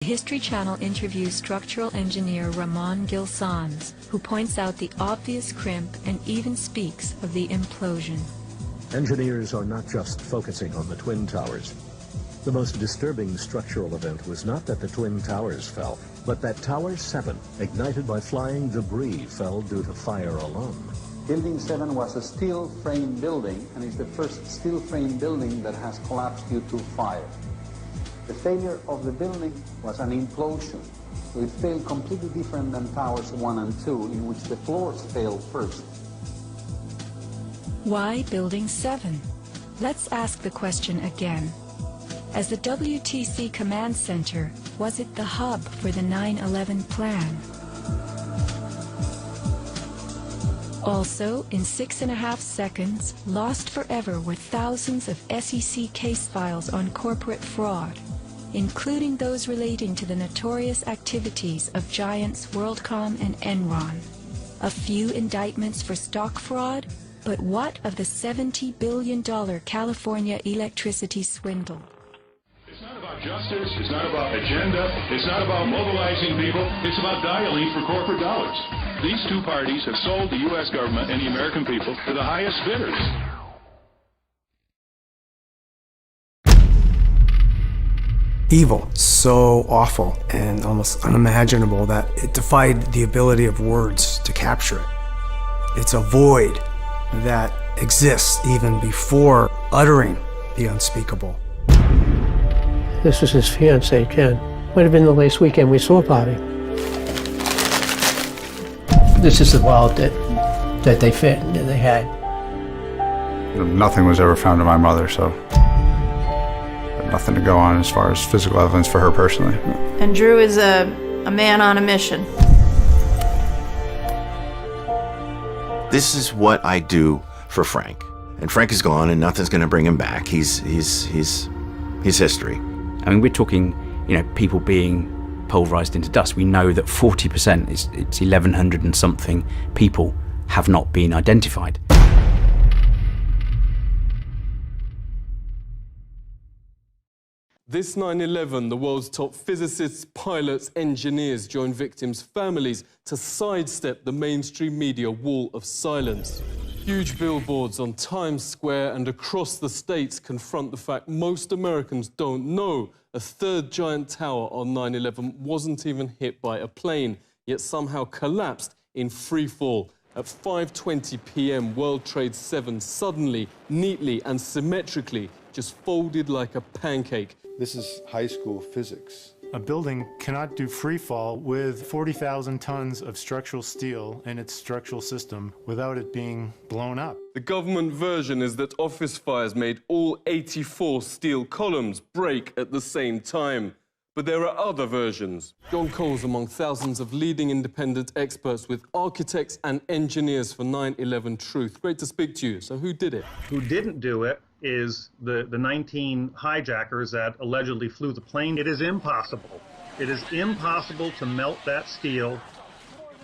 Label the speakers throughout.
Speaker 1: History Channel interviews structural engineer Ramon Gilsans, who points out the obvious crimp and even speaks of the implosion.
Speaker 2: Engineers are not just focusing on the Twin Towers. The most disturbing structural event was not that the Twin Towers fell, but that Tower 7, ignited by flying debris, fell due to fire alone.
Speaker 3: Building 7 was a steel frame building, and is the first steel frame building that has collapsed due to fire. The failure of the building was an implosion. So it failed completely different than Towers 1 and 2, in which the floors failed first.
Speaker 1: Why Building 7? Let's ask the question again. As the WTC Command Center, was it the hub for the 9/11 plan? Also, in 6.5 seconds, lost forever were thousands of SEC case files on corporate fraud, including those relating to the notorious activities of giants WorldCom and Enron. A few indictments for stock fraud, but what of the $70 billion California electricity swindle?
Speaker 4: It's not about justice, it's not about agenda, it's not about mobilizing people, it's about dialing for corporate dollars. These two parties have sold the U.S. government and the American people to the highest bidders.
Speaker 5: Evil, so awful and almost unimaginable that it defied the ability of words to capture it. It's a void that exists even before uttering the unspeakable.
Speaker 6: This was his fiancée, Jen. Might have been the last weekend we saw Bobby. This is the wallet that they had.
Speaker 7: Nothing was ever found of my mother, so nothing to go on as far as physical evidence for her personally.
Speaker 8: And Drew is a man on a mission.
Speaker 9: This is what I do for Frank. And Frank is gone and nothing's going to bring him back. He's history.
Speaker 10: I mean, we're talking, people being pulverized into dust. We know that 40%, it's 1,100 and something people have not been identified.
Speaker 11: This 9/11, the world's top physicists, pilots, engineers joined victims' families to sidestep the mainstream media wall of silence. Huge billboards on Times Square and across the states confront the fact most Americans don't know a third giant tower on 9/11 wasn't even hit by a plane, yet somehow collapsed in free fall. At 5:20 p.m., World Trade 7 suddenly, neatly and symmetrically just folded like a pancake.
Speaker 12: This is high school physics.
Speaker 13: A building cannot do free fall with 40,000 tons of structural steel in its structural system without it being blown up.
Speaker 11: The government version is that office fires made all 84 steel columns break at the same time. But there are other versions. John Cole's among thousands of leading independent experts with architects and engineers for 9/11 Truth. Great to speak to you. So who did it?
Speaker 14: Who didn't do it is the 19 hijackers that allegedly flew the plane. It is impossible. It is impossible to melt that steel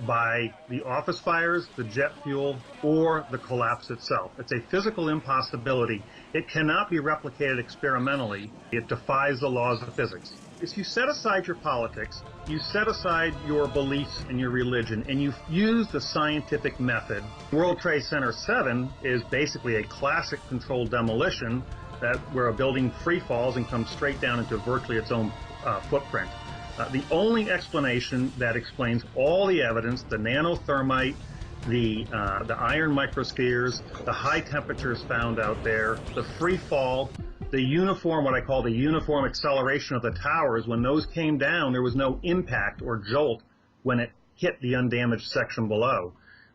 Speaker 14: by the office fires, the jet fuel, or the collapse itself. It's a physical impossibility. It cannot be replicated experimentally. It defies the laws of physics. If you set aside your politics, you set aside your beliefs and your religion, and you use the scientific method. World Trade Center 7 is basically a classic controlled demolition where a building free falls and comes straight down into virtually its own footprint. The only explanation that explains all the evidence, the nanothermite, the iron microspheres, the high temperatures found out there, the free fall, the uniform, what I call the uniform acceleration of the towers, when those came down, there was no impact or jolt when it hit the undamaged section below.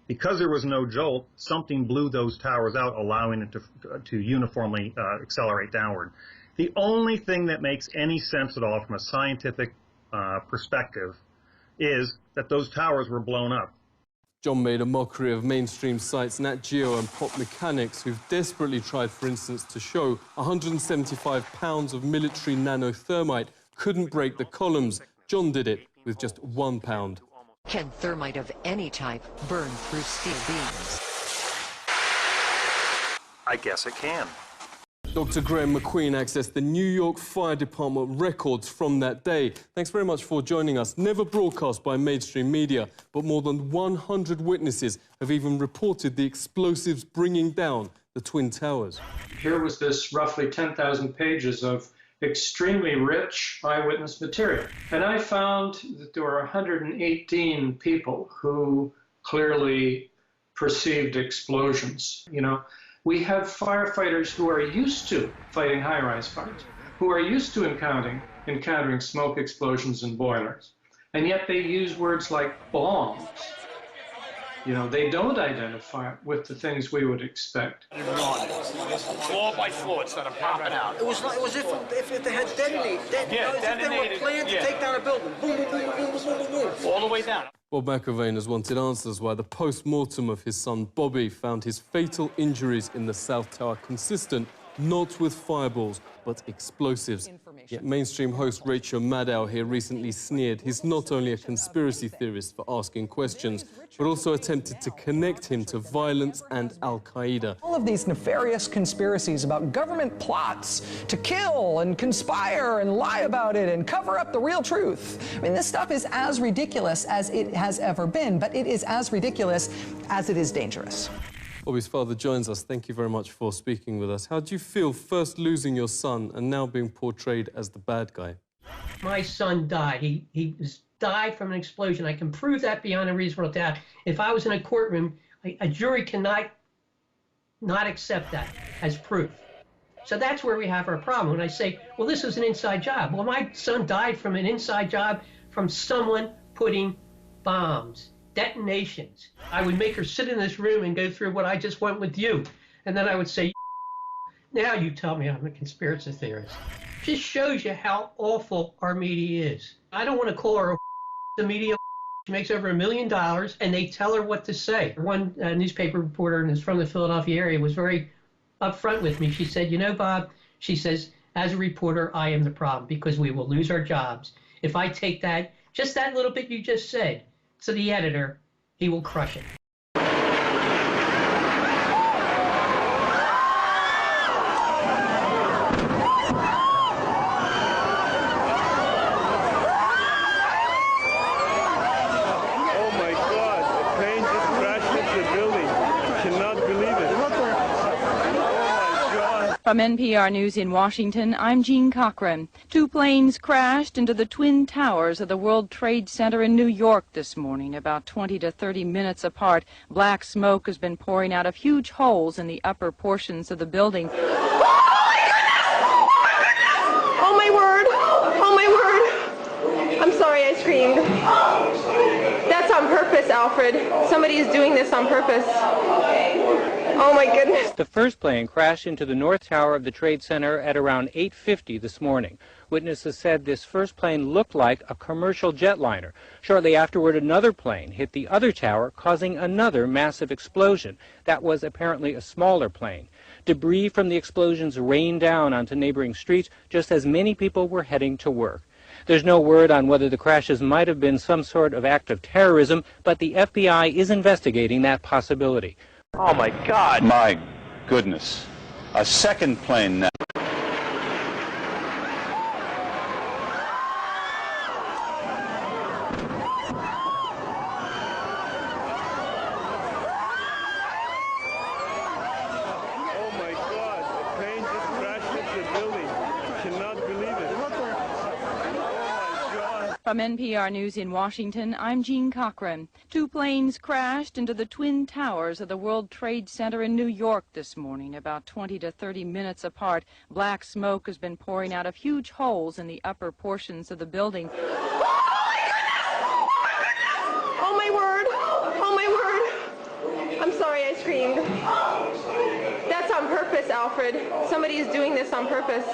Speaker 14: Because there was no jolt, something blew those towers out, allowing it to uniformly accelerate downward. The only thing that makes any sense at all from a scientific perspective is that those towers were blown up.
Speaker 11: John made a mockery of mainstream sites Nat Geo and Pop Mechanics, who've desperately tried, for instance, to show 175 pounds of military nanothermite couldn't break the columns. John did it with just 1 pound.
Speaker 15: Can thermite of any type burn through steel beams?
Speaker 14: I guess it can.
Speaker 11: Dr. Graham McQueen accessed the New York Fire Department records from that day. Thanks very much for joining us. Never broadcast by mainstream media, but more than 100 witnesses have even reported the explosives bringing down the Twin Towers.
Speaker 16: Here was this roughly 10,000 pages of extremely rich eyewitness material. And I found that there were 118 people who clearly perceived explosions. You know, we have firefighters who are used to fighting high-rise fires, who are used to encountering smoke explosions and boilers, and yet they use words like bombs. You know, they don't identify with the things we would expect.
Speaker 17: Floor by floor instead of popping out.
Speaker 18: It was if they had detonated. If they were planned to take down a building. Boom, boom, boom, boom, boom, boom, boom.
Speaker 17: All the way down.
Speaker 11: Bob McIlvaine has wanted answers why the post-mortem of his son Bobby found his fatal injuries in the South Tower consistent not with fireballs, but explosives. Yet mainstream host Rachel Maddow here recently sneered he's not only a conspiracy theorist for asking questions, but also attempted to connect him to violence and Al-Qaeda.
Speaker 19: All of these nefarious conspiracies about government plots to kill and conspire and lie about it and cover up the real truth. I mean, this stuff is as ridiculous as it has ever been, but it is as ridiculous as it is dangerous.
Speaker 11: Bobby's father joins us. Thank you very much for speaking with us. How do you feel first losing your son and now being portrayed as the bad guy?
Speaker 20: My son died. He died from an explosion. I can prove that beyond a reasonable doubt. If I was in a courtroom, a jury cannot not accept that as proof. So that's where we have our problem. When I say, well, this was an inside job. Well, my son died from an inside job from someone putting bombs. Detonations. I would make her sit in this room and go through what I just went with you. And then I would say, now you tell me I'm a conspiracy theorist. Just shows you how awful our media is. I don't want to call her the media. She makes over $1 million and they tell her what to say. One newspaper reporter, and is from the Philadelphia area, was very upfront with me. She said, you know, Bob, she says, as a reporter, I am the problem because we will lose our jobs. If I take that, just that little bit you just said, to the editor, he will crush it.
Speaker 21: From NPR News in Washington, I'm Jean Cochran. Two planes crashed into the Twin Towers of the World Trade Center in New York this morning, about 20 to 30 minutes apart. Black smoke has been pouring out of huge holes in the upper portions of the building.
Speaker 18: Oh my word! Oh my word! I'm sorry I screamed. That's on purpose, Alfred. Somebody is doing this on purpose. Oh my goodness.
Speaker 22: The first plane crashed into the North Tower of the Trade Center at around 8:50 this morning. Witnesses said this first plane looked like a commercial jetliner. Shortly afterward, another plane hit the other tower, causing another massive explosion. That was apparently a smaller plane. Debris from the explosions rained down onto neighboring streets just as many people were heading to work. There's no word on whether the crashes might have been some sort of act of terrorism, but the FBI is investigating that possibility.
Speaker 17: Oh, my God. My goodness. A second plane now.
Speaker 23: Oh, my God. The plane just crashed into the building. I cannot believe it.
Speaker 21: From NPR News in Washington, I'm Jean Cochran. Two planes crashed into the Twin Towers of the World Trade Center in New York this morning, about 20 to 30 minutes apart. Black smoke has been pouring out of huge holes in the upper portions of the building.
Speaker 18: Oh my word! Oh my word! I'm sorry I screamed. That's on purpose, Alfred. Somebody is doing this on purpose.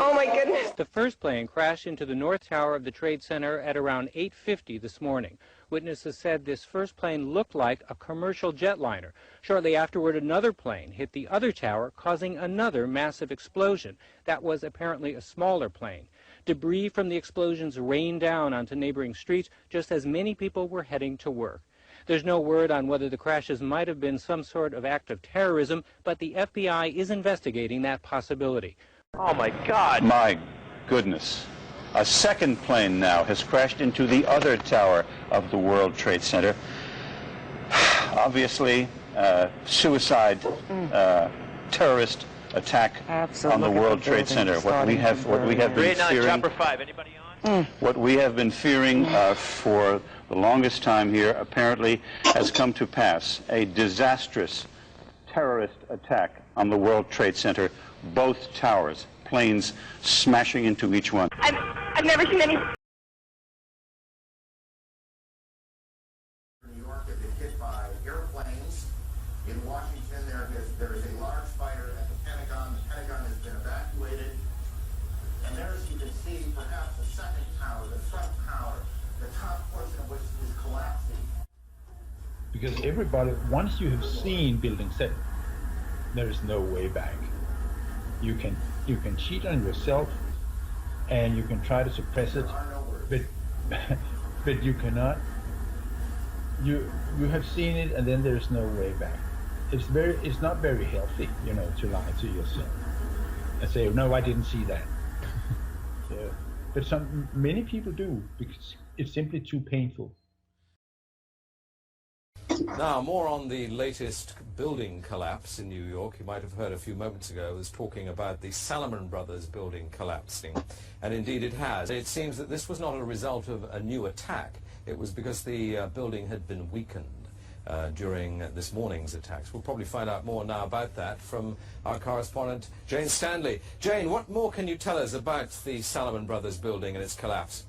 Speaker 18: Oh my goodness.
Speaker 22: The first plane crashed into the North Tower of the Trade Center at around 8:50 this morning. Witnesses said this first plane looked like a commercial jetliner. Shortly afterward, another plane hit the other tower, causing another massive explosion. That was apparently a smaller plane. Debris from the explosions rained down onto neighboring streets just as many people were heading to work. There's no word on whether the crashes might have been some sort of act of terrorism, but the FBI is investigating that possibility.
Speaker 17: Oh my God! My goodness. A second plane now has crashed into the other tower of the World Trade Center. Obviously, suicide, terrorist attack on the World Trade Center. What we have been fearing.
Speaker 1: Chopper 5. Anybody on?
Speaker 17: What we have been fearing for the longest time here apparently has come to pass. A disastrous terrorist attack on the World Trade Center. Both towers, planes smashing into each one.
Speaker 18: I've never seen any.
Speaker 2: New York have been hit by airplanes. In Washington, there is a large fire at the Pentagon. The Pentagon has been evacuated. And there, as you can see, perhaps the second tower, the front tower, the top portion of which is collapsing.
Speaker 3: Because everybody, once you have seen Building 7, there is no way back. You can cheat on yourself, and you can try to suppress it, but you cannot. You have seen it, and then there's no way back. It's not very healthy, to lie to yourself and say, no, I didn't see that. But many people do, because it's simply too painful.
Speaker 1: Now, more on the latest building collapse in New York. You might have heard a few moments ago I was talking about the Salomon Brothers building collapsing, and indeed it has. It seems that this was not a result of a new attack. It was because the building had been weakened during this morning's attacks. We'll probably find out more now about that from our correspondent, Jane Stanley. Jane, what more can you tell us about the Salomon Brothers building and its collapse?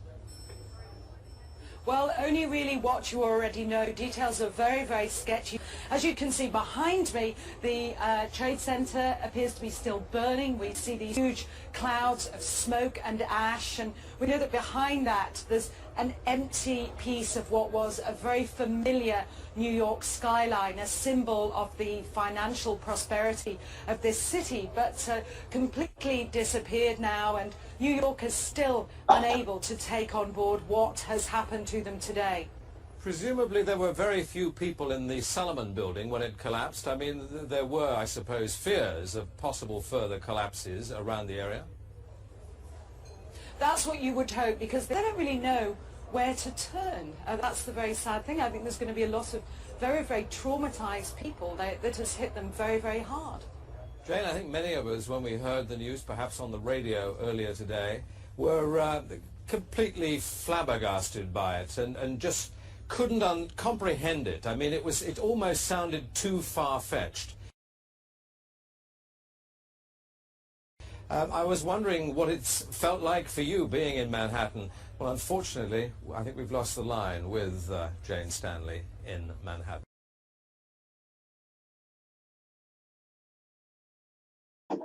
Speaker 24: Well, only really what you already know. Details are very, very sketchy. As you can see behind me, the Trade Center appears to be still burning. We see these huge clouds of smoke and ash, and we know that behind that there's an empty piece of what was a very familiar New York skyline, a symbol of the financial prosperity of this city, but completely disappeared now, and New York is still unable to take on board what has happened to them today.
Speaker 1: Presumably there were very few people in the Salomon building when it collapsed. I mean, there were, I suppose, fears of possible further collapses around the area.
Speaker 24: That's what you would hope, because they don't really know where to turn. That's the very sad thing. I think there's going to be a lot of very, very traumatized people that has hit them very, very hard.
Speaker 1: Jane, I think many of us, when we heard the news, perhaps on the radio earlier today, were completely flabbergasted by it and just couldn't comprehend it. I mean, it almost sounded too far-fetched. I was wondering what it's felt like for you being in Manhattan. Well, unfortunately, I think we've lost the line with Jane Stanley in Manhattan.
Speaker 12: Show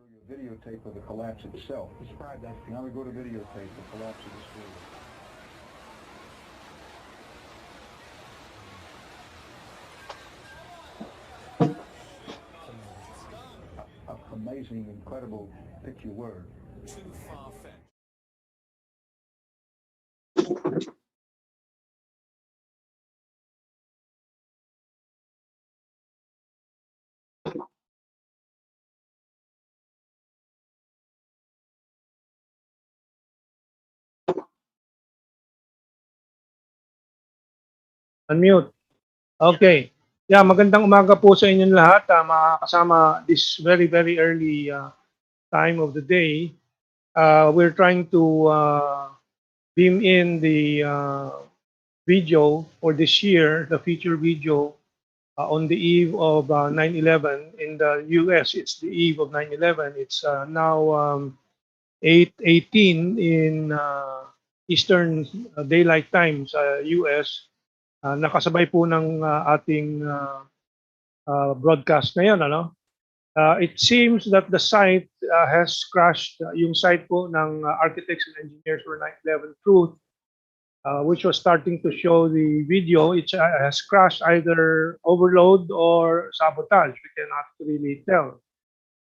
Speaker 12: you a videotape of the collapse itself. Describe that. Now we go to videotape, the collapse of the school. Amazing, incredible picture word.
Speaker 1: Too far-fetched.
Speaker 6: Unmute. Okay. Yeah, magandang umaga po sa inyong lahat. Makakasama this very, very early time of the day. We're trying to beam in the video for this year, the feature video on the eve of 9/11 in the U.S. It's the eve of 9/11. It's now 8:18 in Eastern Daylight Time sa U.S. Nakasabay po ng ating broadcast ngayon, ano? It seems that the site has crashed, yung site po ng Architects and Engineers for 9/11 Truth, which was starting to show the video. It has crashed, either overload or sabotage. We cannot really tell.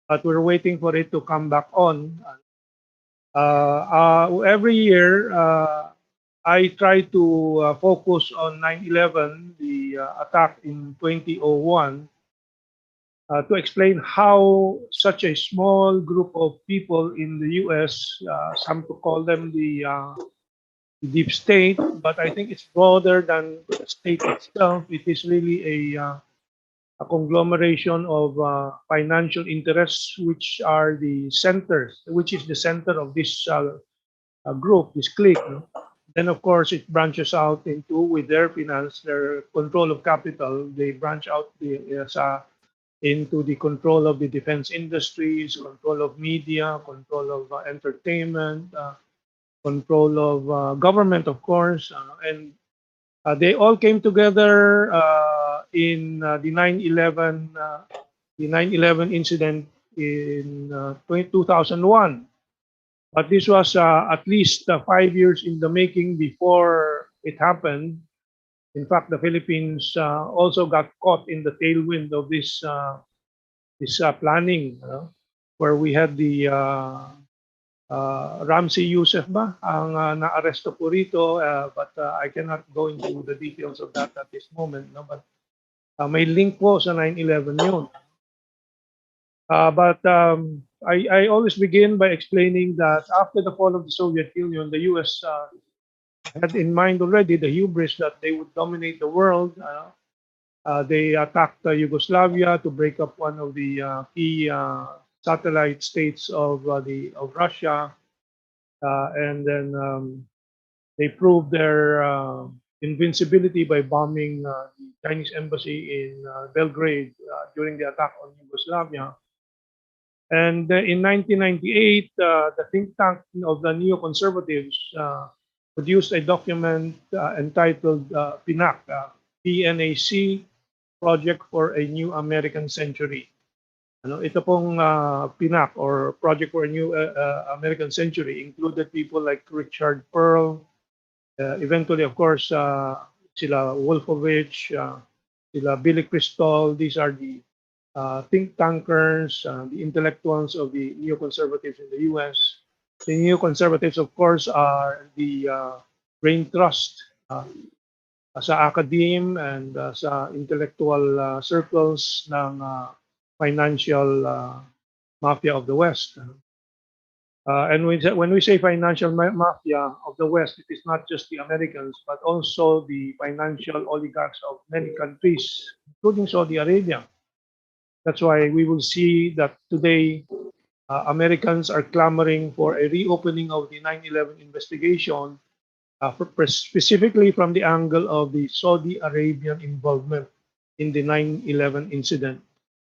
Speaker 6: but we're waiting for it to come back on. Every year, I try to focus on 9/11, the attack in 2001, to explain how such a small group of people in the U.S., some to call them the deep state, but I think it's broader than the state itself. It is really a conglomeration of financial interests, which are the centers, which is the center of this group, this clique. No? Then, of course, it branches out into, with their finance, their control of capital, they branch out into the control of the defense industries, control of media, control of entertainment, control of government, of course, and they all came together in the 9/11 incident in 2001. But this was at least 5 years in the making before it happened. In fact, the Philippines also got caught in the tailwind of this planning, where we had the Ramsey Youssef ba ang naaresto po rito, but I cannot go into the details of that at this moment. No? But may link po sa 9/11 yun. But I always begin by explaining that after the fall of the Soviet Union, the U.S. Had in mind already the hubris that they would dominate the world. They attacked Yugoslavia to break up one of the key satellite states of Russia, and then they proved their invincibility by bombing the Chinese embassy in Belgrade during the attack on Yugoslavia. And in 1998, the think tank of the neoconservatives produced a document entitled PNAC, PNAC, Project for a New American Century. Ito pong PNAC, or Project for a New American Century, included people like Richard Pearl, eventually, of course, sila Wolfowitz, sila Billy Crystal. These are the think tankers, the intellectuals of the neoconservatives in the U.S. The neoconservatives, of course, are the brain trust sa academe and sa intellectual circles ng financial mafia of the West. And when we say financial mafia of the West, it is not just the Americans, but also the financial oligarchs of many countries, including Saudi Arabia. That's why we will see that today Americans are clamoring for a reopening of the 9/11 investigation, specifically from the angle of the Saudi Arabian involvement in the 9/11 incident,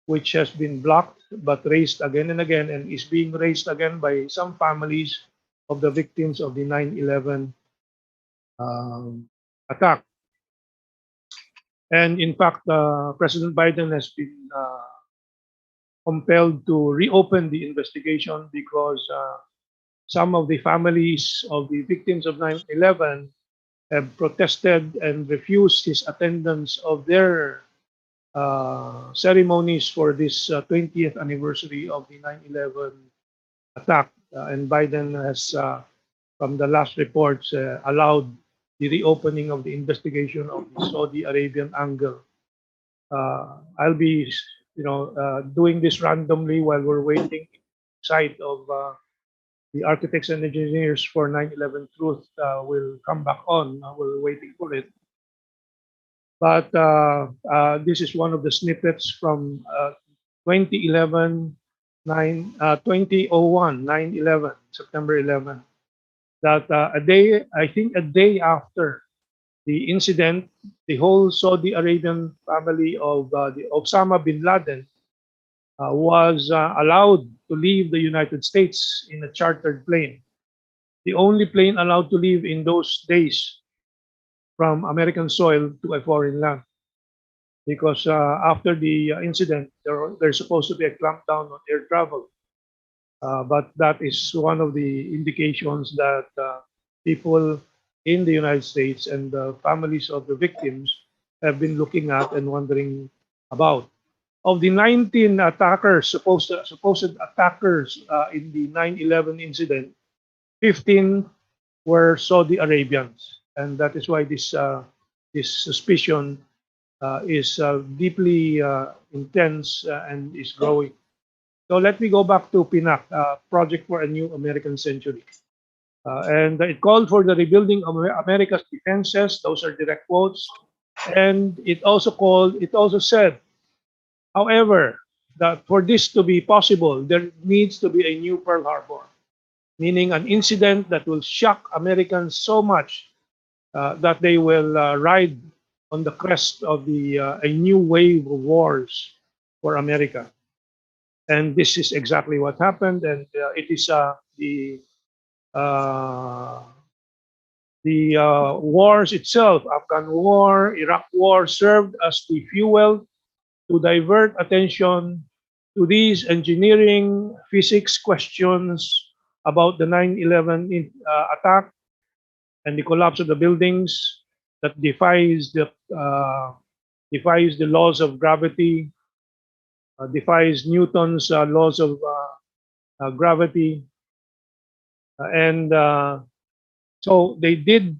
Speaker 6: which has been blocked but raised again and again, and is being raised again by some families of the victims of the 9/11 attack. And in fact, President Biden has been compelled to reopen the investigation because some of the families of the victims of 9/11 have protested and refused his attendance of their ceremonies for this 20th anniversary of the 9/11 attack. And Biden has, from the last reports, allowed the reopening of the investigation of the Saudi Arabian angle. I'll be doing this randomly while we're waiting. Side of the architects and engineers for 9/11 Truth will come back on. We're waiting for it. But this is one of the snippets from 2001, 9/11, September 11. That a day after the incident, the whole Saudi Arabian family of the Osama bin Laden was allowed to leave the United States in a chartered plane. The only plane allowed to leave in those days from American soil to a foreign land. Because after the incident, there's supposed to be a clampdown on air travel. But that is one of the indications that people in the United States and the families of the victims have been looking at and wondering about. of the 19 attackers, supposed attackers in the 9/11 incident, 15 were Saudi Arabians, and that is why this suspicion is deeply intense and is growing. So let me go back to PNAC, Project for a New American Century. And it called for the rebuilding of America's defenses. Those are direct quotes. And it also said, however, that for this to be possible, there needs to be a new Pearl Harbor, meaning an incident that will shock Americans so much that they will ride on the crest of a new wave of wars for America. And this is exactly what happened, and it is the wars itself, Afghan war, Iraq war, served as the fuel to divert attention to these engineering physics questions about the 9/11 attack and the collapse of the buildings that defies the laws of gravity, defies Newton's laws of gravity, and so they did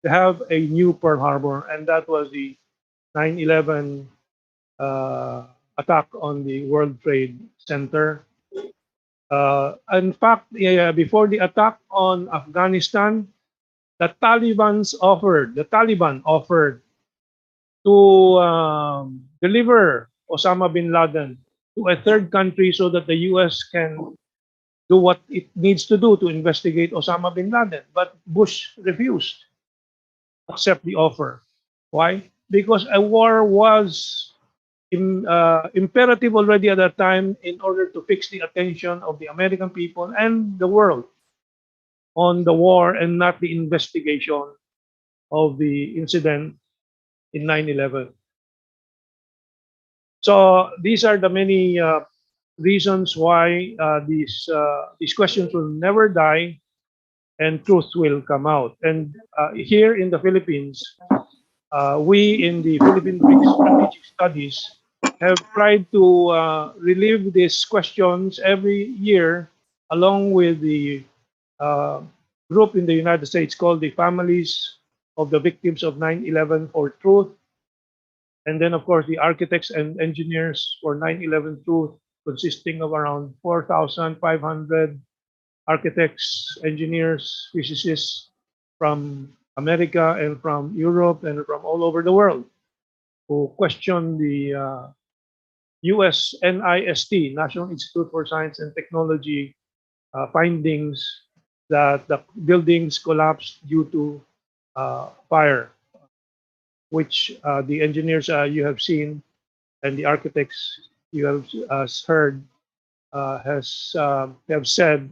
Speaker 6: have a new Pearl Harbor, and that was the 9/11 attack on the World Trade Center. In fact, before the attack on Afghanistan, the Taliban offered to deliver Osama bin Laden to a third country so that the U.S. can do what it needs to do to investigate Osama bin Laden. But Bush refused to accept the offer. Why? Because a war was imperative already at that time in order to fix the attention of the American people and the world on the war and not the investigation of the incident in 9/11. So these are the many reasons why these questions will never die and truth will come out. And here in the Philippines, we in the Philippine Strategic Studies have tried to relieve these questions every year along with the group in the United States called the Families of the Victims of 9/11 for Truth. And then, of course, the Architects and Engineers for 9/11 Truth, consisting of around 4,500 architects, engineers, physicists from America and from Europe and from all over the world who question the US NIST, National Institute for Science and Technology, findings that the buildings collapsed due to fire, which the engineers you have seen and the architects you have heard have said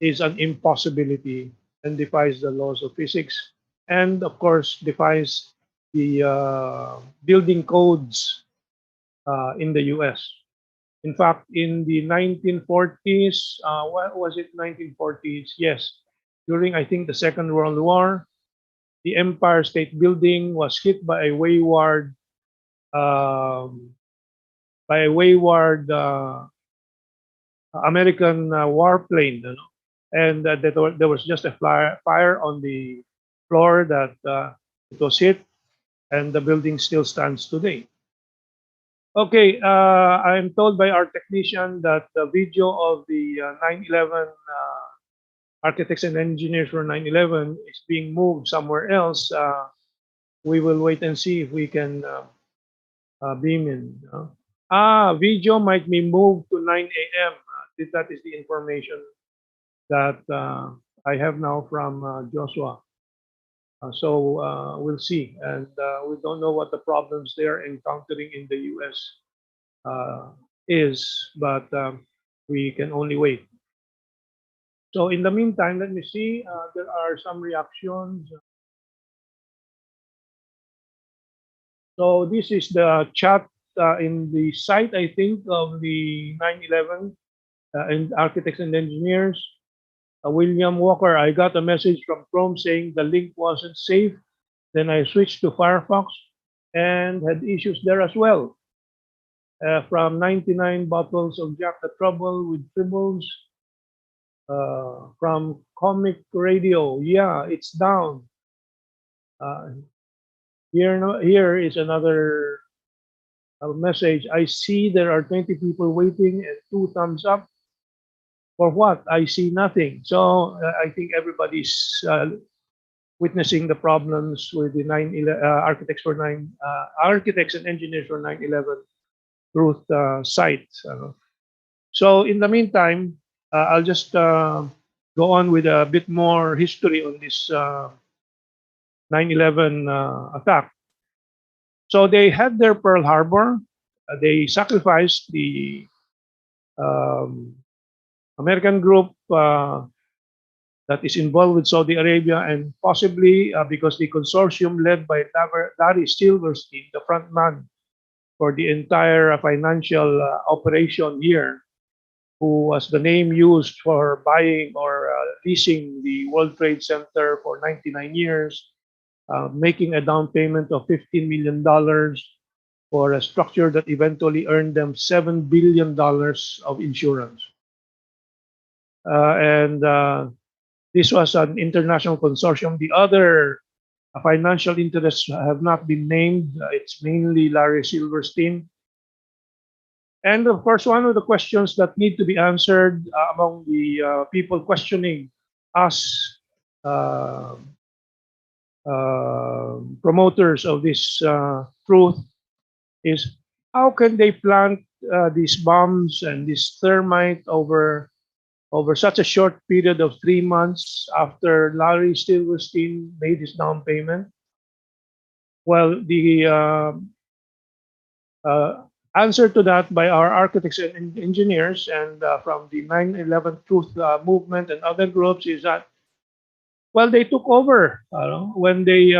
Speaker 6: is an impossibility and defies the laws of physics, and of course defies the building codes in the U.S. In fact, in the 1940s, what was it? 1940s? Yes, during I think the Second World War, the Empire State Building was hit by a wayward American warplane, and there was just a fire on the floor that it was hit, and the building still stands today. Okay, I'm told by our technician that the video of the 9/11 architects and engineers for 9/11 is being moved somewhere else. We will wait and see if we can beam in. Video might be moved to 9 a.m. That is the information that I have now from Joshua. So we'll see. And we don't know what the problems they're encountering in the U.S. Is, but we can only wait. So in the meantime, let me see. There are some reactions. So this is the chat in the site, I think, of the 9/11 and architects and engineers. William Walker, I got a message from Chrome saying the link wasn't safe. Then I switched to Firefox and had issues there as well. from 99 bottles of Jack the Trouble with tribbles. From Comic Radio, yeah, it's down. Here is another message. I see there are 20 people waiting and 2 thumbs up. For what? I see nothing. So I think everybody's witnessing the problems with the architects and engineers for 9/11 Truth site. So in the meantime, I'll just go on with a bit more history on this 9/11 attack. So they had their Pearl Harbor. They sacrificed the American group that is involved with Saudi Arabia, and possibly because the consortium led by Larry Silverstein, the front man for the entire financial operation here, who was the name used for buying or leasing the World Trade Center for 99 years, making a down payment of $15 million for a structure that eventually earned them $7 billion of insurance. And this was an international consortium. The other financial interests have not been named. It's mainly Larry Silverstein. And of course, one of the questions that need to be answered among the people questioning us, promoters of this truth, is how can they plant these bombs and this thermite over such a short period of 3 months after Larry Silverstein made his down payment? Well, the answer to that by our architects and engineers and from the 9/11 Truth movement and other groups is that, well, they took over when they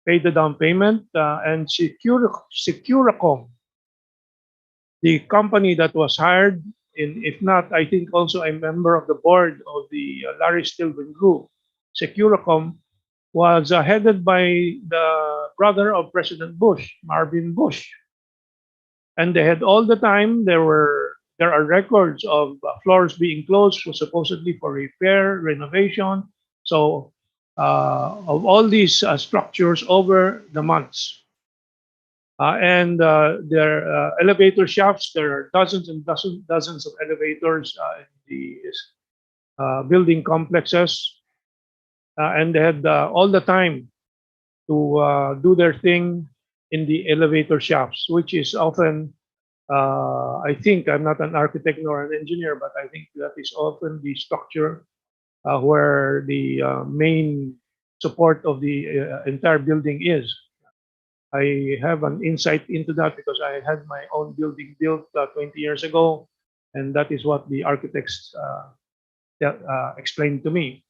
Speaker 6: paid the down payment, and Securacom, the company that was hired, if not, I think also a member of the board of the Larry Silverstein Group, Securacom, was headed by the brother of President Bush, Marvin Bush. And they had all the time, there are records of floors being closed supposedly for repair, renovation. So of all these structures over the months. And their elevator shafts, there are dozens and dozens of elevators in the building complexes. And they had all the time to do their thing in the elevator shafts, which is often, I think, I'm not an architect nor an engineer, but I think that is often the structure where the main support of the entire building is. I have an insight into that because I had my own building built 20 years ago, and that is what the architects explained to me.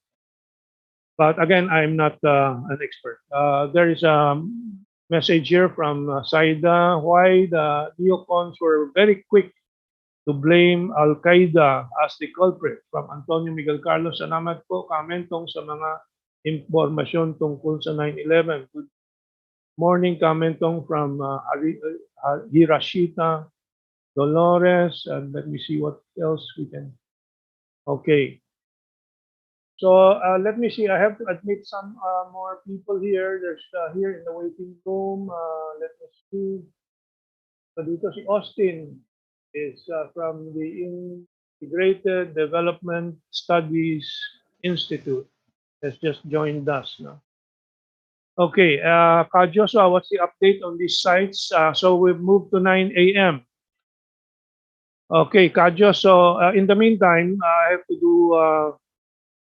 Speaker 6: But again, I'm not an expert. There is a message here from Saida. Why the neocons were very quick to blame Al-Qaeda as the culprit. From Antonio Miguel Carlos. Salamat po, Mentong, sa mga impormasyon tungkol sa 9/11. Good morning, Mentong, from Hirashita Dolores. And let me see what else we can. Okay. So let me see. I have to admit some more people here. There's here in the waiting room. Let me see. So dito si Austin is from the Integrated Development Studies Institute. Has just joined us now. Okay, Ka Joshua, what's the update on these sites? So we've moved to 9 a.m. Okay, Ka Joshua. So in the meantime, I have to do.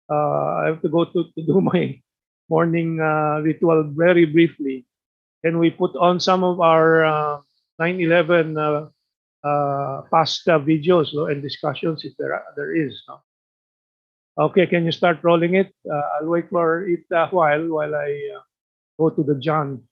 Speaker 6: I have to go to do my morning ritual very briefly. Can we put on some of our 9/11 past videos and discussions if there is? No? Okay, can you start rolling it? I'll wait for it a while I go to the John.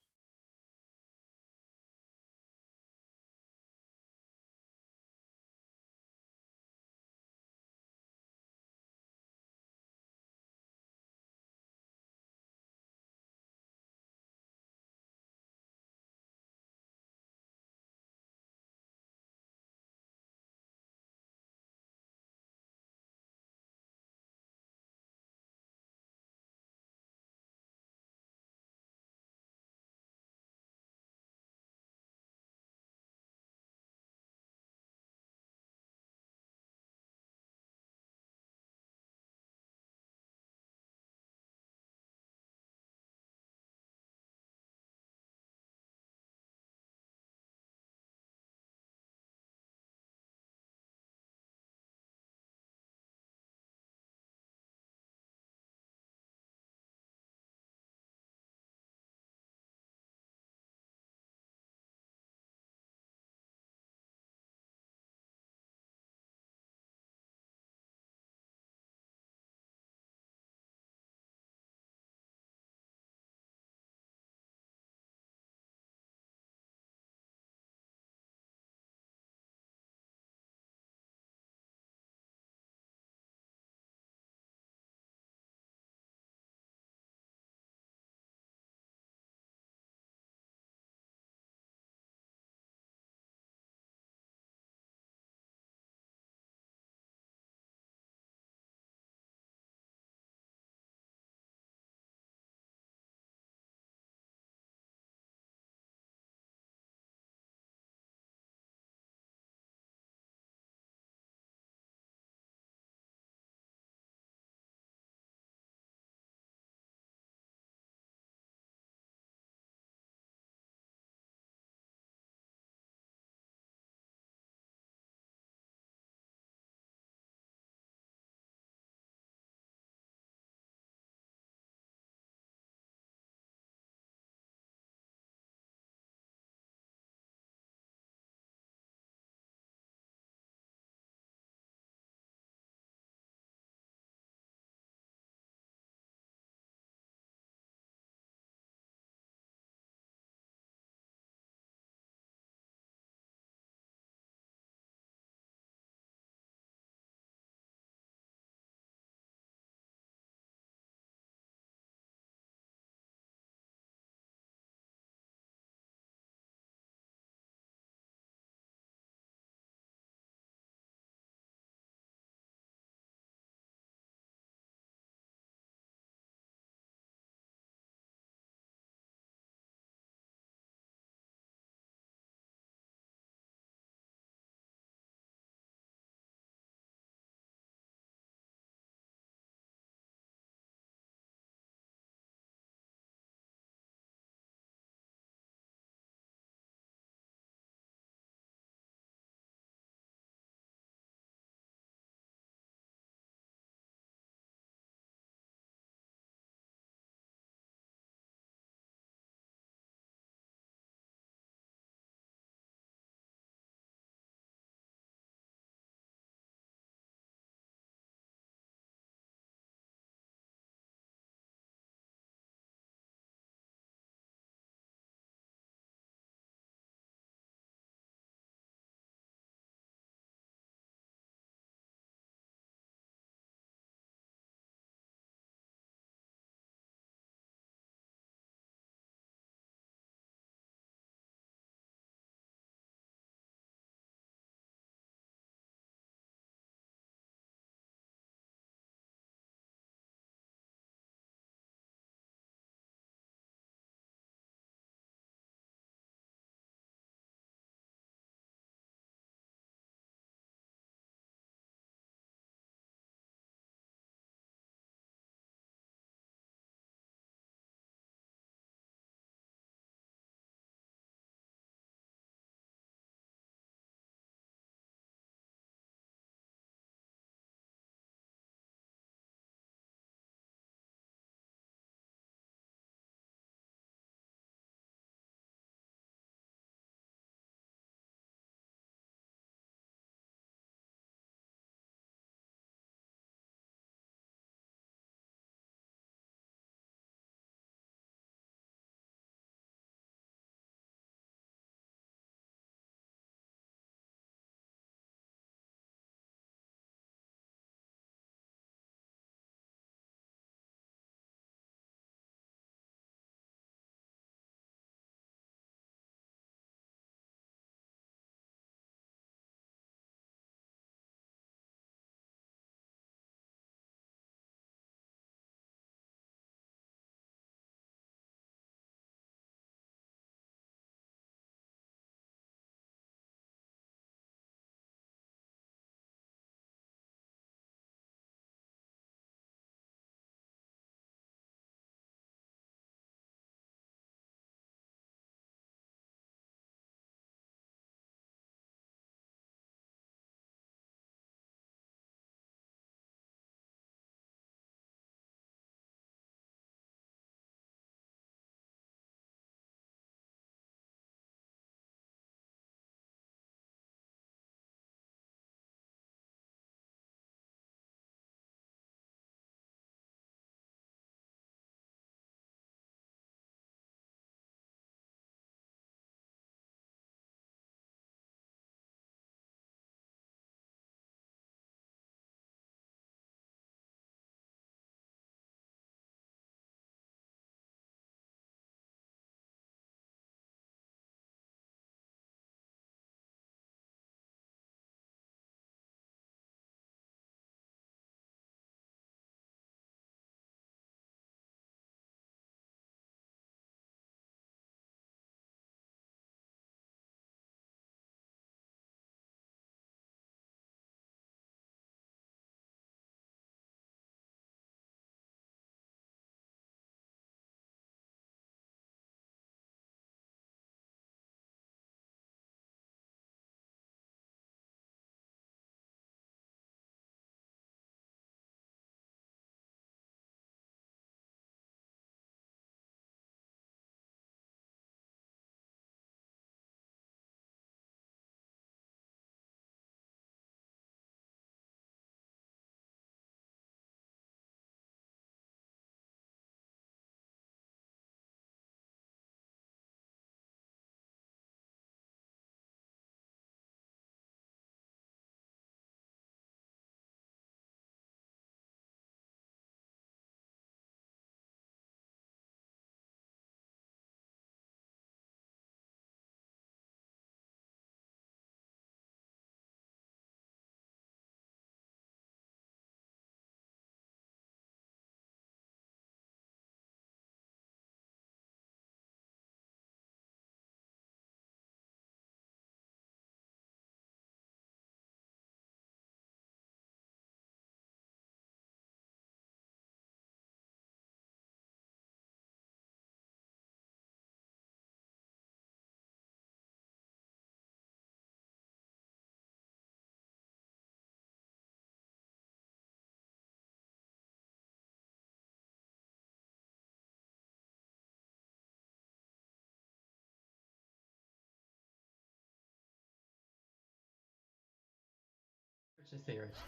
Speaker 20: Theorist.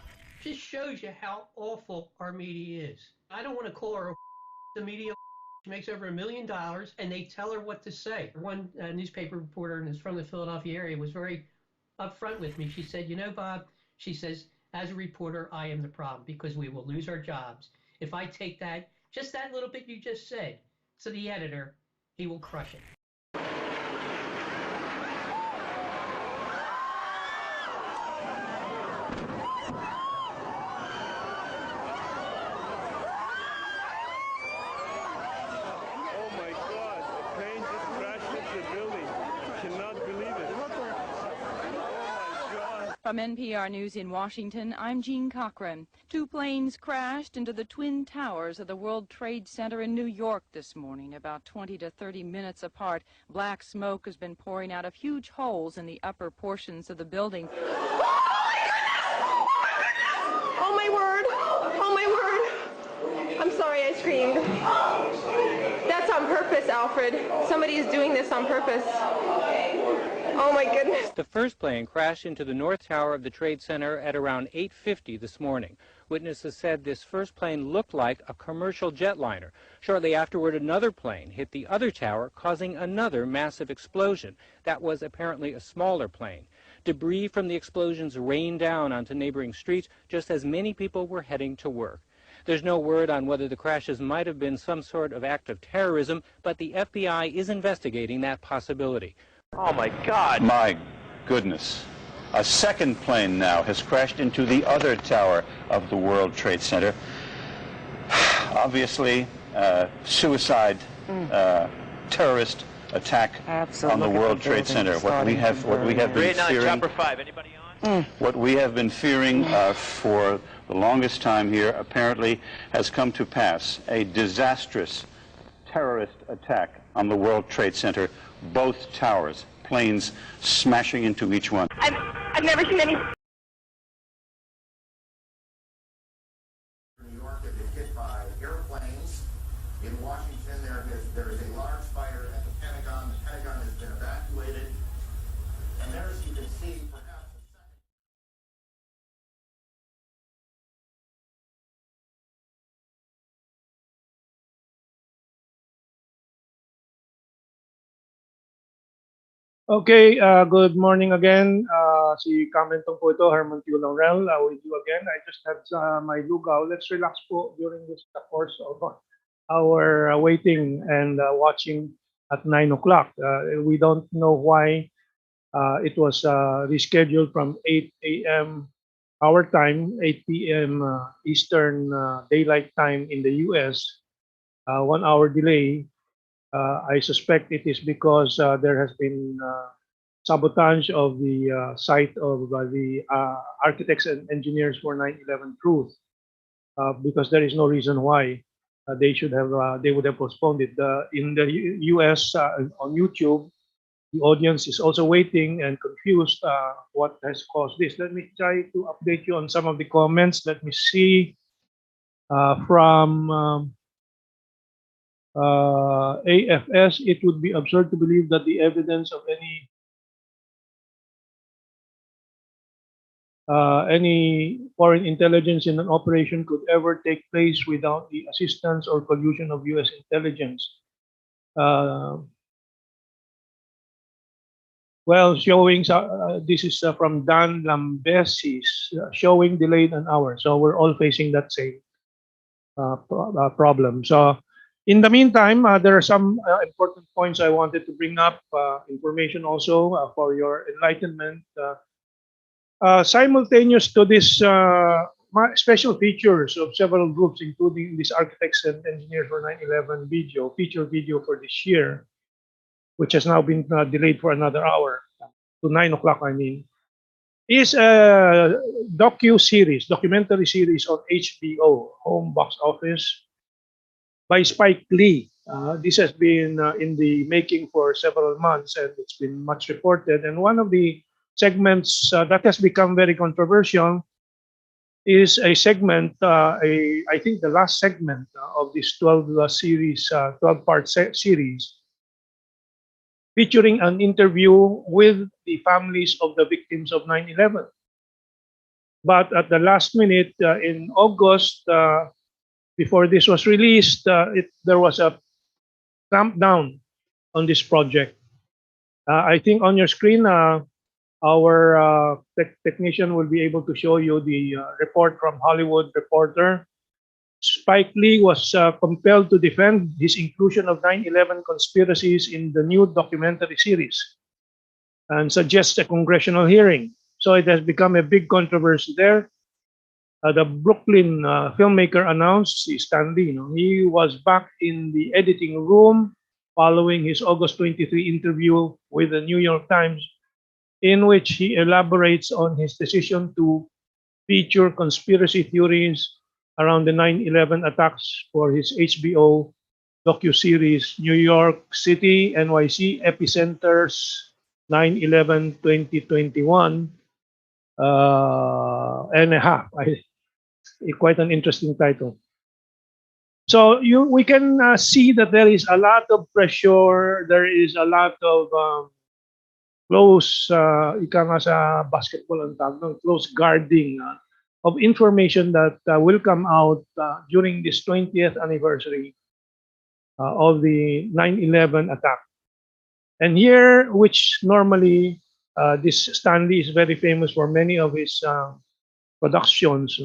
Speaker 20: Just shows you how awful our media is. I don't want to call her the media. She makes over $1 million, and they tell her what to say. One newspaper reporter, and is from the Philadelphia area, was very upfront with me. She said, "You know, Bob," she says, "as a reporter, I am the problem because we will lose our jobs if I take that, just that little bit you just said, to the editor. He will crush it."
Speaker 21: From NPR News in Washington, I'm Jean Cochran. 2 planes crashed into the Twin Towers of the World Trade Center in New York this morning, about 20 to 30 minutes apart. Black smoke has been pouring out of huge holes in the upper portions of the building.
Speaker 18: Oh my word! Oh my word! I'm sorry I screamed. That's on purpose, Alfred. Somebody is doing this on purpose. Oh my goodness.
Speaker 22: The first plane crashed into the North Tower of the Trade Center at around 8:50 this morning. Witnesses said this first plane looked like a commercial jetliner. Shortly afterward, another plane hit the other tower, causing another massive explosion. That was apparently a smaller plane. Debris from the explosions rained down onto neighboring streets just as many people were heading to work. There's no word on whether the crashes might have been some sort of act of terrorism, but the FBI is investigating that possibility.
Speaker 17: Oh my God! My goodness. A second plane now has crashed into the other tower of the World Trade Center. Obviously, suicide, terrorist attack on the World Trade Center. What we have been fearing. What we have been fearing for the longest time here apparently has come to pass. A disastrous terrorist attack on the World Trade Center. Both towers, planes smashing into each one.
Speaker 18: I've never seen any.
Speaker 2: New York have been hit by airplanes. In Washington, there is a large fire at the Pentagon. The Pentagon has been evacuated. And there, as you can see, perhaps a second.
Speaker 6: Okay, good morning again. Si Mentong po ito, Herman Q. Laurel, with you again. I just had my lugaw. Let's relax po during this course of our waiting and watching at 9 o'clock. We don't know why it was rescheduled from 8 a.m. our time, 8 p.m. Eastern Daylight Time in the U.S., 1 hour delay. I suspect it is because there has been sabotage of the site of the architects and engineers for 9/11 truth, because there is no reason why they would have postponed it. In the U.S. On YouTube, the audience is also waiting and confused what has caused this. Let me try to update you on some of the comments. Let me see from. AFS, it would be absurd to believe that the evidence of any foreign intelligence in an operation could ever take place without the assistance or collusion of U.S. intelligence. Well, showing, this is from Dan Lambesis, showing delayed an hour. So we're all facing that same problem. So in the meantime, there are some important points I wanted to bring up, information also for your enlightenment. Simultaneous to this special features of several groups, including these architects and engineers for 9/11 feature video for this year, which has now been delayed for another hour, to 9 o'clock, I mean, is a documentary series on HBO, Home Box Office, by Spike Lee. This has been in the making for several months, and it's been much reported. And one of the segments that has become very controversial is a segment, I think the last segment of this 12-part series, featuring an interview with the families of the victims of 9/11. But at the last minute, in August, before this was released, there was a clamp down on this project. I think on your screen, our technician will be able to show you the report from Hollywood Reporter. Spike Lee was compelled to defend his inclusion of 9/11 conspiracies in the new documentary series and suggests a congressional hearing. So it has become a big controversy there. The Brooklyn filmmaker announced, Stan Lee, he was back in the editing room following his August 23 interview with the New York Times, in which he elaborates on his decision to feature conspiracy theories around the 9/11 attacks for his HBO docuseries New York City, NYC Epicenters 9/11 2021 and a half. Quite an interesting title. So we can see that there is a lot of pressure. There is a lot of close, ika nga sa basketball ang tawag doon, close guarding of information that will come out during this 20th anniversary of the 9/11 attack. And here, which normally this Stanley is very famous for many of his productions,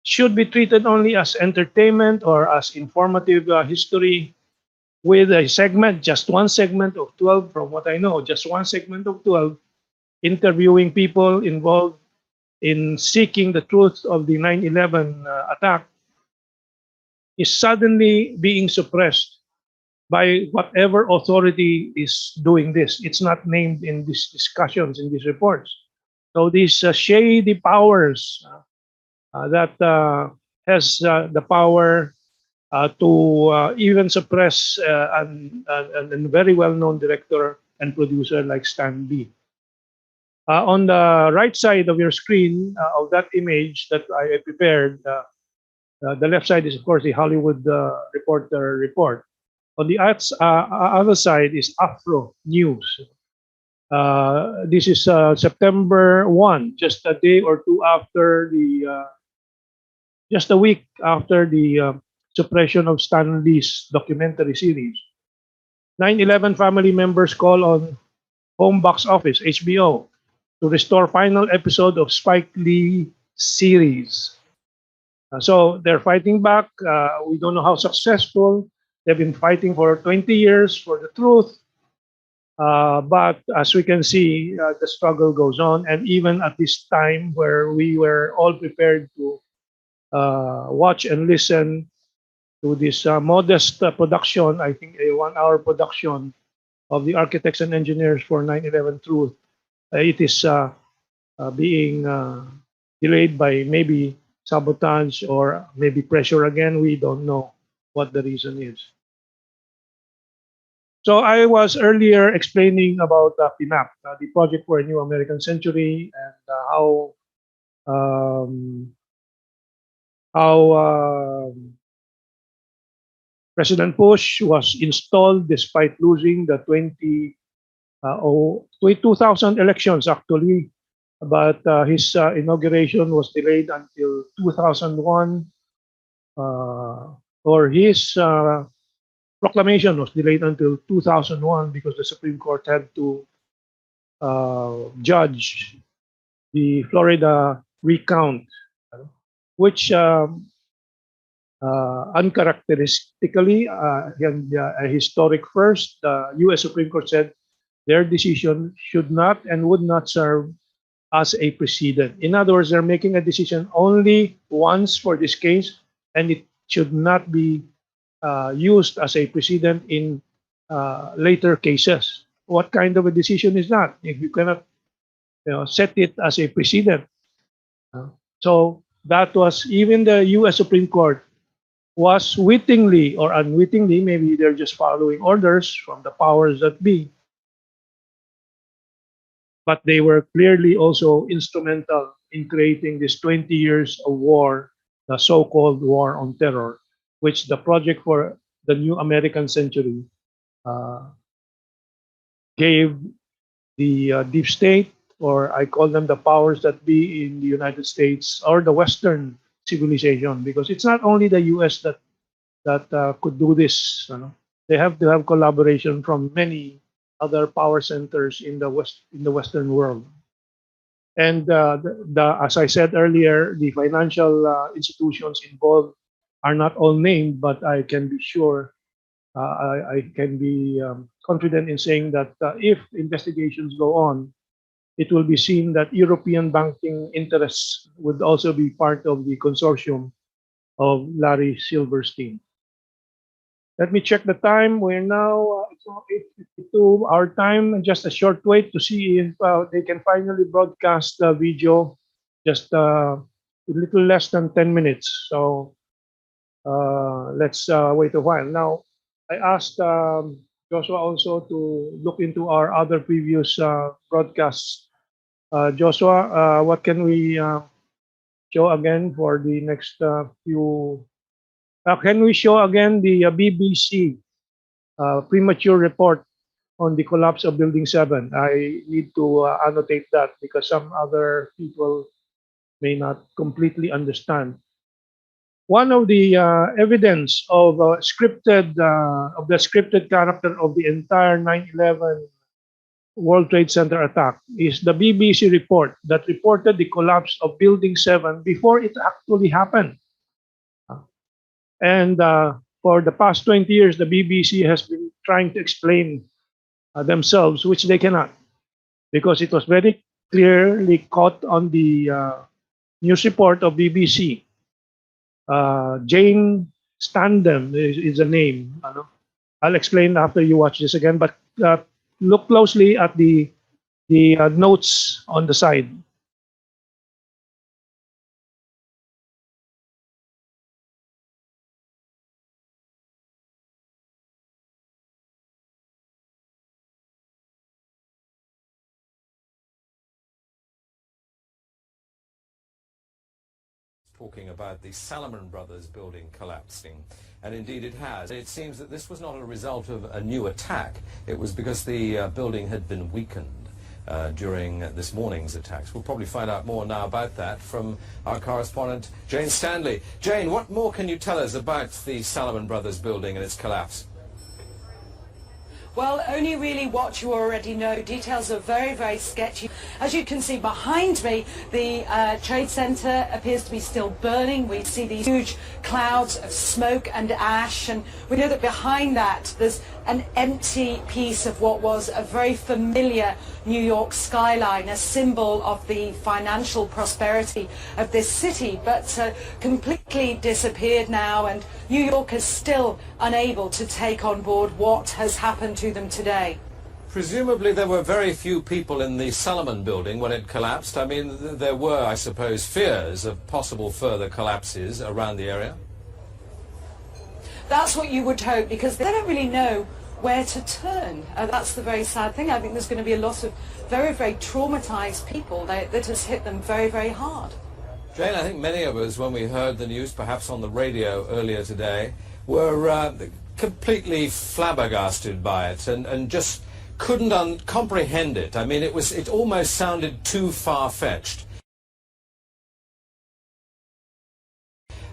Speaker 6: should be treated only as entertainment or as informative history with a segment, just one segment of 12, from what I know, just one segment of 12, interviewing people involved in seeking the truth of the 9/11 attack, is suddenly being suppressed by whatever authority is doing this. It's not named in these discussions, in these reports. So these shady powers that has the power to even suppress a very well-known director and producer like Stan Lee. On the right side of your screen of that image that I prepared, the left side is, of course, the Hollywood Reporter report. On the other side is Afro News. This is September 1, just a day or two after just a week after the suppression of Stan Lee's documentary series. 9/11 family members call on home box office, HBO, to restore final episode of Spike Lee series. So they're fighting back. We don't know how successful. They've been fighting for 20 years for the truth. But as we can see, the struggle goes on. And even at this time where we were all prepared to watch and listen to this modest production, I think a 1-hour production of the architects and engineers for 9/11 Truth, it is being delayed by maybe sabotage or maybe pressure again. We don't know what the reason is. So I was earlier explaining about PNAP, the Project for a New American Century, and how President Bush was installed despite losing the 2000 elections, actually. But his inauguration was delayed until 2001, or his proclamation was delayed until 2001 because the Supreme Court had to judge the Florida recount, which uncharacteristically, a historic first, the U.S. Supreme Court said their decision should not and would not serve as a precedent. In other words, they're making a decision only once for this case, and it should not be used as a precedent in later cases. What kind of a decision is that if you cannot set it as a precedent? So that was, even the U.S. Supreme Court was wittingly or unwittingly, maybe they're just following orders from the powers that be, but they were clearly also instrumental in creating this 20 years of war, the so-called War on Terror, which the Project for the New American Century gave the deep state or I call them the powers that be in the United States or the Western civilization, because it's not only the U.S. that could do this. They have to have collaboration from many other power centers in the Western world. And as I said earlier, the financial institutions involved are not all named, but I can be sure, I can be confident in saying that if investigations go on, it will be seen that European banking interests would also be part of the consortium of Larry Silverstein. Let me check the time. We're now 8:52 our time. Just a short wait to see if they can finally broadcast the video. Just a little less than 10 minutes. So let's wait a while. Now, I asked Joshua also to look into our other previous broadcasts. Joshua, what can we show again for the next few? Can we show again the BBC premature report on the collapse of Building 7? I need to annotate that because some other people may not completely understand. One of the evidence of the scripted character of the entire 9/11 World Trade Center attack is the BBC report that reported the collapse of Building 7 before it actually happened. And for the past 20 years, the BBC has been trying to explain themselves, which they cannot, because it was very clearly caught on the news report of BBC. Jane Standem is the name. I'll explain after you watch this again, but look closely at the notes on the side.
Speaker 1: Talking about the Salomon Brothers building collapsing, and indeed it has. It seems that this was not a result of a new attack. It was because the building had been weakened during this morning's attacks. We'll probably find out more now about that from our correspondent Jane Stanley. Jane, what more can you tell us about the Salomon Brothers building and its collapse?
Speaker 24: Well, only really what you already know. Details are very, very sketchy. As you can see behind me, the Trade Center appears to be still burning. We see these huge clouds of smoke and ash, and we know that behind that there's an empty piece of what was a very familiar New York skyline, a symbol of the financial prosperity of this city, but completely disappeared now, and New York is still unable to take on board what has happened to them today.
Speaker 1: Presumably there were very few people in the Salomon building when it collapsed. I mean, there were, I suppose, fears of possible further collapses around the area.
Speaker 24: That's what you would hope, because they don't really know where to turn. That's the very sad thing. I think there's going to be a lot of very, very traumatized people that has hit them very, very hard.
Speaker 1: Jane, I think many of us, when we heard the news, perhaps on the radio earlier today, were completely flabbergasted by it and just couldn't comprehend it. I mean, it almost sounded too far-fetched.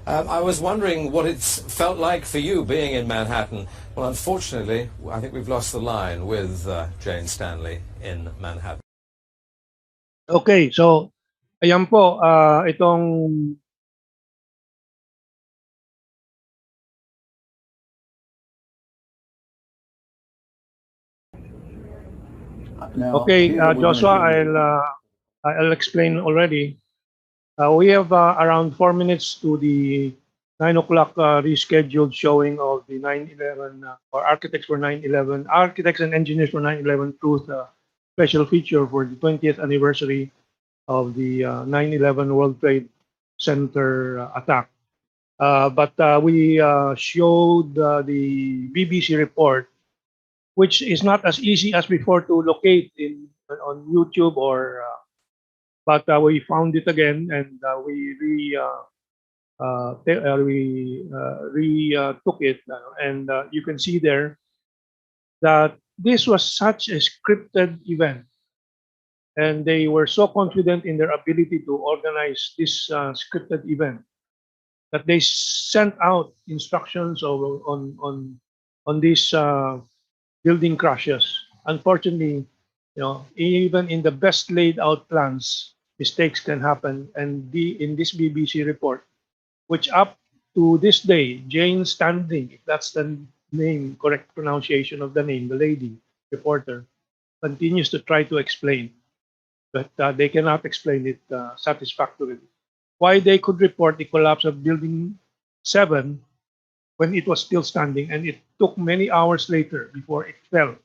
Speaker 1: I was wondering what it's felt like for you being in Manhattan. Well, unfortunately, I think we've lost the line with Jane Stanley in Manhattan.
Speaker 6: Okay, so ayan po, itong okay, Joshua, I'll explain already. We have around 4 minutes to the 9 o'clock rescheduled showing of the 9/11 or Architects for 9/11, Architects and Engineers for 9/11 Truth special feature for the 20th anniversary of the 9/11 World Trade Center attack. But we showed the BBC report, which is not as easy as before to locate on YouTube or. But we found it again, and we took it, and you can see there that this was such a scripted event, and they were so confident in their ability to organize this scripted event that they sent out instructions on these building crashes. Unfortunately, even in the best laid out plans, mistakes can happen. And in this BBC report, which up to this day, Jane Standing, if that's the name, correct pronunciation of the name, the lady reporter, continues to try to explain, but they cannot explain it satisfactorily. Why they could report the collapse of Building 7 when it was still standing, and it took many hours later before it fell.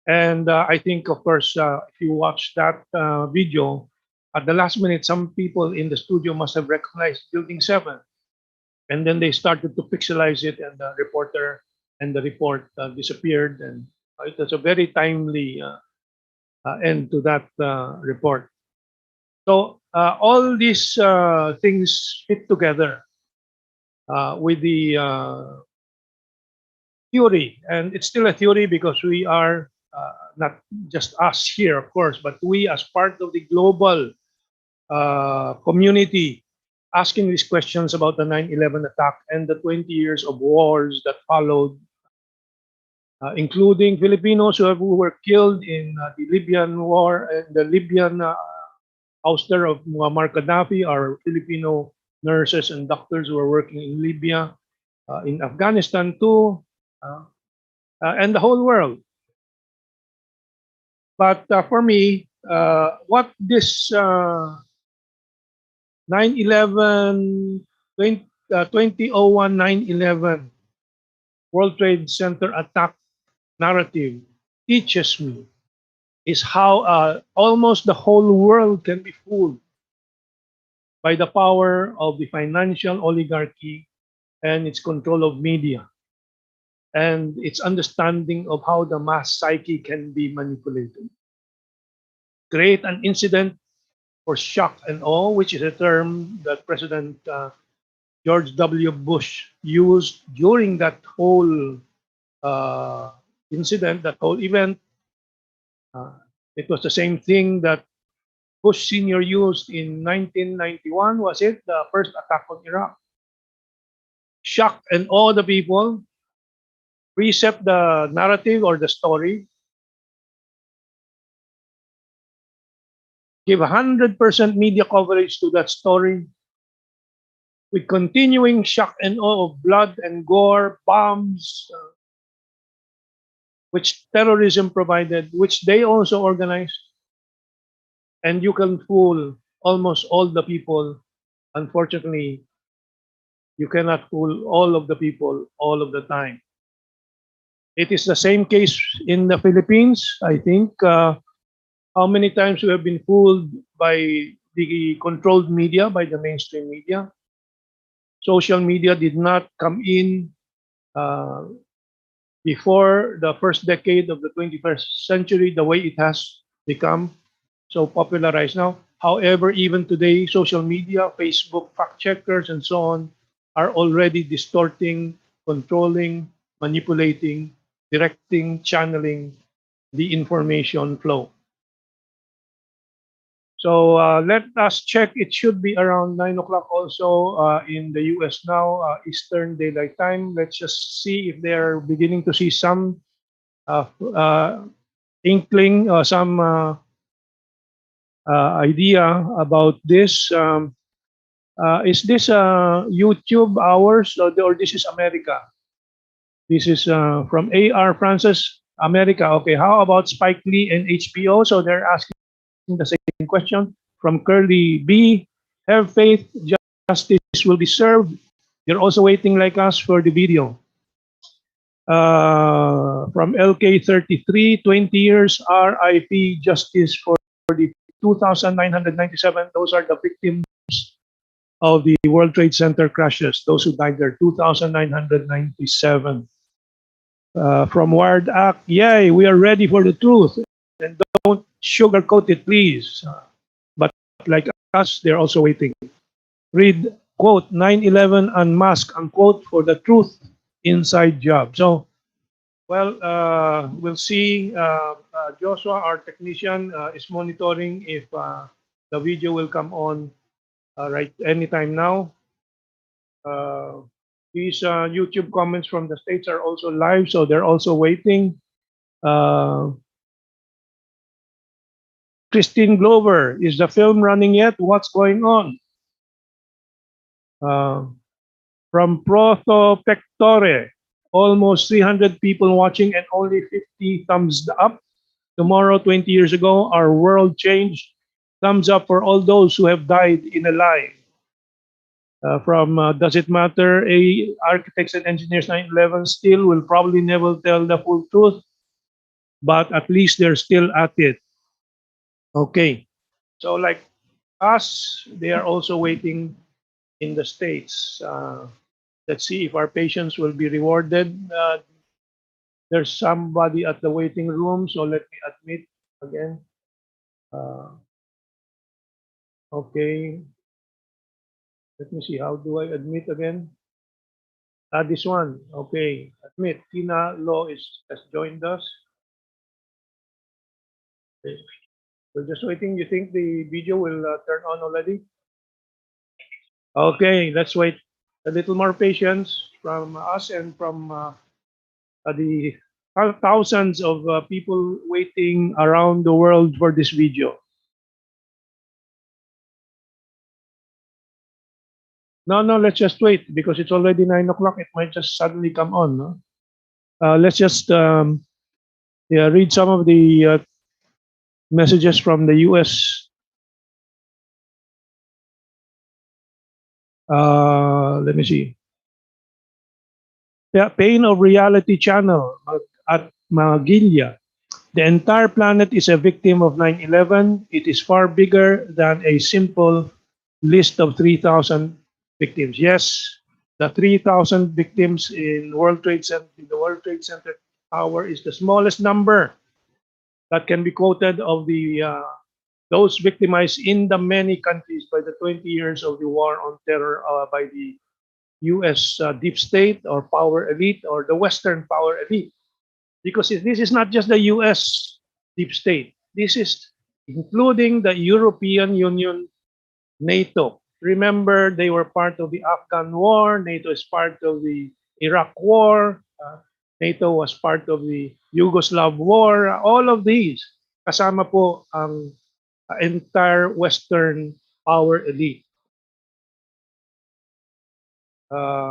Speaker 6: And I think, of course, if you watch that video, at the last minute, some people in the studio must have recognized Building 7. And then they started to pixelize it, and the reporter and the report disappeared. And it was a very timely end to that report. So all these things fit together with the theory. And it's still a theory because we are not just us here, of course, but we as part of the global community asking these questions about the 9/11 attack and the 20 years of wars that followed, including Filipinos who were killed in the Libyan war and the Libyan ouster of Muammar Gaddafi, our Filipino nurses and doctors who were working in Libya, in Afghanistan too, and the whole world. But for me, what this 9/11, 2001 9/11 World Trade Center attack narrative teaches me is how almost the whole world can be fooled by the power of the financial oligarchy and its control of media and its understanding of how the mass psyche can be manipulated. Create an incident for shock and awe, which is a term that President George W. Bush used during that whole incident, that whole event. It was the same thing that Bush Sr. used in 1991, was it? The first attack on Iraq. Shock and awe the people, precept the narrative or the story, give 100% media coverage to that story, with continuing shock and awe of blood and gore, bombs, which terrorism provided, which they also organized. And you can fool almost all the people. Unfortunately, you cannot fool all of the people all of the time. It is the same case in the Philippines. I think how many times we have been fooled by the controlled media, by the mainstream media. Social media did not come in before the first decade of the 21st century the way it has become so popularized now. However, even today, social media, Facebook, fact checkers, and so on are already distorting, controlling, manipulating, directing, channeling the information flow. So let us check. It should be around 9 o'clock also in the US now, Eastern Daylight Time. Let's just see if they're beginning to see some inkling or some idea about this. Is this YouTube hours or this is America? This is from AR Francis, America. Okay, how about Spike Lee and HBO? So they're asking the same question from Curly B. Have faith, justice will be served. You're also waiting like us for the video. From LK33, 20 years RIP, justice for the 2,997. Those are the victims of the World Trade Center crashes. Those who died there, 2,997. From Wired Act, yay, we are ready for the truth. And don't sugarcoat it, please. But like us, they're also waiting. Read, quote, 9/11 unmasked, unquote, for the truth inside job. So Well, we'll see. Joshua, our technician, is monitoring if the video will come on right anytime now. These YouTube comments from the States are also live, so they're also waiting. Christine Glover, is the film running yet? What's going on? From Proto Pectore, almost 300 people watching and only 50 thumbs up. Tomorrow, 20 years ago, our world changed. Thumbs up for all those who have died in a lie. From Does It Matter? Architects and Engineers 9/11 still will probably never tell the full truth, but at least they're still at it. Okay. So like us, they are also waiting in the States. Let's see if our patience will be rewarded. There's somebody at the waiting room, so let me admit again. Okay. Let me see. How do I admit again? This one. Okay. Admit. Tina Law has joined us. Okay. We're just waiting. You think the video will turn on already? Okay. Let's wait a little more patience from us and from the thousands of people waiting around the world for this video. No, let's just wait because it's already 9 o'clock. It might just suddenly come on. No? Let's just read some of the messages from the U.S. Let me see. Yeah, Pain of Reality channel at Magilla. The entire planet is a victim of 9/11. It is far bigger than a simple list of 3,000 victims. Yes, the 3,000 victims in the World Trade Center tower is the smallest number that can be quoted of the those victimized in the many countries by the 20 years of the war on terror by the U.S. Deep state or power elite or the Western power elite. Because this is not just the U.S. deep state. This is including the European Union, NATO. Remember, they were part of the Afghan war. NATO is part of the Iraq war. NATO was part of the Yugoslav war. All of these, kasama po ang entire Western power elite.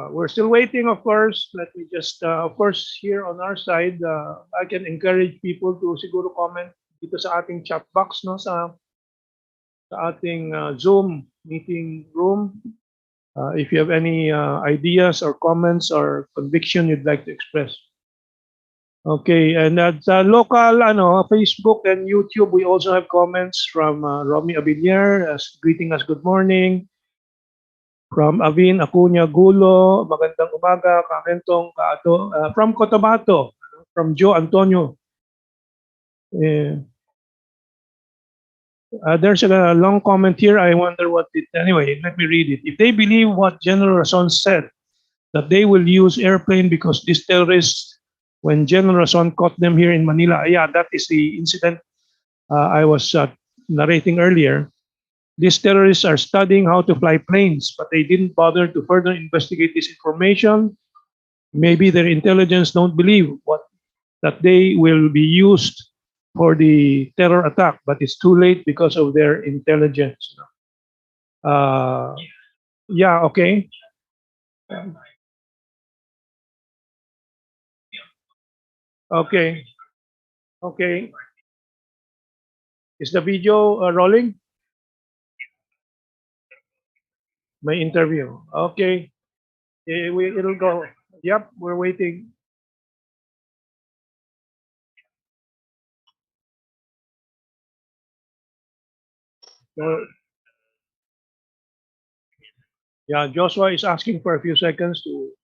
Speaker 6: We're still waiting, of course. Let me just, of course, here on our side, I can encourage people to siguro comment dito sa ating chat box, no, sa ating Zoom meeting room. If you have any ideas or comments or conviction you'd like to express. Okay, and at local Facebook and YouTube, we also have comments from Romy Abilier greeting us good morning. From Avin Acuña Gulo, magandang umaga, Mentong, Kaato. From Cotabato, from Joe Antonio. There's a long comment here. I wonder what it. Anyway, let me read it. If they believe what General Rason said, that they will use airplane because these terrorists, when General Rason caught them here in Manila, yeah, that is the incident I was narrating earlier. These terrorists are studying how to fly planes, but they didn't bother to further investigate this information. Maybe their intelligence don't believe that they will be used for the terror attack, but it's too late because of their intelligence. Yeah, okay. Okay. Okay. Is the video rolling? My interview. Okay. It'll go. Yep, we're waiting. So, yeah, Joshua is asking for a few seconds to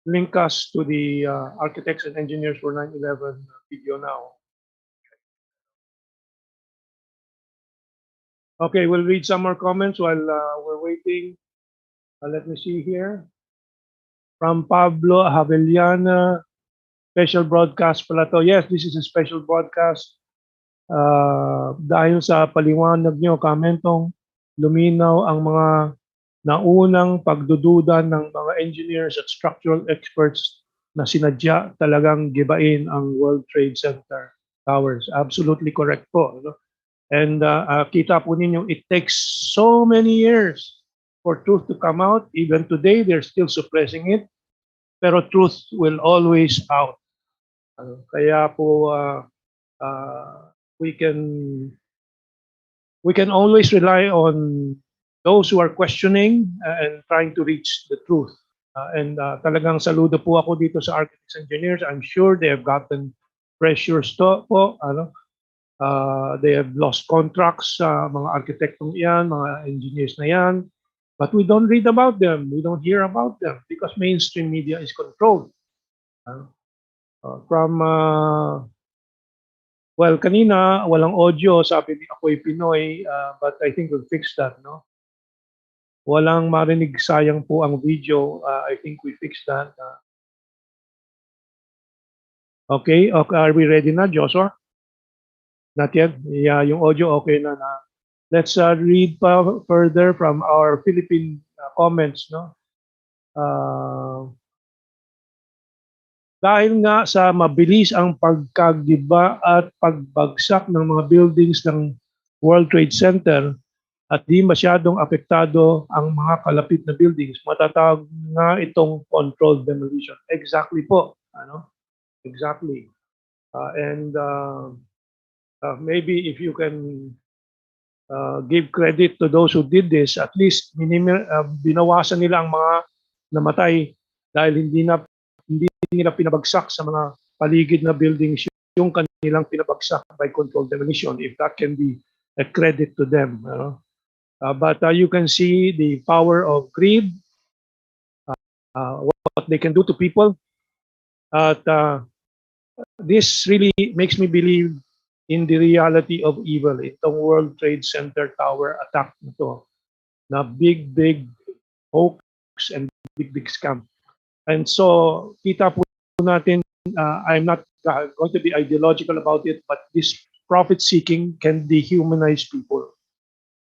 Speaker 6: link us to the architects and engineers for 9/11 video now. Okay, we'll read some more comments while we're waiting. Let me see here. From Pablo Haveliana, special broadcast pala to. Yes, this is a special broadcast. Dahil sa paliwanag nyo, Mentong, luminaw ang mga naunang pagdududa ng mga engineers at structural experts na sinadya talagang gibain ang World Trade Center towers. Absolutely correct po. No? And kita po ninyo, it takes so many years for truth to come out. Even today, they're still suppressing it. Pero truth will always out. Kaya po, we can always rely on those who are questioning and trying to reach the truth. And talagang saludo po ako dito sa architects and engineers. I'm sure they have gotten pressures to po. They have lost contracts sa mga architektong yan, mga engineers na yan. But we don't read about them. We don't hear about them because mainstream media is controlled. Well, kanina, walang audio, sabi ni Ako'y Pinoy, but I think we'll fix that, no? Walang marinig, sayang po ang video. I think we fixed that. Okay, are we ready na, Joshua? Not yet? Yeah, yung audio okay na. Let's read further from our Philippine comments, no? Dahil nga sa mabilis ang pagkagiba at pagbagsak ng mga buildings ng World Trade Center at di masyadong apektado ang mga kalapit na buildings, matatawag nga itong controlled demolition. Exactly po. Exactly. Maybe if you can give credit to those who did this, at least binawasan nila ang mga namatay dahil hindi nila pinabagsak sa mga paligid na buildings yung kanilang pinabagsak by controlled demolition, if that can be a credit to them. But you can see the power of greed, what they can do to people. This really makes me believe in the reality of evil. Itong World Trade Center Tower attack na big hoax and big scam. And so, kita po natin, I'm not going to be ideological about it, but this profit-seeking can dehumanize people.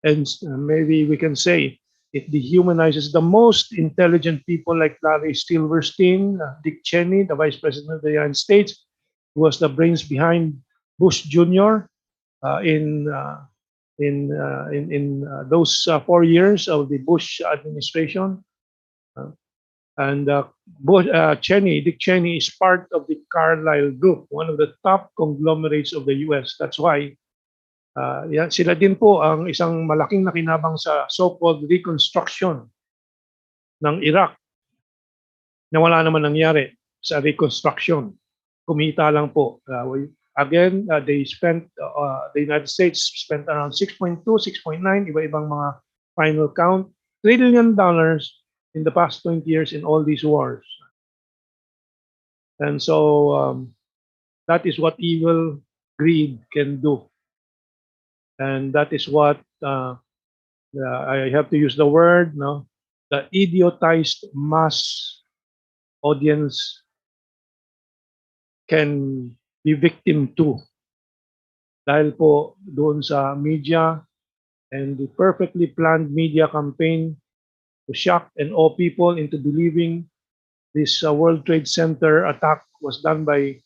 Speaker 6: And maybe we can say it dehumanizes the most intelligent people like Larry Silverstein, Dick Cheney, the Vice President of the United States, who was the brains behind Bush Jr. in those 4 years of the Bush administration. And Dick Cheney is part of the Carlyle Group, one of the top conglomerates of the US. That's why sila din po ang isang malaking nakinabang sa so-called reconstruction ng Iraq na wala naman nangyari sa reconstruction. Kumita lang po. Again, the United States spent around 6.2, 6.9, iba-ibang mga final count, $1 trillion in the past 20 years in all these wars. And so that is what evil greed can do. And that is what I have to use the word, no? The idiotized mass audience can be victim to. Dahil po doon sa media and the perfectly planned media campaign to shock and awe people into believing this World Trade Center attack was done by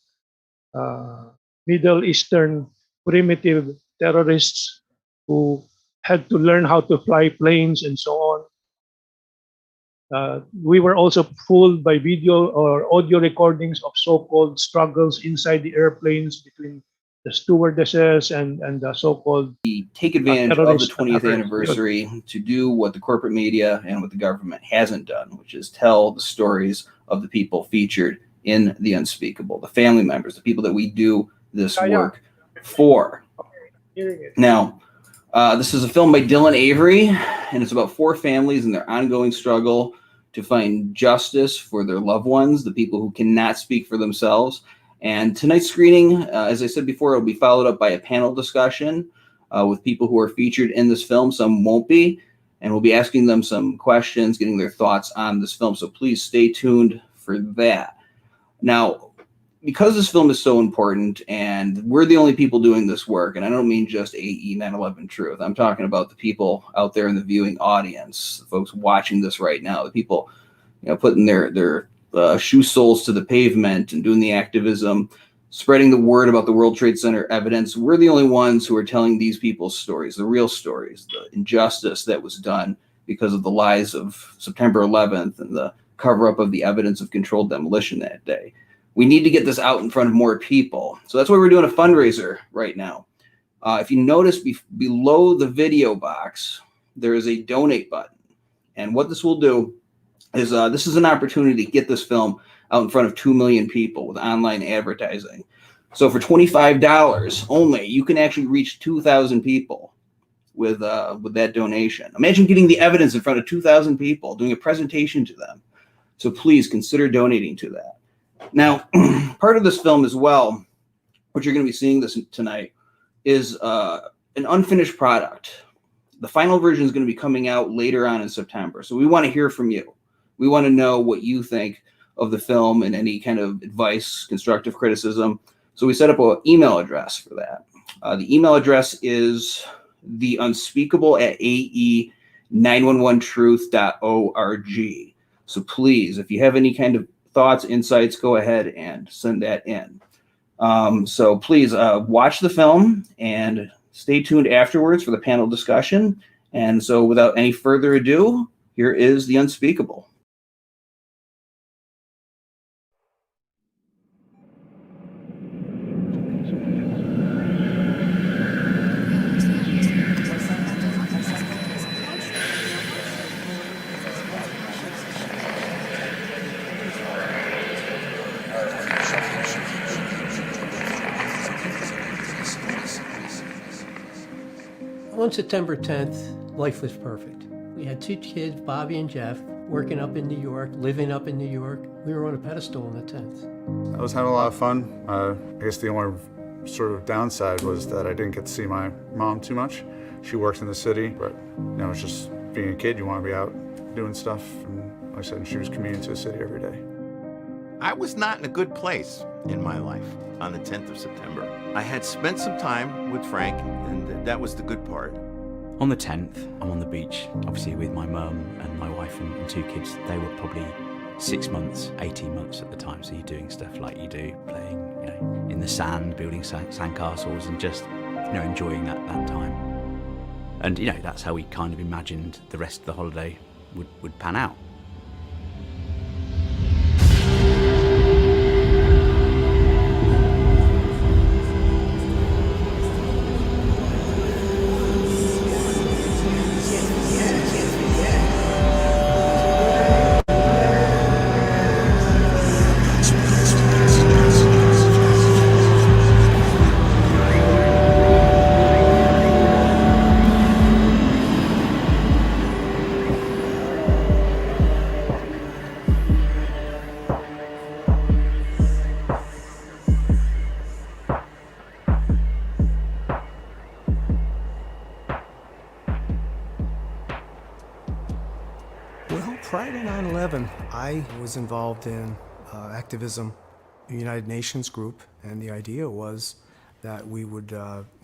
Speaker 6: Middle Eastern primitive terrorists who had to learn how to fly planes and so on. We were also fooled by video or audio recordings of so-called struggles inside the airplanes between the stewardesses and the so-called
Speaker 4: take advantage of the 20th anniversary to do what the corporate media and what the government hasn't done, which is tell the stories of the people featured in the Unspeakable, the family members, the people that we do this work for. Now, this is a film by Dylan Avery, and it's about 4 families and their ongoing struggle to find justice for their loved ones, the people who cannot speak for themselves. And tonight's screening, as I said before, will be followed up by a panel discussion with people who are featured in this film. Some won't be, and we'll be asking them some questions, getting their thoughts on this film. So please stay tuned for that. Now, because this film is so important and we're the only people doing this work, and I don't mean just AE 9/11 Truth. I'm talking about the people out there in the viewing audience, the folks watching this right now, the people, putting their shoe soles to the pavement and doing the activism, spreading the word about the World Trade Center evidence. We're the only ones who are telling these people's stories, the real stories, the injustice that was done because of the lies of September 11th and the cover-up of the evidence of controlled demolition that day. We need to get this out in front of more people. So that's why we're doing a fundraiser right now. If you notice below the video box, there is a donate button. And what this will do is this is an opportunity to get this film out in front of 2 million people with online advertising. So for $25 only, you can actually reach 2,000 people with that donation. Imagine getting the evidence in front of 2,000 people, doing a presentation to them. So please consider donating to that. Now, part of this film as well, what you're going to be seeing this tonight, is an unfinished product. The final version is going to be coming out later on in September. So we want to hear from you. We want to know what you think of the film and any kind of advice, constructive criticism. So we set up an email address for that. The email address is theunspeakable@ae911truth.org. So please, if you have any kind of thoughts, insights, go ahead and send that in. So please watch the film and stay tuned afterwards for the panel discussion. And so without any further ado, here is The Unspeakable.
Speaker 5: On September 10th, life was perfect. We had 2 kids, Bobby and Jeff, working up in New York, living up in New York. We were on a pedestal on the 10th.
Speaker 7: I was having a lot of fun. I guess the only sort of downside was that I didn't get to see my mom too much. She works in the city, but it's just being a kid, you want to be out doing stuff. And like I said, she was commuting to the city every day.
Speaker 8: I was not in a good place in my life on the 10th of September. I had spent some time with Frank, and that was the good part.
Speaker 10: On the 10th, I'm on the beach, obviously with my mum and my wife and 2 kids. They were probably 6 months, 18 months at the time. So you're doing stuff like you do, playing, in the sand, building sandcastles, and just, enjoying that time. And that's how we kind of imagined the rest of the holiday would pan out.
Speaker 9: Prior to 9/11, I was involved in activism, the United Nations group, and the idea was that we would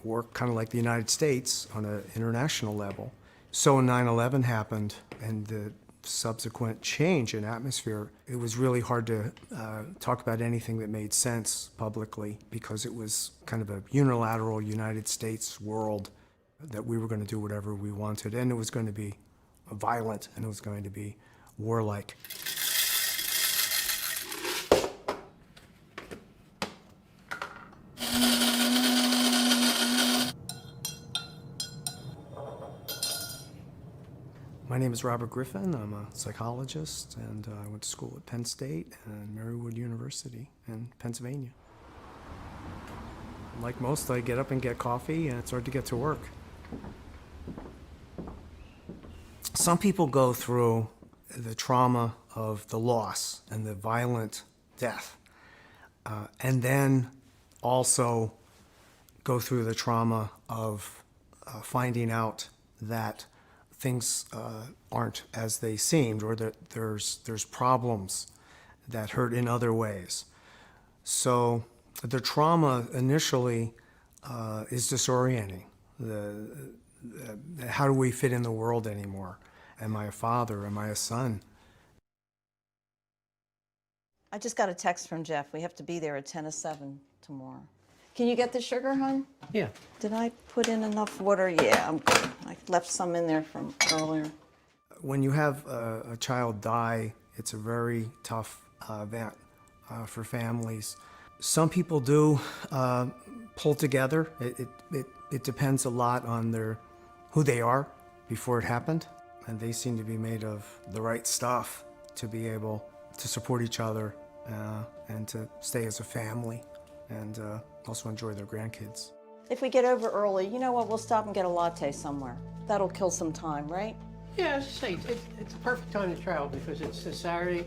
Speaker 9: work kind of like the United States on an international level. So when 9/11 happened and the subsequent change in atmosphere, it was really hard to talk about anything that made sense publicly because it was kind of a unilateral United States world that we were going to do whatever we wanted, and it was going to be violent and it was going to be warlike. My name is Robert Griffin. I'm a psychologist, and I went to school at Penn State and Marywood University in Pennsylvania. Like most, I get up and get coffee and start to get to work. Some people go through the trauma of the loss and the violent death, and then also go through the trauma of finding out that things aren't as they seemed, or that there's problems that hurt in other ways. So the trauma initially is disorienting. How do we fit in the world anymore? Am I a father? Am I a son?
Speaker 13: I just got a text from Jeff. We have to be there at 10:07 tomorrow. Can you get the sugar, hon?
Speaker 5: Yeah.
Speaker 13: Did I put in enough water? Yeah, I'm good. I left some in there from earlier.
Speaker 9: When you have a child die, it's a very tough event for families. Some people do pull together. It depends a lot on who they are before it happened, and they seem to be made of the right stuff to be able to support each other and to stay as a family and also enjoy their grandkids.
Speaker 13: If we get over early, you know what? We'll stop and get a latte somewhere. That'll kill some time, right?
Speaker 5: Yeah, as I say, it's the perfect time to travel because it's a Saturday,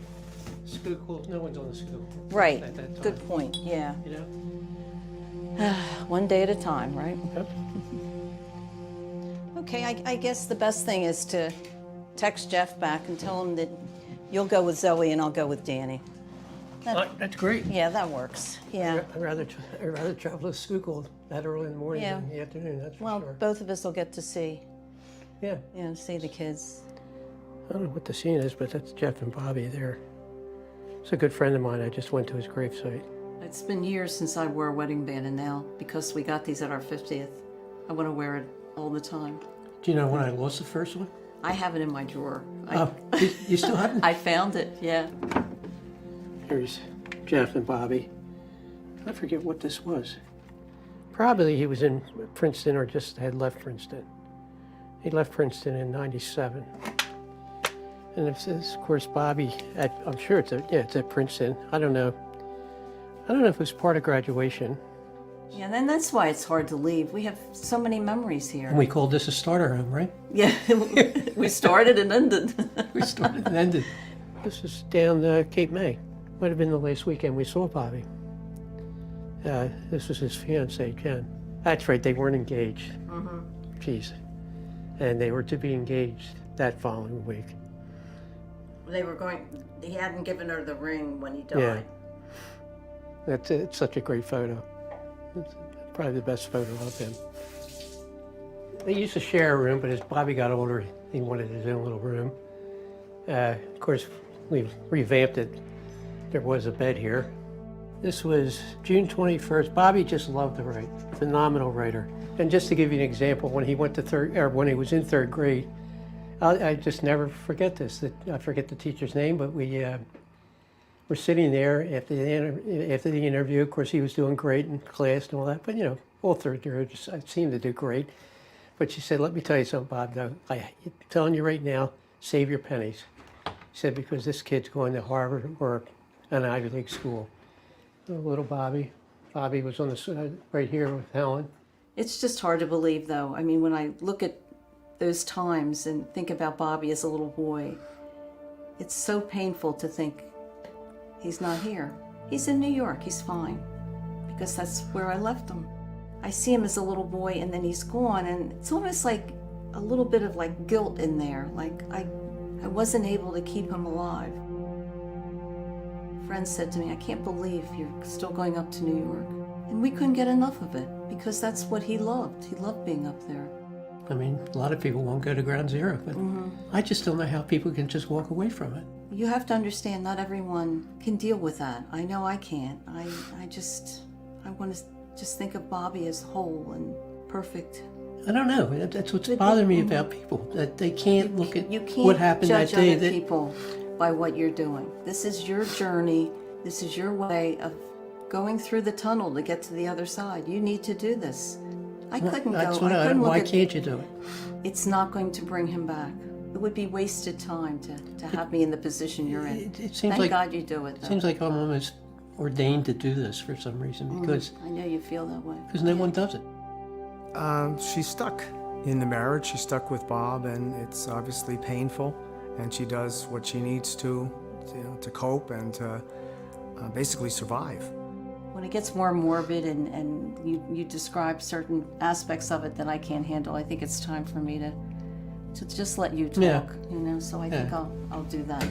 Speaker 5: Schuylkill, no one's on the Schuylkill.
Speaker 13: Right.
Speaker 5: At that time.
Speaker 13: Good point. Yeah.
Speaker 5: You know?
Speaker 13: One day at a time, right?
Speaker 5: Yep.
Speaker 13: Okay, I guess the best thing is to text Jeff back and tell him that you'll go with Zoe and I'll go with Danny.
Speaker 5: That's great.
Speaker 13: Yeah, that works. Yeah.
Speaker 5: I'd rather travel to Schuylkill that early in the morning
Speaker 13: Yeah.
Speaker 5: than in the afternoon, that's for
Speaker 13: Well,
Speaker 5: sure.
Speaker 13: both of us will get to see.
Speaker 5: Yeah.
Speaker 13: Yeah, see the kids.
Speaker 5: I don't know what the scene is, but that's Jeff and Bobby there. It's a good friend of mine. I just went to his gravesite.
Speaker 13: It's been years since I wore a wedding band, and now, because we got these at our 50th, I want to wear it all the time.
Speaker 5: Do you know when I lost the first one?
Speaker 13: I have it in my drawer.
Speaker 5: You still have it?
Speaker 13: I found it, yeah.
Speaker 5: Here's Jeff and Bobby. I forget what this was. Probably he was in Princeton or just had left Princeton. He left Princeton in '97. And it says, of course, Bobby, I'm sure it's at Princeton. I don't know if it was part of graduation.
Speaker 13: Yeah, then that's why it's hard to leave. We have so many memories here.
Speaker 5: And we called this a starter home, right?
Speaker 13: Yeah, we started and ended.
Speaker 5: We started and ended. This is down Cape May. Might have been the last weekend we saw Bobby. This was his fiancée, Jen. That's right, they weren't engaged.
Speaker 13: Mm-hmm.
Speaker 5: Jeez. And they were to be engaged that following week.
Speaker 13: He hadn't given her the ring when he died.
Speaker 5: Yeah. It's such a great photo. It's probably the best photo of him. They used to share a room, but as Bobby got older, he wanted his own little room. Of course, we revamped it. There was a bed here. This was June 21st. Bobby just loved to write, phenomenal writer. And just to give you an example, when he went to when he was in third grade, I just never forget this. I forget the teacher's name, but we were sitting there after the interview. Of course, he was doing great in class and all that, but all third graders seemed to do great. But she said, "Let me tell you something, Bob. Though I'm telling you right now, save your pennies." She said, because this kid's going to Harvard or an Ivy League school. Little Bobby. Bobby was on the right here with Helen.
Speaker 13: It's just hard to believe, though. I mean, when I look at those times and think about Bobby as a little boy, it's so painful to think he's not here. He's in New York, he's fine, because that's where I left him. I see him as a little boy and then he's gone, and it's almost like a little bit of like guilt in there, like I wasn't able to keep him alive. A friend said to me, "I can't believe you're still going up to New York." And we couldn't get enough of it, because that's what he loved. He loved being up there.
Speaker 5: I mean, a lot of people won't go to Ground Zero, but I just don't know how people can just walk away from it.
Speaker 13: You have to understand, not everyone can deal with that. I know I can't. I want to just think of Bobby as whole and perfect.
Speaker 5: I don't know. That's what's bothering me about people, that they can't look at what happened that day.
Speaker 13: You can't judge other people by what you're doing. This is your journey. This is your way of going through the tunnel to get to the other side. You need to do this. I couldn't go.
Speaker 5: Why can't you do it?
Speaker 13: It's not going to bring him back. It would be wasted time to have me in the position you're in.
Speaker 5: It seems
Speaker 13: Thank
Speaker 5: like
Speaker 13: God you do it, though.
Speaker 5: It seems like I'm almost ordained to do this for some reason, because
Speaker 13: I know you feel that way.
Speaker 5: Because no one does it.
Speaker 9: She's stuck in the marriage. She's stuck with Bob, and it's obviously painful. And she does what she needs to cope and to basically survive.
Speaker 13: When it gets more morbid and you describe certain aspects of it that I can't handle, I think it's time for me to just let you talk.
Speaker 5: Yeah.
Speaker 13: So I think I'll do that.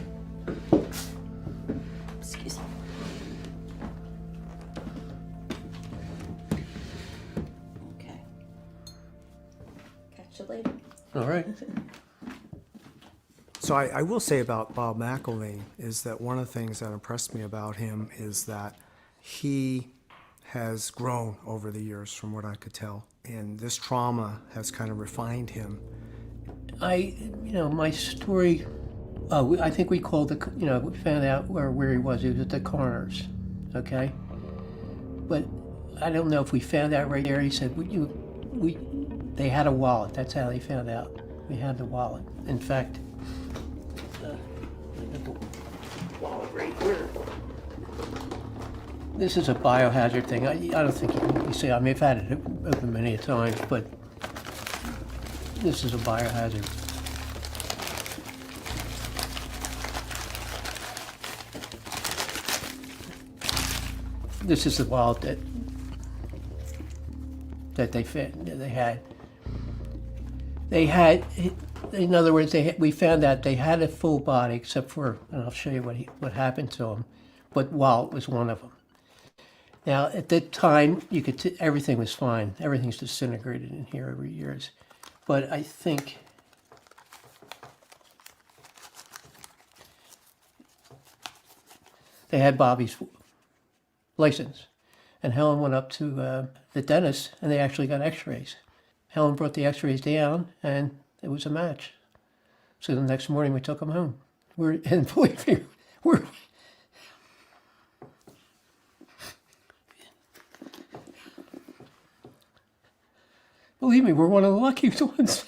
Speaker 13: Excuse me.
Speaker 5: All right.
Speaker 9: So I will say about Bob McElvain is that one of the things that impressed me about him is that he has grown over the years, from what I could tell, and this trauma has kind of refined him.
Speaker 5: My story, I think we called we found out where he was. He was at the coroner's, okay? But I don't know if we found out right there. He said, they had a wallet. That's how they found out. We had the wallet. In fact, I got the wallet right here. This is a biohazard thing. I don't think you see. I mean, I've had it open many times, but this is a biohazard. This is the wallet that they had. They had, in other words, we found out they had a full body, except for, and I'll show you what happened to him, but wallet was one of them. Now, at that time, everything was fine. Everything's disintegrated in here over years. But I think they had Bobby's license. And Helen went up to the dentist, and they actually got x-rays. Helen brought the x-rays down, and it was a match. So the next morning, we took him home. Believe me, we're one of the lucky ones.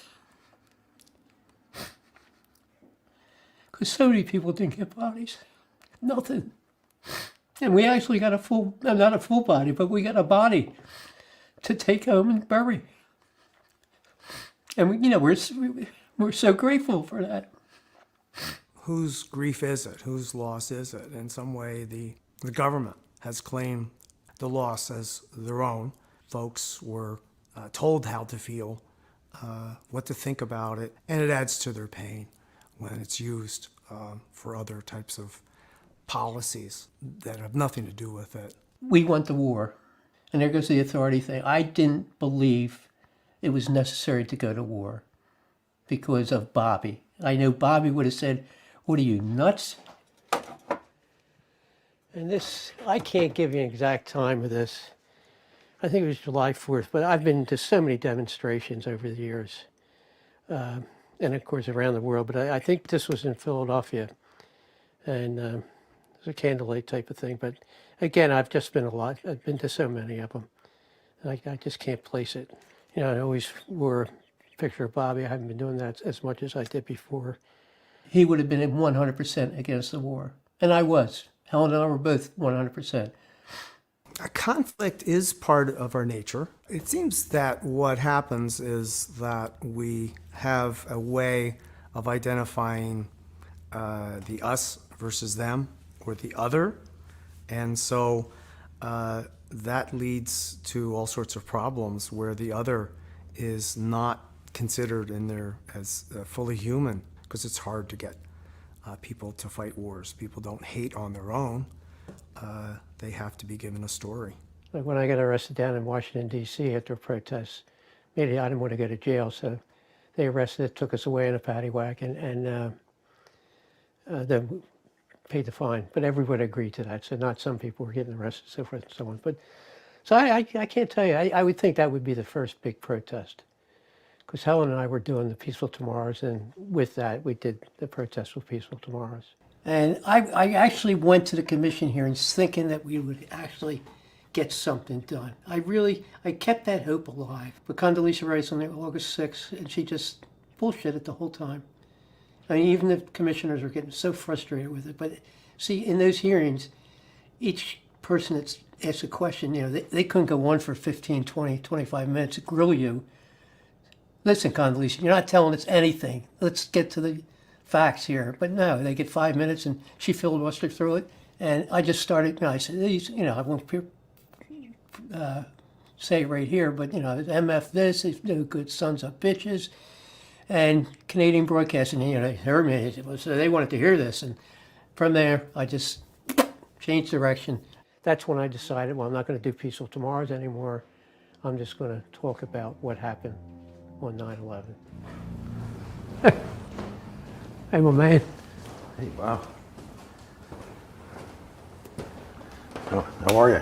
Speaker 5: Because so many people didn't get bodies. Nothing. And we actually got not a full body, but we got a body to take home and bury. And we're so grateful for that.
Speaker 9: Whose grief is it? Whose loss is it? In some way, the government has claimed the loss as their own. Folks were told how to feel, what to think about it, and it adds to their pain when it's used for other types of policies that have nothing to do with it.
Speaker 5: We want the war, and there goes the authority thing. I didn't believe it was necessary to go to war because of Bobby. I know Bobby would have said, "What are you, nuts?" And this, I can't give you an exact time of this. I think it was July 4th, but I've been to so many demonstrations over the years, and of course around the world, but I think this was in Philadelphia, and it was a candlelight type of thing. But again, I've been to so many of them, and I just can't place it. I always wore a picture of Bobby. I haven't been doing that as much as I did before. He would have been 100% against the war, and I was. Helen and I were both 100%.
Speaker 9: A conflict is part of our nature. It seems that what happens is that we have a way of identifying the us versus them, or the other. And so that leads to all sorts of problems where the other is not considered in there as fully human, because it's hard to get people to fight wars. People don't hate on their own. They have to be given a story.
Speaker 5: Like when I got arrested down in Washington, D.C. after protests, maybe I didn't want to go to jail, so they arrested us, took us away in a paddy wagon, and then paid the fine. But everyone agreed to that, so not some people were getting arrested, so forth and so on. But so I can't tell you. I would think that would be the first big protest, because Helen and I were doing the Peaceful Tomorrows, and with that, we did the protest with Peaceful Tomorrows. And I actually went to the commission hearings thinking that we would actually get something done. I kept that hope alive. But Condoleezza Rice on August 6th, and she just bullshitted the whole time. I mean, even the commissioners were getting so frustrated with it. But see, in those hearings, each person that's asked a question, they couldn't go on for 15, 20, 25 minutes to grill you. Listen, Condoleezza, you're not telling us anything. Let's get to the facts here. But no, they get 5 minutes, and she filibustered through it. And I just started, I said, I won't say it right here, but, MF this, these no good sons of bitches. And Canadian Broadcasting, they heard me, so they wanted to hear this. And from there, I just changed direction. That's when I decided, well, I'm not going to do Peaceful Tomorrows anymore. I'm just going to talk about what happened on 9/11. Hey, my man.
Speaker 14: Hey, wow. How are you?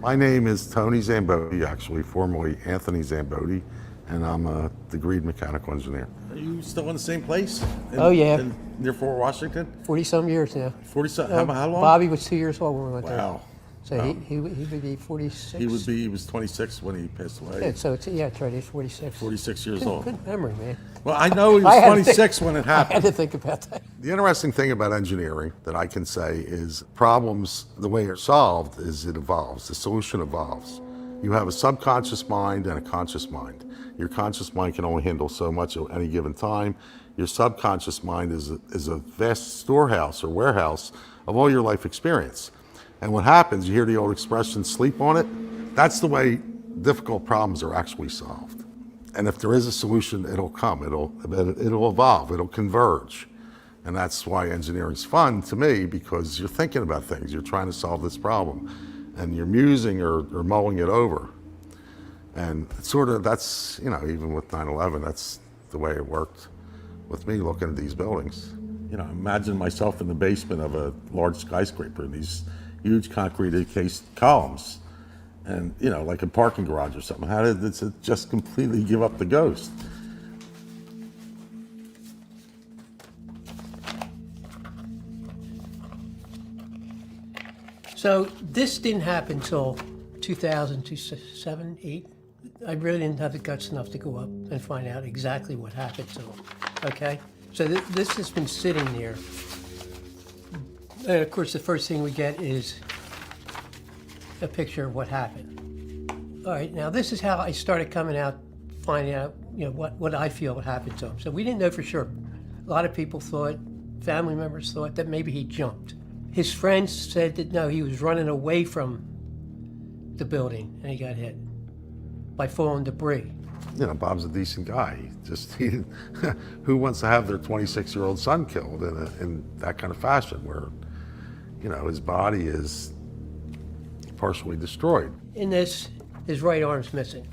Speaker 14: My name is Tony Zamboti, actually, formerly Anthony Zamboti, and I'm a degreed mechanical engineer. Are you still in the same place?
Speaker 5: Oh, yeah.
Speaker 14: Near Fort Washington?
Speaker 5: 40-some years now.
Speaker 14: 40-some, how long?
Speaker 5: Bobby was 2 years old when we went there.
Speaker 14: Wow.
Speaker 5: So
Speaker 14: Wow.
Speaker 5: he would be 46.
Speaker 14: He was 26 when he passed away.
Speaker 5: Yeah, so it's right, he's 46.
Speaker 14: 46 years old.
Speaker 5: Good memory, man.
Speaker 14: Well, I know he was 26 when it happened.
Speaker 5: I had to think about that.
Speaker 14: The interesting thing about engineering that I can say is problems, the way they're solved is it evolves. The solution evolves. You have a subconscious mind and a conscious mind. Your conscious mind can only handle so much at any given time. Your subconscious mind is a vast storehouse or warehouse of all your life experience. And what happens, you hear the old expression, sleep on it. That's the way difficult problems are actually solved. And if there is a solution, it'll come, it'll evolve, it'll converge. And that's why engineering's fun to me, because you're thinking about things, you're trying to solve this problem, and you're musing or mulling it over. And sort of, that's, you know, even with 9/11, that's the way it worked with me looking at these buildings. You know, imagine myself in the basement of a large skyscraper, these huge concrete encased columns, and, you know, like a parking garage or something. How did it just completely give up the ghost?
Speaker 5: So this didn't happen until 2000, 2007, 8. I really didn't have the guts enough to go up and find out exactly what happened to him, okay? So this has been sitting there. And of course, the first thing we get is a picture of what happened. All right, now this is how I started coming out, finding out, you know, what I feel happened to him. So we didn't know for sure. A lot of people thought, family members thought that maybe he jumped. His friends said that no, he was running away from the building and he got hit by falling debris.
Speaker 14: You know, Bob's a decent guy. Who wants to have their 26-year-old son killed in that kind of fashion where, you know, his body is partially destroyed?
Speaker 5: In this, his right arm's missing,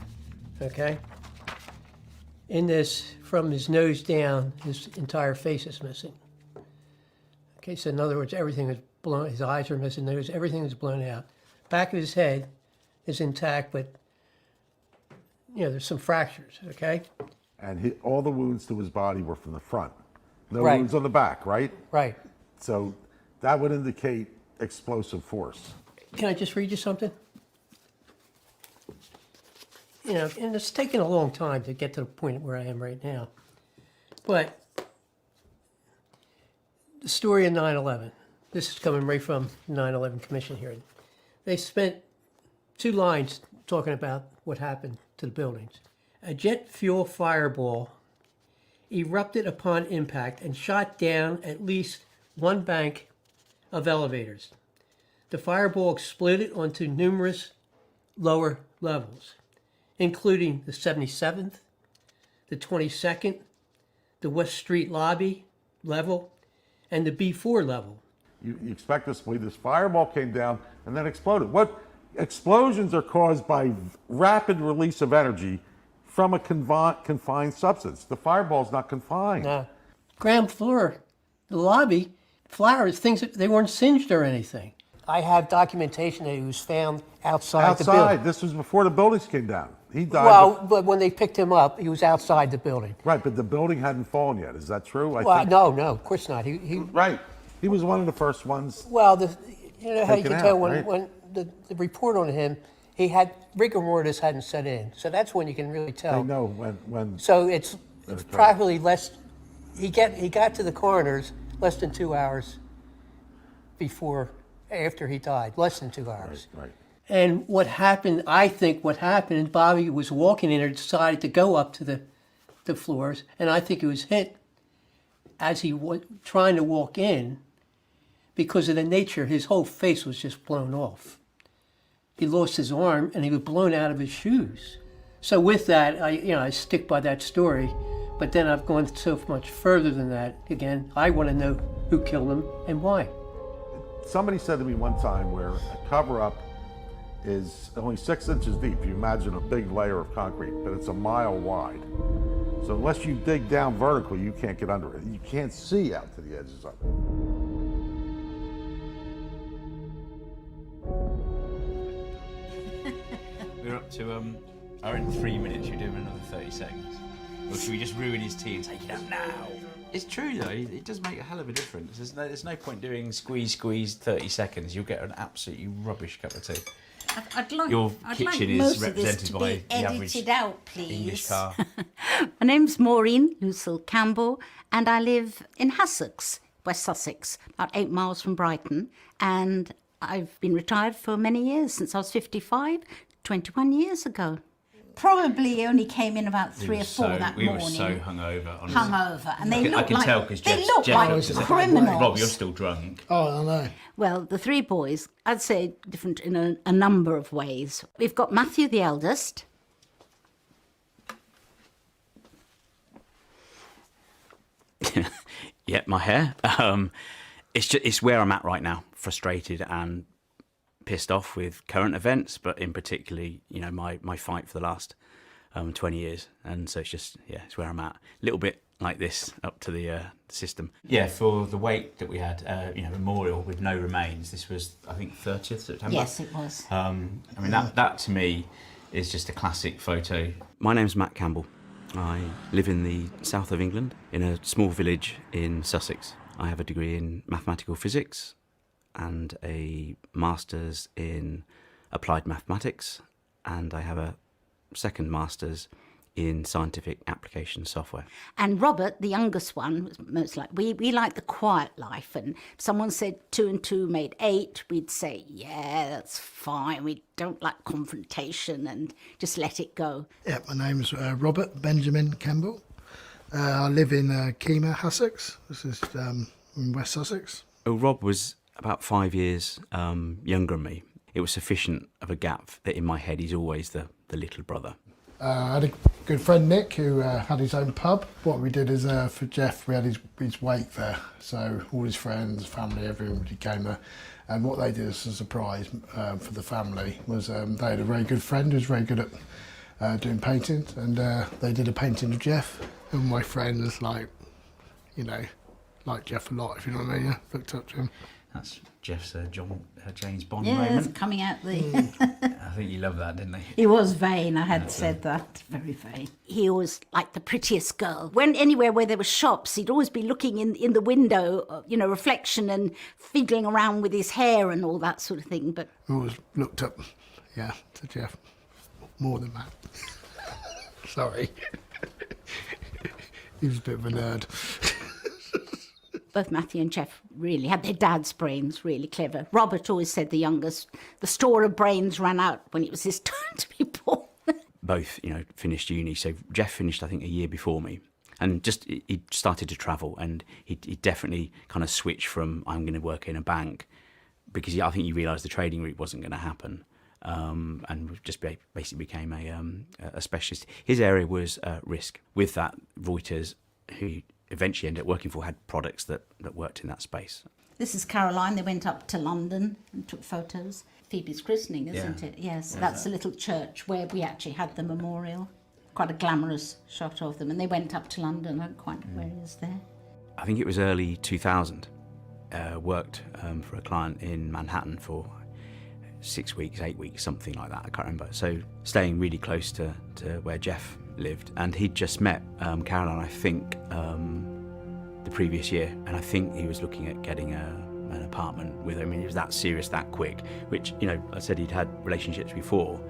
Speaker 5: okay? In this, from his nose down, his entire face is missing. Okay, so in other words, everything is blown, his eyes are missing, nose, everything is blown out. Back of his head is intact, but, you know, there's some fractures, okay?
Speaker 14: And all the wounds to his body were from the front. No
Speaker 5: Right.
Speaker 14: wounds on the back, right?
Speaker 5: Right.
Speaker 14: So that would indicate explosive force.
Speaker 5: Can I just read you something? You know, and it's taken a long time to get to the point where I am right now. But the story of 9/11, this is coming right from 9/11 Commission hearing. They spent 2 lines talking about what happened to the buildings. A jet fuel fireball erupted upon impact and shot down at least 1 bank of elevators. The fireball exploded onto numerous lower levels, including the 77th, the 22nd, the West Street lobby level, and the B4 level.
Speaker 14: You expect us to believe this fireball came down and then exploded. What explosions are caused by rapid release of energy from a confined substance. The fireball's not confined.
Speaker 5: No. Ground floor, the lobby, flowers, things, they weren't singed or anything. I have documentation that he was found outside the building.
Speaker 14: Outside. This was before the buildings came down. He died.
Speaker 5: Well, but when they picked him up, he was outside the building.
Speaker 14: Right, but the building hadn't fallen yet. Is that true?
Speaker 5: No, of course not. He
Speaker 14: right. He was one of the first ones.
Speaker 5: Well, you know how you
Speaker 14: taken
Speaker 5: can tell
Speaker 14: out,
Speaker 5: when,
Speaker 14: right?
Speaker 5: when the report on him, he had rigor mortis hadn't set in, so that's when you can really tell.
Speaker 14: I know when.
Speaker 5: So it's probably less. He got to the coroner's less than 2 hours after he died, less than 2 hours.
Speaker 14: Right.
Speaker 5: And what happened, I think what happened, Bobby was walking in and decided to go up to the floors, and I think he was hit as he was trying to walk in. Because of the nature, his whole face was just blown off. He lost his arm and he was blown out of his shoes. So with that, I stick by that story, but then I've gone so much further than that. Again, I want to know who killed him and why.
Speaker 14: Somebody said to me one time where a cover-up is only 6 inches deep. You imagine a big layer of concrete, but it's a mile wide. So unless you dig down vertical, you can't get under it. You can't see out to the edges of it.
Speaker 10: We're up to, in 3 minutes, you're doing another 30 seconds. Or should we just ruin his tea and take it out now? It's true though, it does make a hell of a difference. There's no point doing squeeze 30 seconds. You'll get an absolutely rubbish cup of tea.
Speaker 11: I'd like,
Speaker 10: Your
Speaker 11: I'd
Speaker 10: kitchen
Speaker 11: like
Speaker 10: is
Speaker 11: most of this
Speaker 10: represented
Speaker 11: to
Speaker 10: by
Speaker 11: be
Speaker 10: the average
Speaker 11: edited out, please.
Speaker 10: English car.
Speaker 11: My name's Maureen Lucille Campbell, and I live in Sussex, West Sussex, about 8 miles from Brighton. And I've been retired for many years, since I was 55, 21 years ago. Probably only came in about 3 or 4 that morning.
Speaker 10: We were so hungover. Honestly.
Speaker 11: Hungover, and they
Speaker 10: I
Speaker 11: look
Speaker 10: can
Speaker 11: like
Speaker 10: tell because
Speaker 11: they
Speaker 10: Jeff
Speaker 11: look like criminals.
Speaker 10: Rob, you're still drunk.
Speaker 15: Oh, I know.
Speaker 11: Well, the 3 boys, I'd say different in a number of ways. We've got Matthew, the eldest.
Speaker 10: Yeah, my hair. It's where I'm at right now, frustrated and pissed off with current events, but in particularly, my fight for the last 20 years. And so it's just, it's where I'm at. A little bit like this up to the system. Yeah, for the wake that we had, memorial with no remains, this was, I think, 30th September.
Speaker 11: Yes, it was.
Speaker 10: That to me is just a classic photo. My name's Matt Campbell. I live in the south of England, in a small village in Sussex. I have a degree in mathematical physics and a master's in applied mathematics, and I have a second master's in scientific application software.
Speaker 11: And Robert, the youngest one, was most like, we like the quiet life. And if someone said 2 and 2 made 8, we'd say, yeah, that's fine. We don't like confrontation and just let it go.
Speaker 15: Yeah, my name's Robert Benjamin Campbell. I live in Kemah, Sussex. This is in West Sussex.
Speaker 10: Rob was about 5 years younger than me. It was sufficient of a gap that in my head he's always the little brother.
Speaker 15: I had a good friend, Nick, who had his own pub. What we did is, for Jeff, we had his wake there. So all his friends, family, everybody came there. And what they did as a surprise for the family was they had a very good friend who was very good at doing paintings. And they did a painting of Jeff. And my friend was like Jeff a lot, if you know what I mean. Looked up to him.
Speaker 10: That's Jeff's James Bond
Speaker 11: yeah,
Speaker 10: moment.
Speaker 11: Coming out the...
Speaker 10: I think you loved that, didn't he?
Speaker 11: He was vain, I had said that. Very vain. He was like the prettiest girl. Went anywhere where there were shops, he'd always be looking in the window, reflection and fiddling around with his hair and all that sort of thing. But
Speaker 15: I always looked up, to Jeff. More than that. Sorry. He was a bit of a nerd.
Speaker 11: both Matthew and Jeff really had their dad's brains, really clever. Robert always said, the youngest, the store of brains ran out when it was his turn to be born.
Speaker 10: Both, finished uni. So Jeff finished, I think, a year before me. And he started to travel, and he definitely kind of switched from, I'm going to work in a bank, because I think he realised the trading route wasn't going to happen. And just basically became a specialist. His area was risk. With that, Reuters, who he eventually ended up working for, had products that worked in that space.
Speaker 11: This is Caroline. They went up to London and took photos. Phoebe's christening, isn't it? Yes, that's a little church where we actually had the memorial. Quite a glamorous shot of them. And they went up to London. I don't quite know where he is there.
Speaker 10: I think it was early 2000. Worked for a client in Manhattan for 6 weeks, 8 weeks, something like that. I can't remember. So staying really close to where Jeff lived. And he'd just met Caroline, I think, the previous year. And I think he was looking at getting an apartment with her. I mean, it was that serious, that quick, which, I said he'd had relationships before.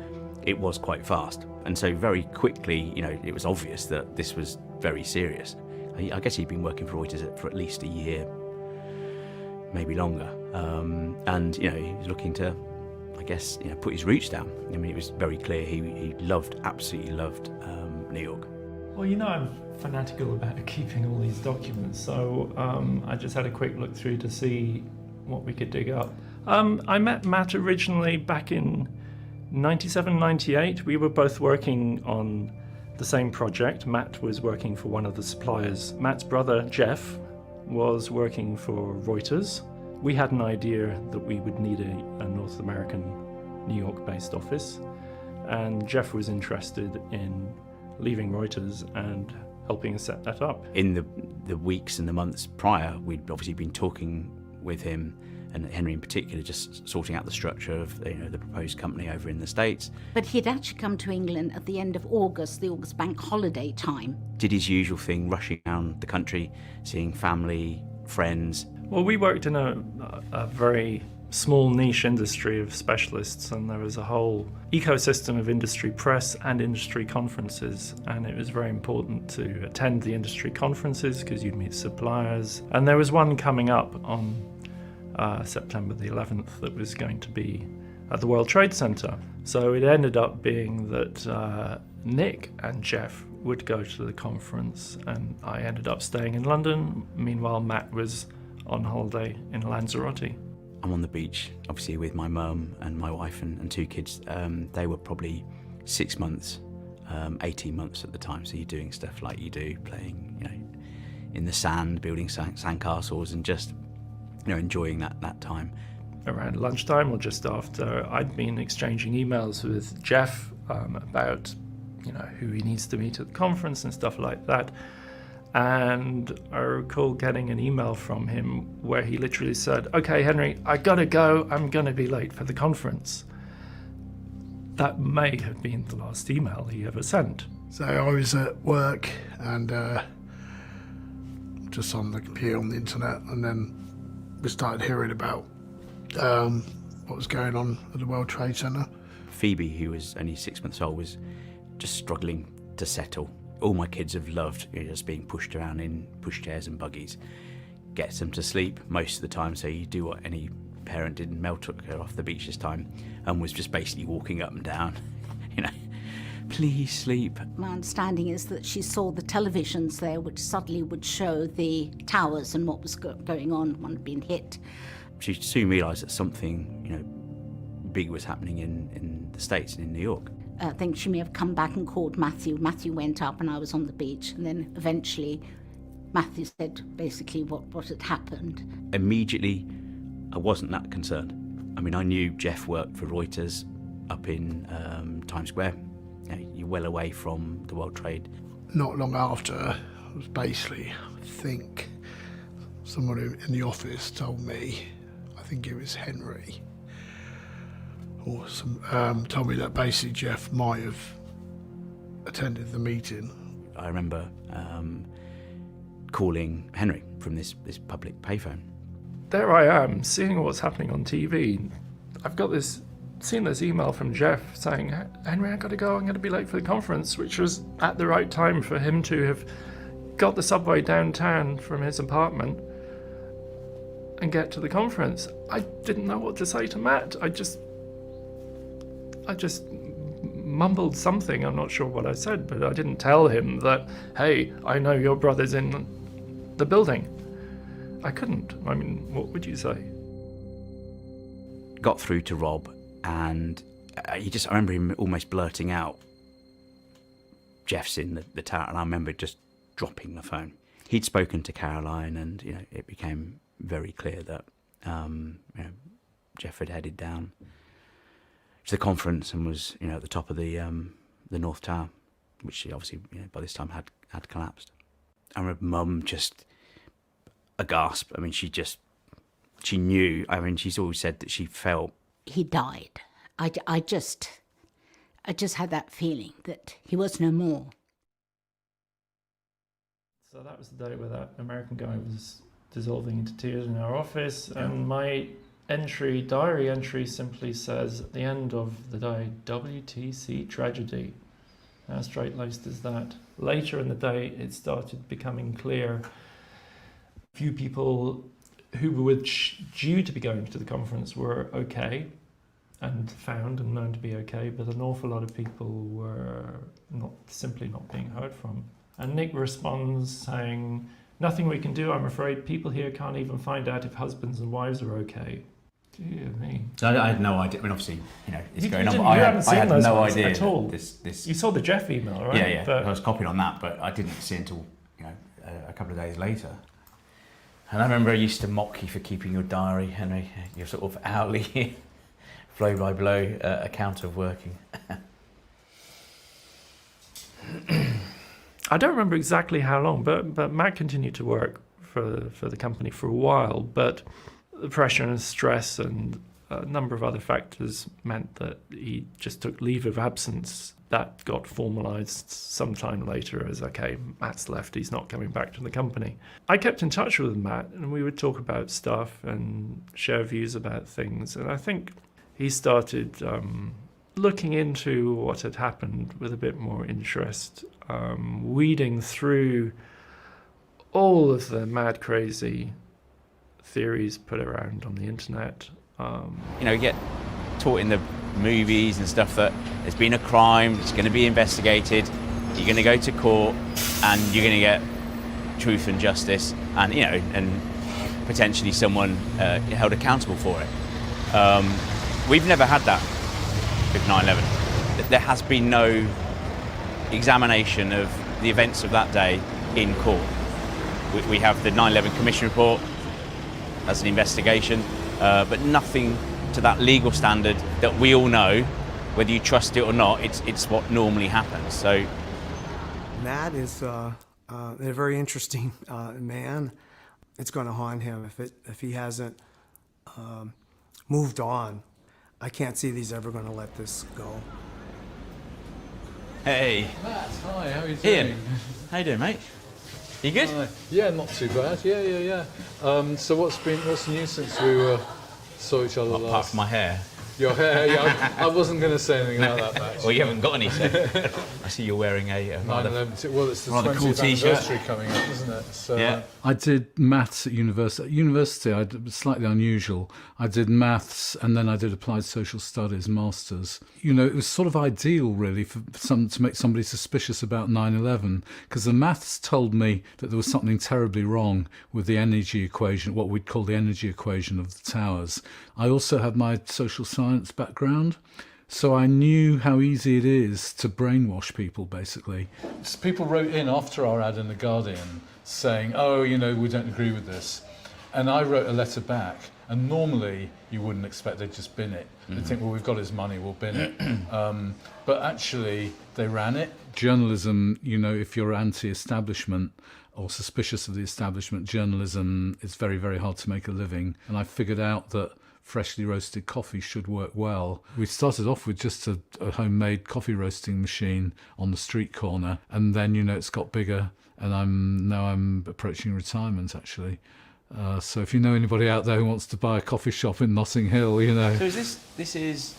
Speaker 10: It was quite fast. And so very quickly, it was obvious that this was very serious. I guess he'd been working for Reuters for at least a year, maybe longer. And, he was looking to, I guess, put his roots down. I mean, it was very clear he absolutely loved New York.
Speaker 16: Well, I'm fanatical about keeping all these documents, so I just had a quick look through to see what we could dig up. I met Matt originally back in 97, 98. We were both working on the same project. Matt was working for one of the suppliers. Matt's brother, Jeff, was working for Reuters. We had an idea that we would need a North American, New York-based office, and Jeff was interested in leaving Reuters and helping us set that up.
Speaker 10: In the weeks and the months prior, we'd obviously been talking with him, and Henry in particular, just sorting out the structure of the proposed company over in the States.
Speaker 11: But he'd actually come to England at the end of August, the August bank holiday time.
Speaker 10: Did his usual thing, rushing around the country, seeing family, friends.
Speaker 16: Well, we worked in a very small niche industry of specialists, and there was a whole ecosystem of industry press and industry conferences, and it was very important to attend the industry conferences because you'd meet suppliers. And there was one coming up on September the 11th that was going to be at the World Trade Center. So it ended up being that Nick and Jeff would go to the conference, and I ended up staying in London. Meanwhile, Matt was on holiday in Lanzarote.
Speaker 10: I'm on the beach, obviously with my mum and my wife and 2 kids. They were probably 6 months, 18 months at the time. So you're doing stuff like you do, playing, in the sand, building sandcastles, and just, enjoying that time.
Speaker 16: Around lunchtime or just after, I'd been exchanging emails with Jeff about, who he needs to meet at the conference and stuff like that. And I recall getting an email from him where he literally said, "Okay, Henry, I gotta go. I'm gonna be late for the conference." That may have been the last email he ever sent.
Speaker 15: So I was at work and just on the computer on the internet, and then we started hearing about what was going on at the World Trade Center.
Speaker 10: Phoebe, who was only 6 months old, was just struggling to settle. All my kids have loved just being pushed around in pushchairs and buggies. Gets them to sleep most of the time, so you do what any parent did. And Mel took her off the beach this time and was just basically walking up and down, please sleep.
Speaker 11: My understanding is that she saw the televisions there, which suddenly would show the towers and what was going on, one had been hit.
Speaker 10: She soon realised that something, big was happening in the States and in New York.
Speaker 11: I think she may have come back and called Matthew. Matthew went up and I was on the beach, and then eventually Matthew said basically what had happened.
Speaker 10: Immediately, I wasn't that concerned. I mean, I knew Jeff worked for Reuters up in Times Square. You're well away from the World Trade.
Speaker 15: Not long after, it was basically, I think, someone in the office told me, I think it was Henry, or told me that basically Jeff might have attended the meeting. I
Speaker 10: remember calling Henry from this public payphone.
Speaker 16: There I am, seeing what's happening on TV. I've got seen this email from Jeff saying, "Henry, I gotta go, I'm gonna be late for the conference," which was at the right time for him to have got the subway downtown from his apartment and get to the conference. I didn't know what to say to Matt. I just mumbled something. I'm not sure what I said, but I didn't tell him that, "Hey, I know your brother's in the building." I couldn't. I mean, what would you say?
Speaker 10: Got through to Rob, and I remember him almost blurting out, "Jeff's in the tower," and I remember just dropping the phone. He'd spoken to Caroline, and it became very clear that Jeff had headed down to the conference and was at the top of the North Tower, which obviously by this time had collapsed. I remember Mum just a gasp. I mean, she knew. I mean, she's always said that she felt
Speaker 11: he died. I just had that feeling that he was no more.
Speaker 16: So that was the day where that American guy was dissolving into tears in our office, and my diary entry simply says, at the end of the day, "WTC tragedy." How straight-laced is that? Later in the day, it started becoming clear. A few people who were due to be going to the conference were okay and found and known to be okay, but an awful lot of people were simply not being heard from. And Nick responds saying, "Nothing we can do, I'm afraid. People here can't even find out if husbands and wives are okay." Dear me.
Speaker 10: So I had no idea. I mean, obviously, it's going on.
Speaker 16: You
Speaker 10: I
Speaker 16: haven't seen
Speaker 10: had
Speaker 16: those
Speaker 10: no
Speaker 16: ones
Speaker 10: idea
Speaker 16: at all.
Speaker 10: This.
Speaker 16: You saw the Jeff email, right?
Speaker 10: Yeah. But I was copied on that, but I didn't see until a couple of days later. And I remember I used to mock you for keeping your diary, Henry. Your sort of hourly, blow-by-blow account of working.
Speaker 16: I don't remember exactly how long, but Matt continued to work for the company for a while, but the pressure and stress and a number of other factors meant that he just took leave of absence. That got formalised sometime later as, okay, Matt's left, he's not coming back to the company. I kept in touch with Matt, and we would talk about stuff and share views about things, and I think he started looking into what had happened with a bit more interest, weeding through all of the mad, crazy theories put around on the internet.
Speaker 10: You get taught in the movies and stuff that there's been a crime, it's going to be investigated, you're going to go to court, and you're going to get truth and justice, and and potentially someone held accountable for it. We've never had that with 9/11. There has been no examination of the events of that day in court. We have the 9/11 Commission report as an investigation, but nothing to that legal standard that we all know, whether you trust it or not. It's what normally happens. So
Speaker 9: Matt is a very interesting man. It's going to haunt him if he hasn't moved on. I can't see that he's ever going to let this go.
Speaker 10: Hey.
Speaker 3: Matt, hi, how are you doing?
Speaker 10: Ian, how you doing, mate? You good?
Speaker 3: Hi. Yeah, not too bad. Yeah. So what's new since we saw each other last?
Speaker 10: Apart from my hair.
Speaker 3: Your hair, yeah. I wasn't going to say anything about that, Matt.
Speaker 10: Well, you haven't got any, so I see you're wearing a rather,
Speaker 3: 9/11. Well, it's the
Speaker 10: rather
Speaker 3: 20th
Speaker 10: cool t-shirt.
Speaker 3: anniversary coming up, isn't it? So,
Speaker 10: yeah.
Speaker 3: I did maths at university. At university, I did slightly unusual. I did maths, and then I did applied social studies, masters. It was sort of ideal, really, for to make somebody suspicious about 9/11, because the maths told me that there was something terribly wrong with the energy equation, what we'd call the energy equation of the towers. I also had my social science background, so I knew how easy it is to brainwash people, basically. So people wrote in after our ad in The Guardian saying, we don't agree with this. And I wrote a letter back, and normally you wouldn't expect they'd just bin it. They'd think, well, we've got his money, we'll bin it. But actually, they ran it. Journalism, if you're anti-establishment or suspicious of the establishment, journalism is very, very hard to make a living. And I figured out that freshly roasted coffee should work well. We started off with just a homemade coffee roasting machine on the street corner, and then it's got bigger, and I'm approaching retirement, actually. So if you know anybody out there who wants to buy a coffee shop in Notting Hill, So
Speaker 10: is this is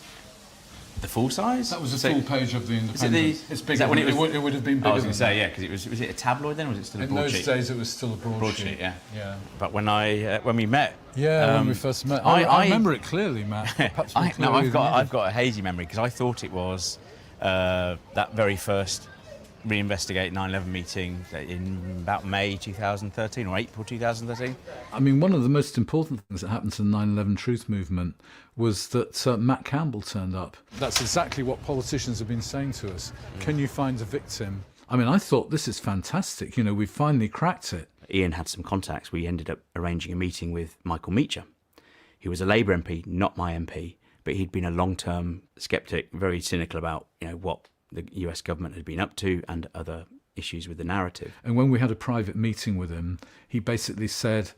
Speaker 10: the full size?
Speaker 3: That was the full page of the Independent.
Speaker 10: It's bigger.
Speaker 3: When it would have been bigger.
Speaker 10: I was going to say, yeah, because was it a tabloid then, or was it still a broadsheet?
Speaker 3: In those days, it was still a broadsheet.
Speaker 10: Yeah. But when we met,
Speaker 3: when we first met, I remember it clearly, Matt.
Speaker 10: I've got a hazy memory because I thought it was that very first reinvestigate 9/11 meeting in about May 2013 or April 2013.
Speaker 3: I mean, one of the most important things that happened to the 9/11 truth movement was that Matt Campbell turned up. That's exactly what politicians have been saying to us. Can you find a victim? I mean, I thought, this is fantastic. We finally cracked it.
Speaker 10: Ian had some contacts. We ended up arranging a meeting with Michael Meacher. He was a Labour MP, not my MP, but he'd been a long-term sceptic, very cynical about what the US government had been up to and other issues with the narrative.
Speaker 3: And when we had a private meeting with him, he basically said,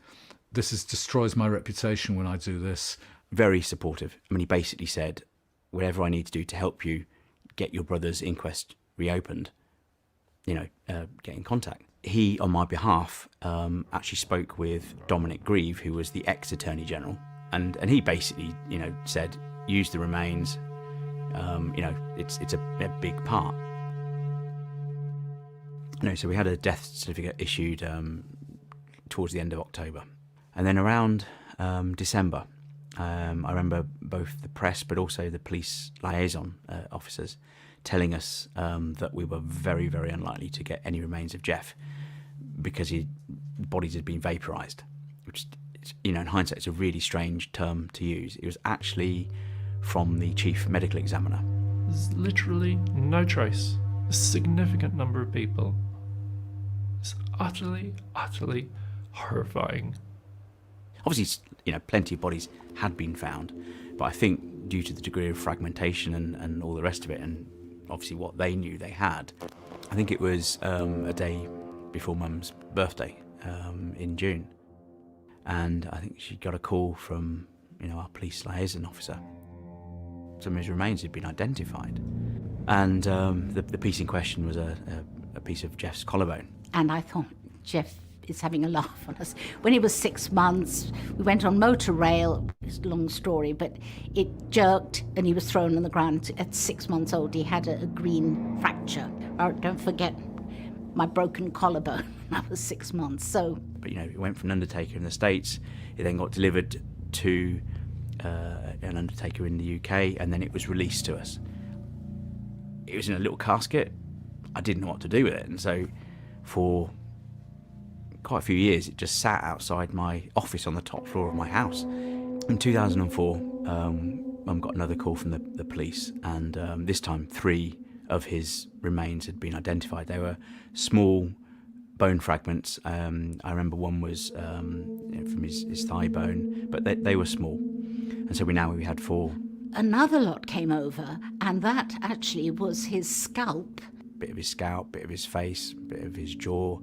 Speaker 3: this destroys my reputation when I do this.
Speaker 10: Very supportive. I mean, he basically said, whatever I need to do to help you get your brother's inquest reopened, get in contact. He, on my behalf, actually spoke with Dominic Grieve, who was the ex-Attorney General, and he basically, said, use the remains. It's a big part. So we had a death certificate issued towards the end of October. And then around December, I remember both the press but also the police liaison officers telling us that we were very, very unlikely to get any remains of Jeff because his bodies had been vaporised, which, in hindsight, is a really strange term to use. It was actually from the chief medical examiner.
Speaker 16: There's literally no trace. A significant number of people. It's utterly, utterly horrifying.
Speaker 10: Obviously, plenty of bodies had been found, but I think due to the degree of fragmentation and all the rest of it, and obviously what they knew they had. I think it was a day before Mum's birthday in June, and I think she got a call from our police liaison officer. Some of his remains had been identified, and the piece in question was a piece of Jeff's collarbone.
Speaker 11: And I thought, Jeff is having a laugh on us. When he was 6 months, we went on motor rail. It's a long story, but it jerked and he was thrown on the ground. At 6 months old, he had a green fracture. Oh, don't forget my broken collarbone when I was 6 months. So,
Speaker 10: but he went from an undertaker in the States. It then got delivered to an undertaker in the UK, and then it was released to us. It was in a little casket. I didn't know what to do with it, and so for quite a few years it just sat outside my office on the top floor of my house. In 2004, Mum got another call from the police, and this time 3 of his remains had been identified. They were small bone fragments. I remember one was from his thigh bone, but they were small. And so we had 4.
Speaker 11: another lot came over, and that actually was his scalp.
Speaker 10: Bit of his scalp, bit of his face, bit of his jaw,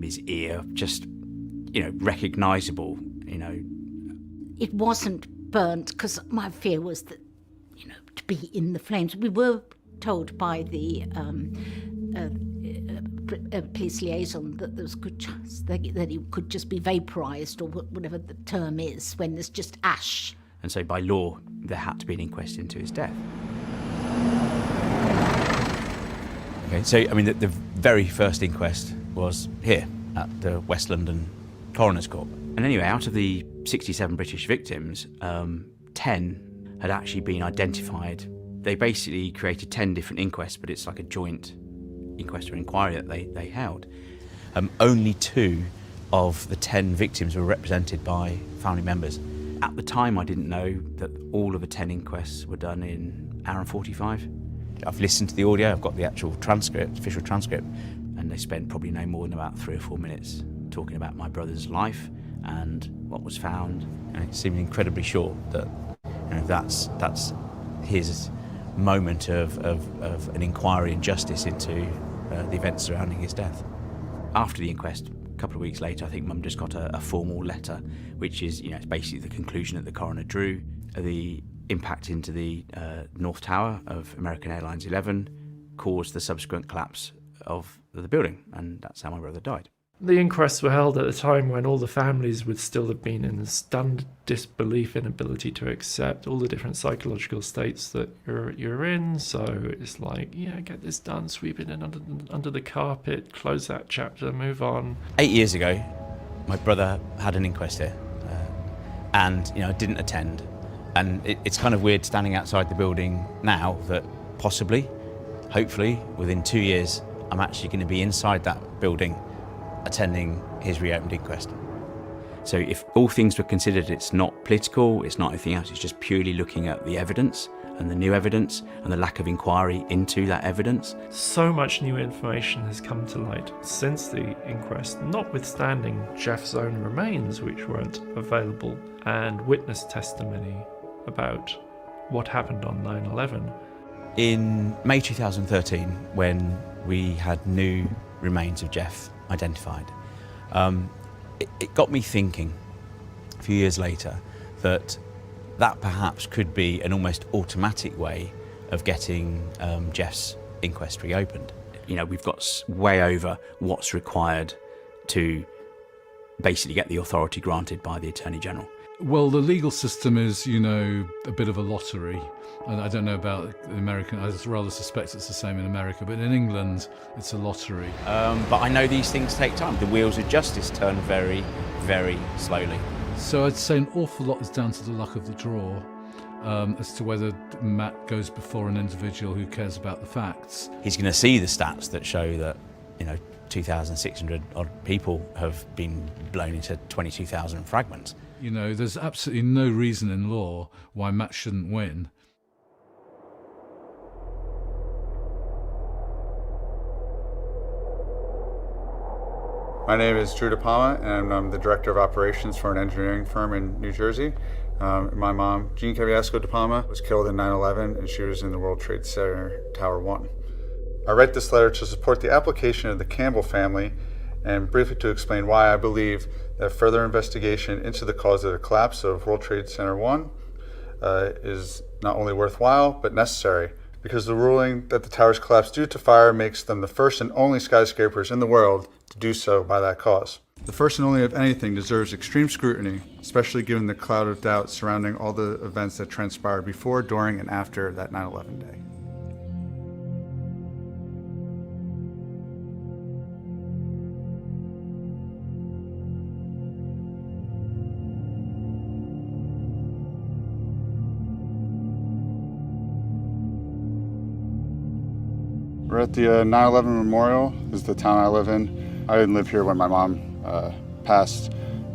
Speaker 10: his ear, just, recognisable,
Speaker 11: It wasn't burnt, because my fear was that, to be in the flames. We were told by the police liaison that there was a good chance that he could just be vaporised, or whatever the term is, when there's just ash.
Speaker 10: And so by law, there had to be an inquest into his death. Okay, so, the very first inquest was here at the West London Coroner's Court. And anyway, out of the 67 British victims, 10 had actually been identified. They basically created 10 different inquests, but it's like a joint inquest or inquiry that they held. Only 2 of the 10 victims were represented by family members. At the time, I didn't know that all of the 10 inquests were done in an hour and 45. I've listened to the audio, I've got the actual transcript, official transcript, and they spent probably no more than about 3 or 4 minutes talking about my brother's life and what was found. And it seemed incredibly short that that's his moment of an inquiry and justice into the events surrounding his death. After the inquest, a couple of weeks later, I think Mum just got a formal letter, which is, it's basically the conclusion that the coroner drew. The impact into the North Tower of American Airlines 11 caused the subsequent collapse of the building, and that's how my brother died.
Speaker 16: The inquests were held at a time when all the families would still have been in stunned disbelief, inability to accept all the different psychological states that you're in. So it's like, get this done, sweep it in under the carpet, close that chapter, move on.
Speaker 10: 8 years ago, my brother had an inquest here, and I didn't attend. And it's kind of weird standing outside the building now that possibly, hopefully, within 2 years, I'm actually going to be inside that building attending his reopened inquest. So if all things were considered, it's not political, it's not anything else, it's just purely looking at the evidence and the new evidence and the lack of inquiry into that evidence.
Speaker 16: So much new information has come to light since the inquest, notwithstanding Jeff's own remains, which weren't available, and witness testimony about what happened on 9/11.
Speaker 10: In May 2013, when we had new remains of Jeff identified, it got me thinking a few years later that perhaps could be an almost automatic way of getting Jeff's inquest reopened. We've got way over what's required to basically get the authority granted by the Attorney General.
Speaker 3: Well, the legal system is, a bit of a lottery. I don't know about American, I rather suspect it's the same in America, but in England, it's a lottery.
Speaker 10: But I know these things take time. The wheels of justice turn very, very slowly.
Speaker 3: So I'd say an awful lot is down to the luck of the draw, as to whether Matt goes before an individual who cares about the facts.
Speaker 10: He's going to see the stats that show that, 2,600 odd people have been blown into 22,000 fragments.
Speaker 3: There's absolutely no reason in law why Matt shouldn't win.
Speaker 7: My name is Drew DePalma, and I'm the Director of Operations for an engineering firm in New Jersey. My mom, Jean Caviasco de Palma, was killed in 9/11, and she was in the World Trade Center Tower 1. I write this letter to support the application of the Campbell family and briefly to explain why I believe that further investigation into the cause of the collapse of World Trade Center 1 is not only worthwhile, but necessary, because the ruling that the towers collapsed due to fire makes them the first and only skyscrapers in the world to do so by that cause. The first and only of anything deserves extreme scrutiny, especially given the cloud of doubt surrounding all the events that transpired before, during, and after that 9/11 day. We're at the 9/11 Memorial. This is the town I live in. I didn't live here when my mom passed,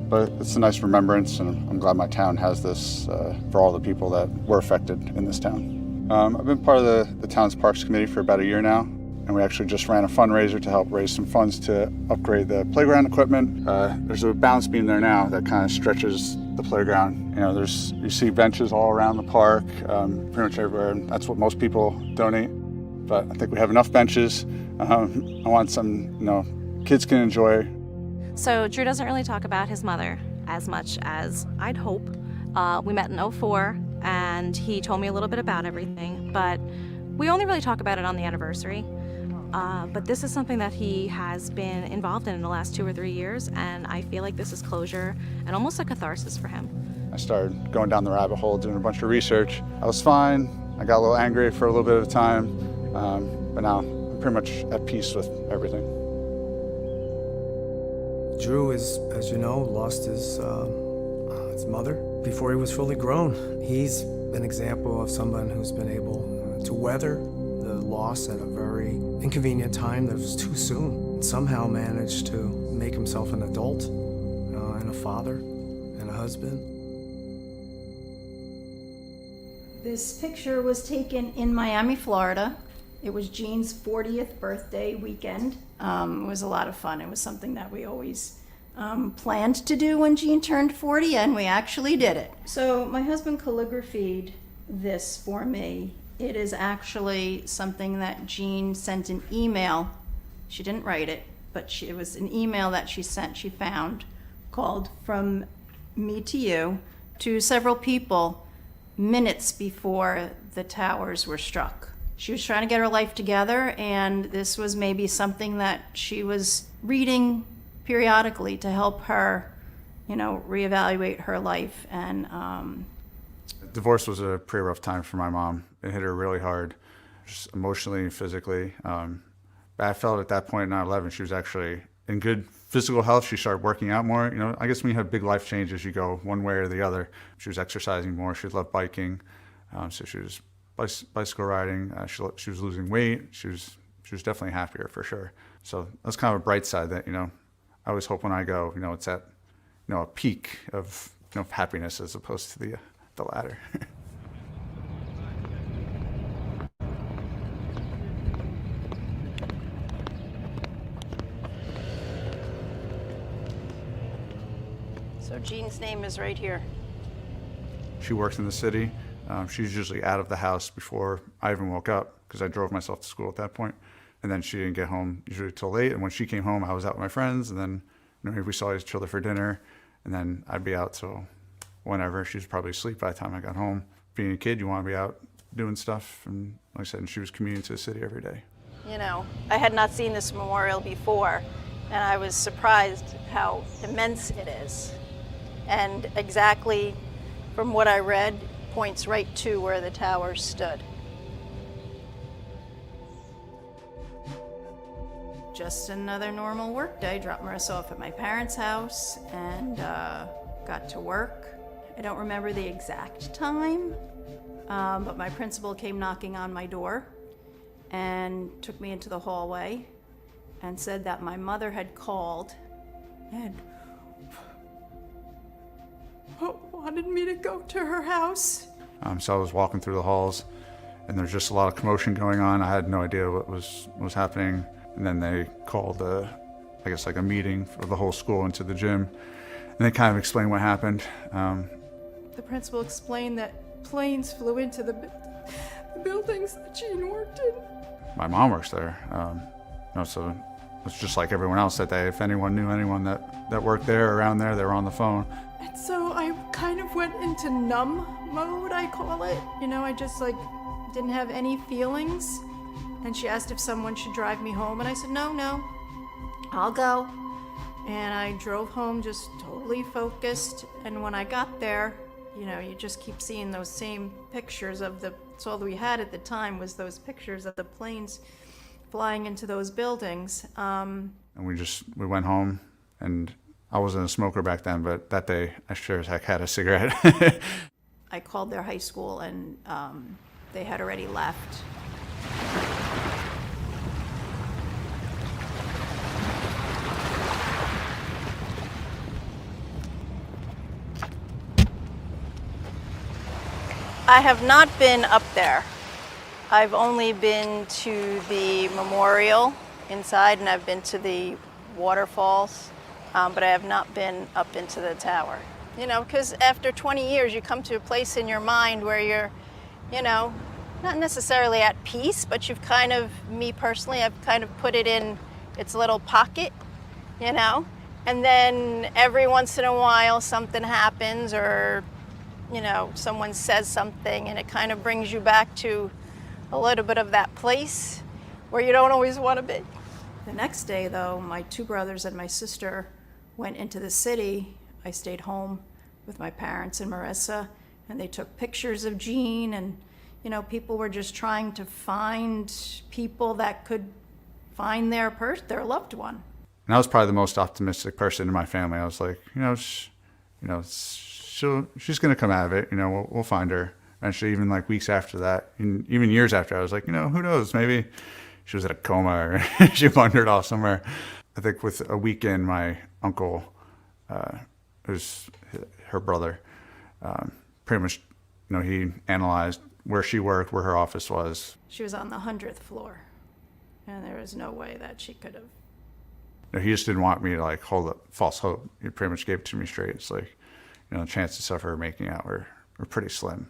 Speaker 7: but it's a nice remembrance, and I'm glad my town has this for all the people that were affected in this town. I've been part of the town's Parks Committee for about a year now, and we actually just ran a fundraiser to help raise some funds to upgrade the playground equipment. There's a balance beam there now that kind of stretches the playground. You know, you see benches all around the park, pretty much everywhere, and that's what most people donate. But I think we have enough benches. I want some, kids can enjoy.
Speaker 12: So Drew doesn't really talk about his mother as much as I'd hope. We met in 2004, and he told me a little bit about everything, but we only really talk about it on the anniversary. But this is something that he has been involved in the last 2 or 3 years, and I feel like this is closure and almost a catharsis for him.
Speaker 7: I started going down the rabbit hole, doing a bunch of research. I was fine. I got a little angry for a little bit of time, but now I'm pretty much at peace with everything.
Speaker 9: Drew is, as you know, lost his mother before he was fully grown. He's an example of someone who's been able to weather the loss at a very inconvenient time that was too soon, and somehow managed to make himself an adult and a father and a husband.
Speaker 19: This picture was taken in Miami, Florida. It was Jean's 40th birthday weekend. It was a lot of fun. It was something that we always planned to do when Jean turned 40, and we actually did it. So my husband calligraphied this for me. It is actually something that Jean sent an email. She didn't write it, but it was an email that she sent, she found, called From Me to You, to several people minutes before the towers were struck. She was trying to get her life together, and this was maybe something that she was reading periodically to help her, reevaluate her life. And
Speaker 7: divorce was a pretty rough time for my mom. It hit her really hard, just emotionally and physically. But I felt at that point in 9/11, she was actually in good physical health. She started working out more. I guess when you have big life changes, you go one way or the other. She was exercising more. She loved biking. So she was bicycle riding. She was losing weight. She was definitely happier for sure. So that's kind of a bright side that, I always hope when I go, it's at, a peak of, happiness as opposed to the latter.
Speaker 19: so Jean's name is right here.
Speaker 7: She works in the city. She's usually out of the house before I even woke up because I drove myself to school at that point. And then she didn't get home usually till late. And when she came home, I was out with my friends. And then maybe we saw each other for dinner. And then I'd be out till whenever. She was probably asleep by the time I got home. Being a kid, you want to be out doing stuff. And like I said, she was commuting to the city every day.
Speaker 19: I had not seen this memorial before, and I was surprised how immense it is. And exactly from what I read, points right to where the towers stood. Just another normal work day. Dropped Marissa off at my parents' house and got to work. I don't remember the exact time, but my principal came knocking on my door and took me into the hallway and said that my mother had called and wanted me to go to her house.
Speaker 7: So I was walking through the halls, and there's just a lot of commotion going on. I had no idea what was happening. And then they called, a meeting for the whole school into the gym, and they kind of explained what happened.
Speaker 19: The
Speaker 20: the principal explained that planes flew into the buildings that Jean worked in.
Speaker 7: My mom works there, so it's just like everyone else that day. If anyone knew anyone that worked there or around there, they were on the phone.
Speaker 20: And so I kind of went into numb mode, I call it. I just didn't have any feelings. And she asked if someone should drive me home, and I said, no, I'll go. And I drove home just totally focused. And when I got there, you just keep seeing those same pictures that's all we had at the time was those pictures of the planes flying into those buildings.
Speaker 7: And we went home, and I wasn't a smoker back then, but that day I sure as heck had a cigarette.
Speaker 20: I called their high school, and they had already left. I have not been up there. I've only been to the memorial inside, and I've been to the waterfalls, but I have not been up into the tower. Because after 20 years, you come to a place in your mind where you're, not necessarily at peace, but you've kind of, me personally, I've kind of put it in its little pocket, and then every once in a while something happens, or someone says something, and it kind of brings you back to a little bit of that place where you don't always want to be. The next day, though, my two brothers and my sister went into the city. I stayed home with my parents and Marissa, and they took pictures of Jean, and people were just trying to find people that could find their loved one.
Speaker 7: And I was probably the most optimistic person in my family. I was like, she's going to come out of it. We'll find her. Eventually, even weeks after that, and even years after, I was like, who knows? Maybe she was in a coma or she wandered off somewhere. I think with a weekend, my uncle, who's her brother, pretty much, he analyzed where she worked, where her office was.
Speaker 20: She was on the 100th floor, and there was no way that she could have.
Speaker 7: He just didn't want me to hold up false hope. He pretty much gave it to me straight. It's the chances of her making out were pretty slim.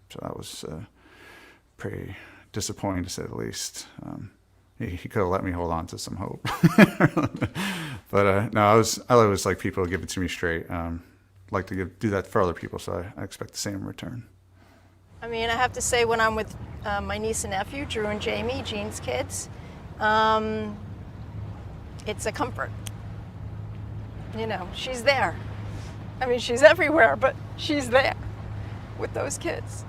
Speaker 7: So that was pretty disappointing, to say the least. He could have let me hold on to some hope. But no, I always like people to give it to me straight. Like to do that for other people, so I expect the same in return.
Speaker 20: I mean, I have to say, when I'm with my niece and nephew, Drew and Jamie, Jean's kids, it's a comfort. She's there. I mean, she's everywhere, but she's there with those kids.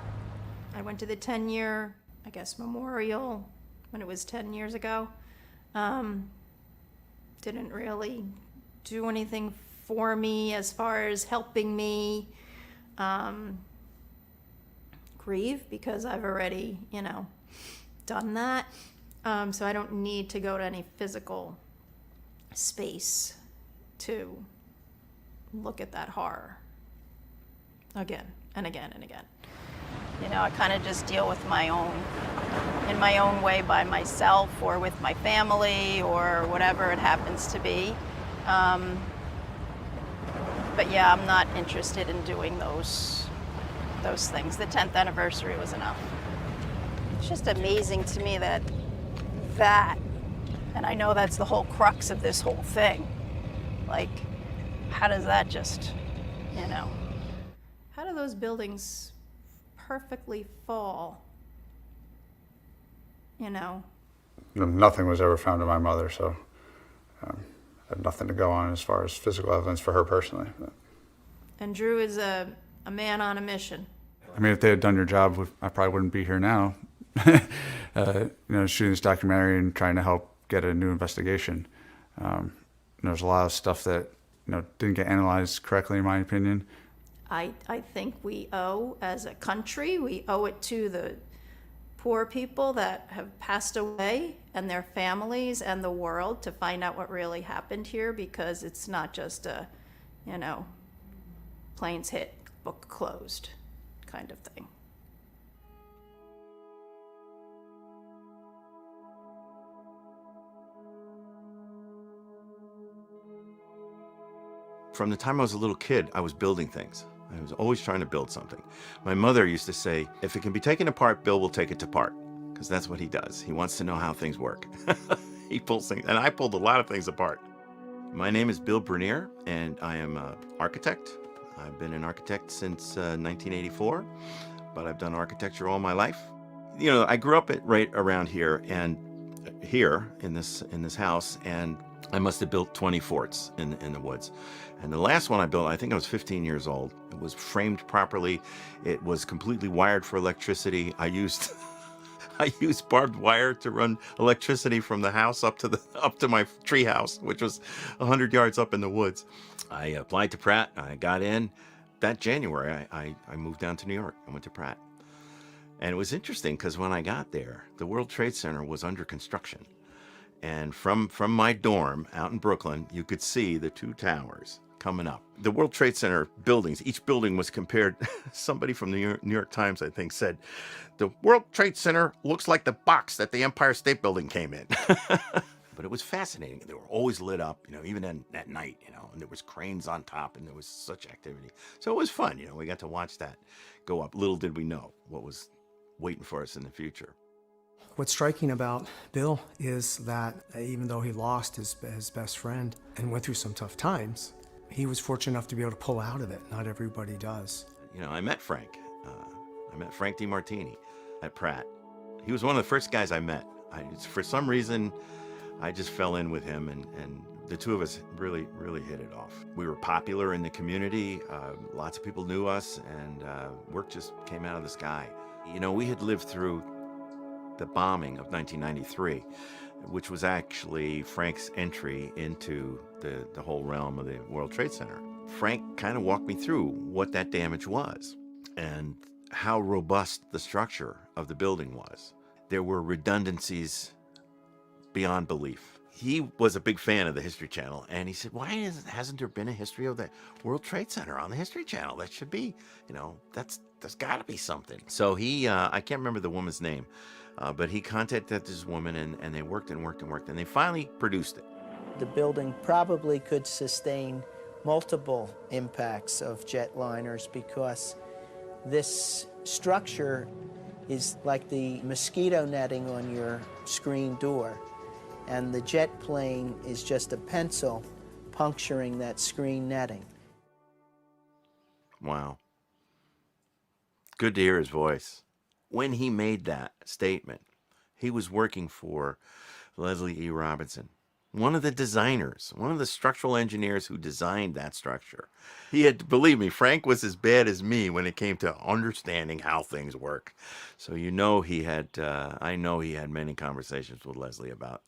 Speaker 20: I went to the 10-year, memorial when it was 10 years ago. Didn't really do anything for me as far as helping me grieve, because I've already, done that. So I don't need to go to any physical space to look at that horror again and again and again. I kind of just deal with in my own way, by myself or with my family or whatever it happens to be. But yeah, I'm not interested in doing those things. The 10th anniversary was enough. It's just amazing to me that, and I know that's the whole crux of this whole thing. How does that just, how do those buildings perfectly fall,
Speaker 7: Nothing was ever found in my mother, so I had nothing to go on as far as physical evidence for her personally.
Speaker 20: And Drew is a man on a mission.
Speaker 7: I mean, if they had done your job, I probably wouldn't be here now. Shooting this documentary and trying to help get a new investigation. There's a lot of stuff that didn't get analyzed correctly, in my opinion.
Speaker 20: I think we owe, as a country, we owe it to the poor people that have passed away and their families and the world to find out what really happened here, because it's not just a, planes hit, book closed kind of thing.
Speaker 8: From the time I was a little kid, I was building things. I was always trying to build something. My mother used to say, if it can be taken apart, Bill will take it apart, because that's what he does. He wants to know how things work. He pulls things, and I pulled a lot of things apart. My name is Bill Bernier, and I am an architect. I've been an architect since 1984, but I've done architecture all my life. You know, I grew up right around here, and here in this house, and I must have built 20 forts in the woods. And the last one I built, I think I was 15 years old. It was framed properly. It was completely wired for electricity. I used barbed wire to run electricity from the house up to my tree house, which was 100 yards up in the woods. I applied to Pratt. I got in. That January, I moved down to New York. I went to Pratt. And it was interesting because when I got there, the World Trade Center was under construction. And from my dorm out in Brooklyn, you could see the two towers coming up. The World Trade Center buildings, each building was compared, somebody from the New York Times, I think, said, the World Trade Center looks like the box that the Empire State Building came in. But it was fascinating. They were always lit up, you know, even at night, you know, and there was cranes on top and there was such activity. So it was fun, you know, we got to watch that go up. Little did we know what was waiting for us in the future.
Speaker 9: What's striking about Bill is that even though he lost his best friend and went through some tough times, he was fortunate enough to be able to pull out of it. Not everybody does.
Speaker 8: You know, I met Frank. I met Frank DeMartini at Pratt. He was one of the first guys I met. For some reason, I just fell in with him, and the two of us really, really hit it off. We were popular in the community. Lots of people knew us, and work just came out of the sky. You know, we had lived through the bombing of 1993, which was actually Frank's entry into the whole realm of the World Trade Center. Frank kind of walked me through what that damage was and how robust the structure of the building was. There were redundancies beyond belief. He was a big fan of the History Channel, and he said, hasn't there been a history of the World Trade Center on the History Channel? That should be, you know, there's got to be something. So he, I can't remember the woman's name, but he contacted this woman, and they worked and worked and worked, and they finally produced it.
Speaker 17: The building probably could sustain multiple impacts of jetliners because this structure is like the mosquito netting on your screen door, and the jet plane is just a pencil puncturing that screen netting.
Speaker 8: Wow. Good to hear his voice. When he made that statement, he was working for Leslie E. Robinson, one of the designers, one of the structural engineers who designed that structure. He had, believe me, Frank was as bad as me when it came to understanding how things work. So you know he had, I know he had many conversations with Leslie about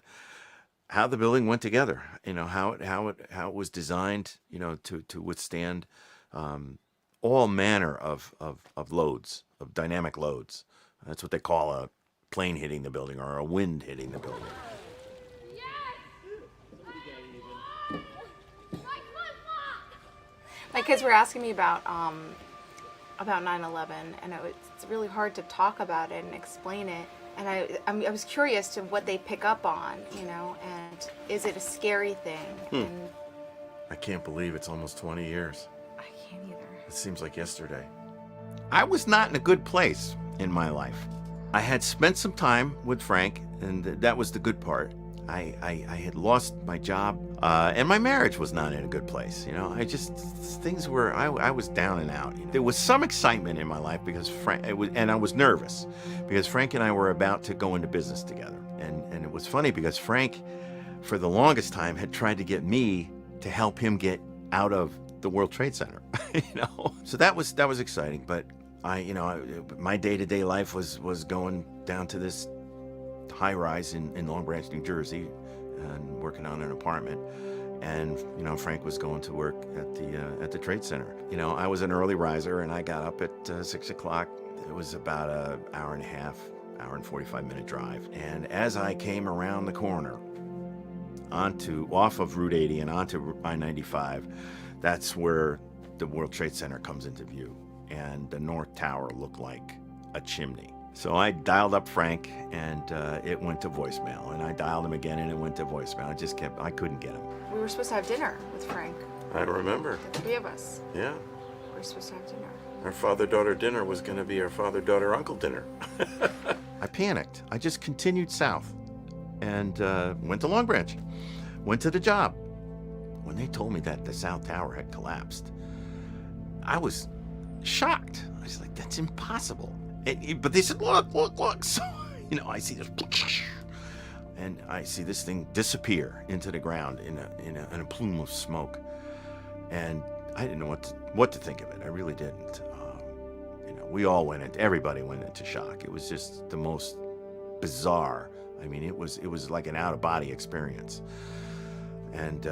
Speaker 8: how the building went together, you know, how it was designed, you know, to withstand all manner of loads, of dynamic loads. That's what they call a plane hitting the building or a wind hitting the building.
Speaker 21: My kids were asking me about 9/11, and it's really hard to talk about it and explain it. And I was curious to what they pick up on, you know, and is it a scary thing? And
Speaker 8: I can't believe it's almost 20 years.
Speaker 21: I can't either.
Speaker 8: It seems like yesterday. I was not in a good place in my life. I had spent some time with Frank, and that was the good part. I had lost my job, and my marriage was not in a good place. You know, things were, I was down and out. There was some excitement in my life because and I was nervous because Frank and I were about to go into business together. And it was funny because Frank, for the longest time, had tried to get me to help him get out of the World Trade Center, you know? So that was exciting, but my day-to-day life was going down to this high-rise in Long Branch, New Jersey, and working on an apartment. And, you know, Frank was going to work at the Trade Center. You know, I was an early riser, and I got up at 6 o'clock. It was about an hour and a half, hour and 45-minute drive. And as I came around the corner, off of Route 80 and onto I-95, that's where the World Trade Center comes into view. And the North Tower looked like a chimney. So I dialed up Frank, and it went to voicemail. And I dialed him again, and it went to voicemail. I couldn't get him.
Speaker 21: We were supposed to have dinner with Frank
Speaker 8: I remember.
Speaker 21: 3 of us.
Speaker 8: Yeah.
Speaker 21: We're supposed to have dinner.
Speaker 8: Our father-daughter dinner was going to be our father-daughter-uncle dinner. I panicked. I just continued south and went to Long Branch. Went to the job. When they told me that the South Tower had collapsed, I was shocked. I was like, that's impossible. But they said, look. So, I see this, and I see this thing disappear into the ground in a plume of smoke. And I didn't know what to think of it. I really didn't. Everybody went into shock. It was just the most bizarre. I mean, it was like an out-of-body experience. And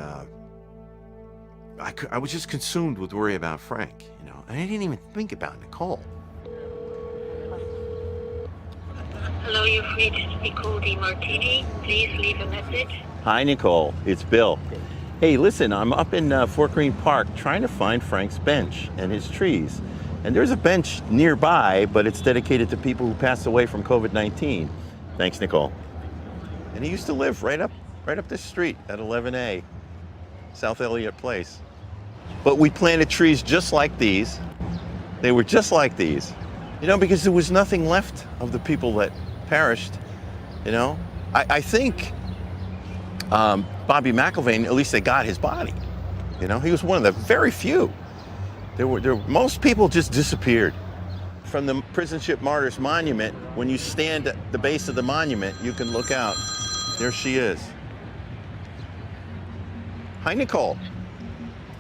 Speaker 8: I was just consumed with worry about Frank, and I didn't even think about Nicole.
Speaker 2: Hello, you've reached Nicole DiMartini. Please leave a message.
Speaker 8: Hi, Nicole. It's Bill. Hey, listen, I'm up in Fort Greene Park trying to find Frank's bench and his trees. And there's a bench nearby, but it's dedicated to people who passed away from COVID-19. Thanks, Nicole. And he used to live right up this street at 11A, South Elliott Place. But we planted trees just like these. They were just like these, because there was nothing left of the people that perished, I think Bobby McIlvaine, at least they got his body. He was one of the very few. Most people just disappeared. From the Prison Ship Martyrs Monument, when you stand at the base of the monument, you can look out. There she is. Hi, Nicole.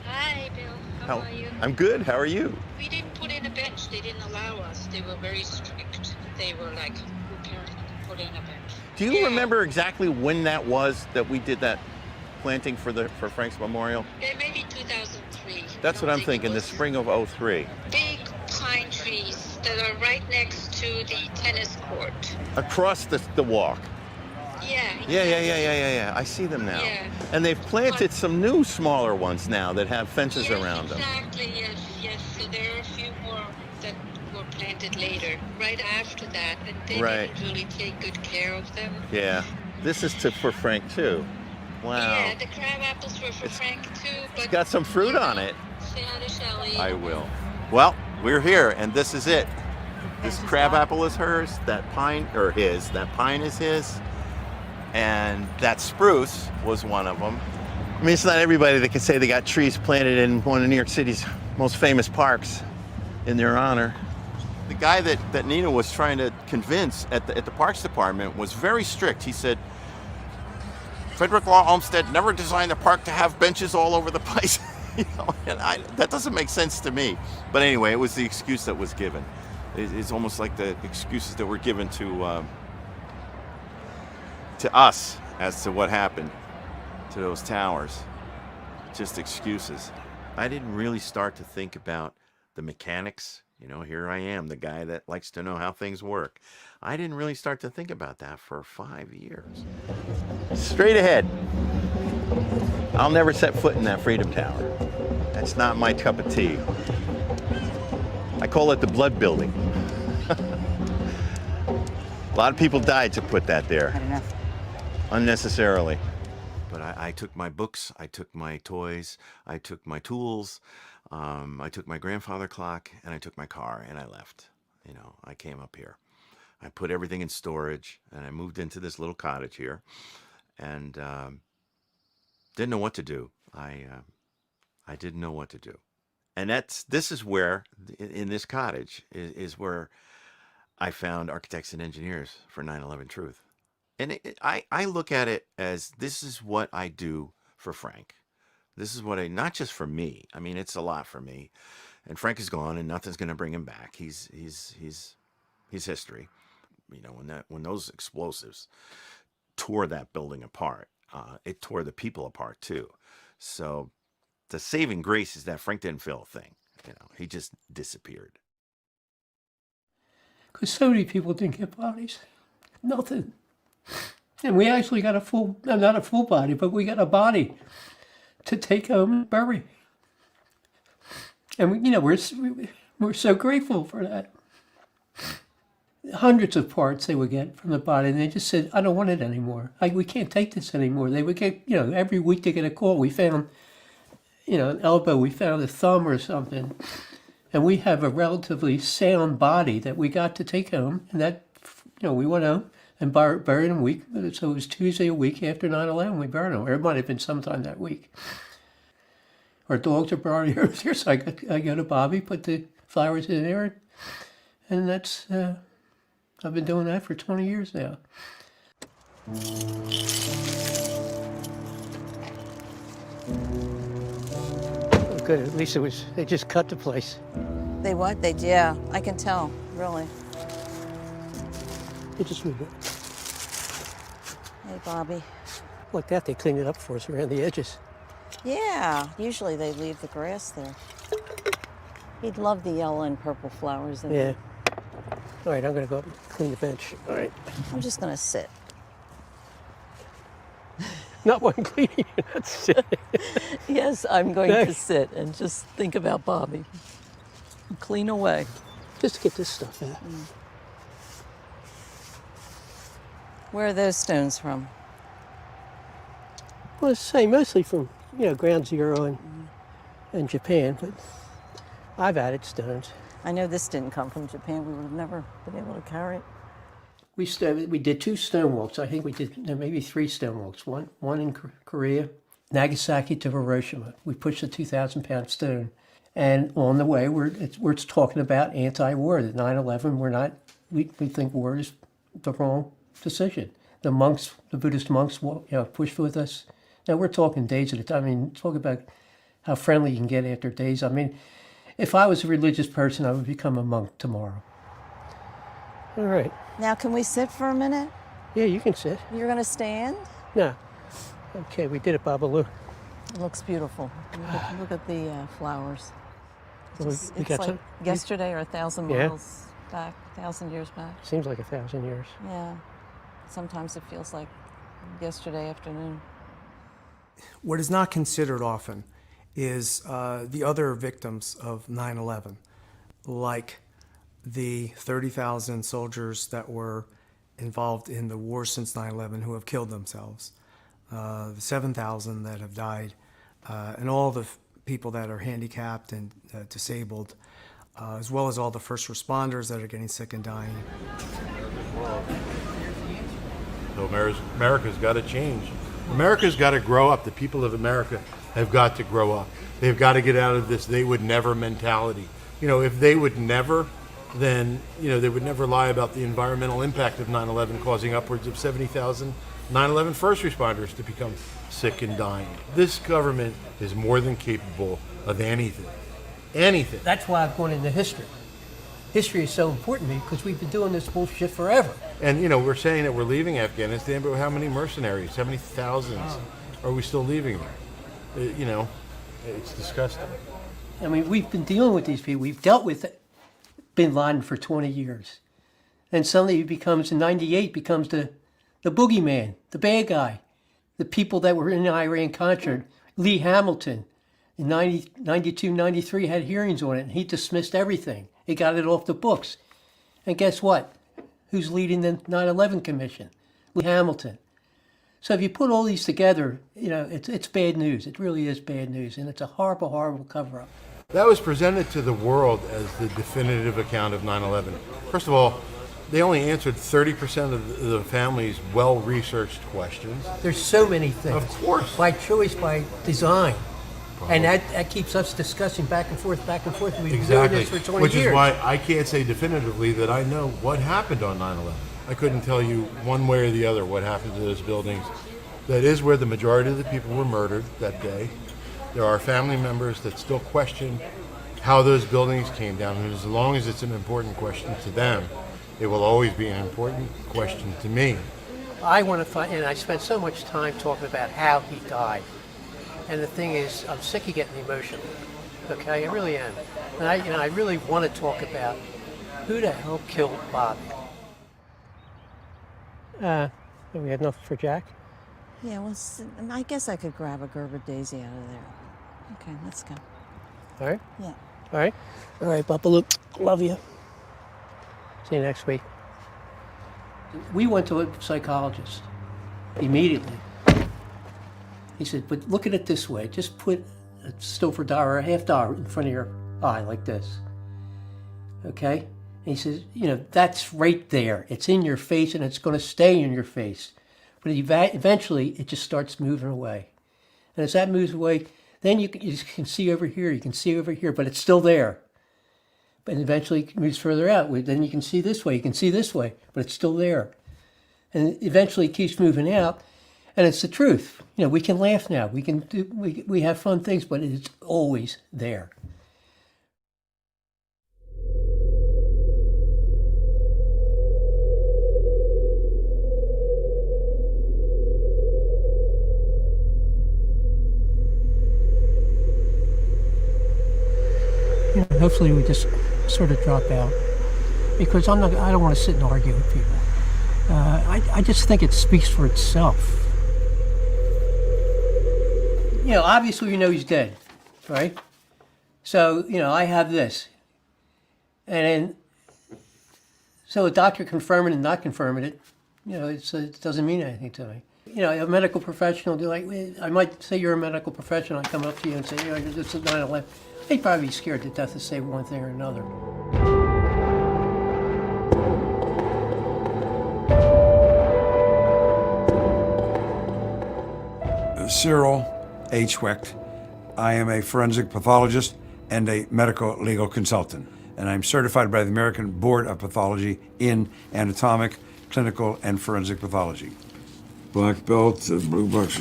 Speaker 2: Hi, Bill. How are you?
Speaker 8: I'm good. How are you?
Speaker 2: We didn't put in a bench. They didn't allow us. They were very strict. They were like, who can put in a bench?
Speaker 8: Do you remember exactly when that was that we did that planting for Frank's memorial?
Speaker 2: Yeah, maybe 2003.
Speaker 8: That's what I'm thinking, the spring of '03.
Speaker 2: Big pine trees that are right next to the tennis court.
Speaker 8: Across the walk.
Speaker 2: Yeah.
Speaker 8: Yeah. I see them now.
Speaker 2: Yeah.
Speaker 8: And they've planted some new smaller ones now that have fences around them.
Speaker 2: Exactly, yes. So there are a few more that were planted later, right after that, and they didn't really take good care of them.
Speaker 8: Yeah. This is for Frank too. Wow.
Speaker 2: Yeah, the crab apples were for Frank too, but
Speaker 8: it's got some fruit on it.
Speaker 2: Say hi to Shelley.
Speaker 8: I will. Well, we're here, and this is it. This crab apple is hers. That pine is his. And that spruce was one of them. I mean, it's not everybody that can say they got trees planted in one of New York City's most famous parks in their honor. The guy that Nina was trying to convince at the Parks Department was very strict. He said, Frederick Law Olmsted never designed the park to have benches all over the place. That doesn't make sense to me. But anyway, it was the excuse that was given. It's almost like the excuses that were given to us as to what happened to those towers. Just excuses. I didn't really start to think about the mechanics. Here I am, the guy that likes to know how things work. I didn't really start to think about that for 5 years. Straight ahead. I'll never set foot in that Freedom Tower. That's not my cup of tea. I call it the blood building. A lot of people died to put that there.
Speaker 11: I don't know.
Speaker 8: Unnecessarily. But I took my books, I took my toys, I took my tools, I took my grandfather clock, and I took my car, and I left. I came up here. I put everything in storage, and I moved into this little cottage here, and didn't know what to do. I didn't know what to do. And this is where, in this cottage, is where I found architects and engineers for 9/11 Truth. And I look at it as, this is what I do for Frank. This is what not just for me. I mean, it's a lot for me. And Frank is gone, and nothing's going to bring him back. He's history. When those explosives tore that building apart, it tore the people apart too. So the saving grace is that Frank didn't feel a thing. He just disappeared.
Speaker 5: Because so many people didn't get bodies. Nothing. And we actually got not a full body, but we got a body to take home and bury. And we're so grateful for that. Hundreds of parts they would get from the body, and they just said, I don't want it anymore. We can't take this anymore. They would get, every week they get a call. We found, an elbow, we found a thumb or something, and we have a relatively sound body that we got to take home, and that, we went home and buried him a week. So it was Tuesday, a week after 9/11, we buried him. Or it might have been sometime that week. Our dogs are buried here, so I go to Bobby, put the flowers in there, and that's, I've been doing that for 20 years now. Oh, good, at least they just cut the place.
Speaker 13: They what? Yeah, I can tell, really.
Speaker 5: They just moved it.
Speaker 13: Hey, Bobby.
Speaker 5: Like that, they cleaned it up for us around the edges.
Speaker 13: Yeah, usually they leave the grass there. He'd love the yellow and purple flowers in
Speaker 5: Yeah.
Speaker 13: there.
Speaker 5: All right, I'm going to go up and clean the bench. All right.
Speaker 13: I'm just going to sit.
Speaker 5: Not one cleaning, that's it.
Speaker 13: Yes, I'm going to sit and just think about Bobby. Clean away.
Speaker 5: Just get this stuff in.
Speaker 13: Where are those stones from?
Speaker 5: Well, it's the same, mostly from, Ground Zero and Japan, but I've added stones.
Speaker 13: I know this didn't come from Japan. We would have never been able to carry it.
Speaker 5: We did 2 stone walks. I think we did maybe 3 stone walks. One in Korea, Nagasaki to Hiroshima. We pushed a 2,000-pound stone, and on the way we're talking about anti-war. That 9/11, we think war is the wrong decision. The Buddhist monks, pushed with us. Now we're talking days at a time. I mean, talk about how friendly you can get after days. I mean, if I was a religious person, I would become a monk tomorrow. All right.
Speaker 13: Now, can we sit for a minute?
Speaker 5: Yeah, you can sit.
Speaker 13: You're going to stand?
Speaker 5: No. Okay, we did it, Babalu.
Speaker 13: It looks beautiful. Look at the flowers. It's
Speaker 5: we got
Speaker 13: like
Speaker 5: some,
Speaker 13: yesterday or 1,000 miles back, 1,000 years back.
Speaker 5: Seems like 1,000 years.
Speaker 13: Yeah. Sometimes it feels like yesterday afternoon.
Speaker 9: What is not considered often is the other victims of 9/11, like the 30,000 soldiers that were involved in the war since 9/11 who have killed themselves, the 7,000 that have died, and all the people that are handicapped and disabled, as well as all the first responders that are getting sick and dying.
Speaker 18: So America's got to change. America's got to grow up. The people of America have got to grow up. They've got to get out of this they would never mentality. If they would never, then, they would never lie about the environmental impact of 9/11 causing upwards of 70,000 9/11 first responders to become sick and dying. This government is more than capable of anything. Anything.
Speaker 5: That's why I've gone into history. History is so important to me because we've been doing this bullshit forever.
Speaker 18: And, we're saying that we're leaving Afghanistan, but how many mercenaries, how many thousands are we still leaving there? It's disgusting.
Speaker 5: I mean, we've been dealing with these people. We've dealt with bin Laden for 20 years. And suddenly he becomes, in 98, becomes the boogeyman, the bad guy. The people that were in Iran-Contra, Lee Hamilton, in 92, 93 had hearings on it, and he dismissed everything. He got it off the books. And guess what? Who's leading the 9/11 Commission? Lee Hamilton. So if you put all these together, it's bad news. It really is bad news, and it's a horrible, horrible cover-up.
Speaker 18: That was presented to the world as the definitive account of 9/11. First of all, they only answered 30% of the family's well-researched questions.
Speaker 5: There's so many things.
Speaker 18: Of course.
Speaker 5: By choice, by design. And that keeps us discussing back and forth. We've been doing this for 20
Speaker 18: Which
Speaker 5: years.
Speaker 18: is why I can't say definitively that I know what happened on 9/11. I couldn't tell you one way or the other what happened to those buildings. That is where the majority of the people were murdered that day. There are family members that still question how those buildings came down, and as long as it's an important question to them, it will always be an important question to me.
Speaker 5: I want to find, and I spent so much time talking about how he died. And the thing is, I'm sick of getting emotional. Okay, I really am. And I really want to talk about who the hell killed Bobby. We had nothing for Jack?
Speaker 13: Yeah, well, I guess I could grab a Gerber Daisy out of there. Okay, let's go.
Speaker 5: All right?
Speaker 13: Yeah.
Speaker 5: All right? All right, Babalu, love you. See you next week. We went to a psychologist immediately. He said, but look at it this way. Just put still for $1 or $half in front of your eye like this. Okay? And he says, that's right there. It's in your face and it's going to stay in your face. But eventually it just starts moving away. And as that moves away, then you can see over here, you can see over here, but it's still there. But eventually it moves further out. Then you can see this way, you can see this way, but it's still there. And eventually it keeps moving out. And it's the truth. We can laugh now. We have fun things, but it's always there. Hopefully we just sort of drop out, because I don't want to sit and argue with people. I just think it speaks for itself. Obviously he's dead, right? So, I have this. And then, so a doctor confirming and not confirming it, it doesn't mean anything to me. A medical professional, I might say you're a medical professional, I come up to you and say, this is 9/11. They'd probably be scared to death to say one thing or another.
Speaker 1: Cyril H. Wecht. I am a forensic pathologist and a medical legal consultant, and I'm certified by the American Board of Pathology in anatomic, clinical, and forensic pathology. Black belt, blue box,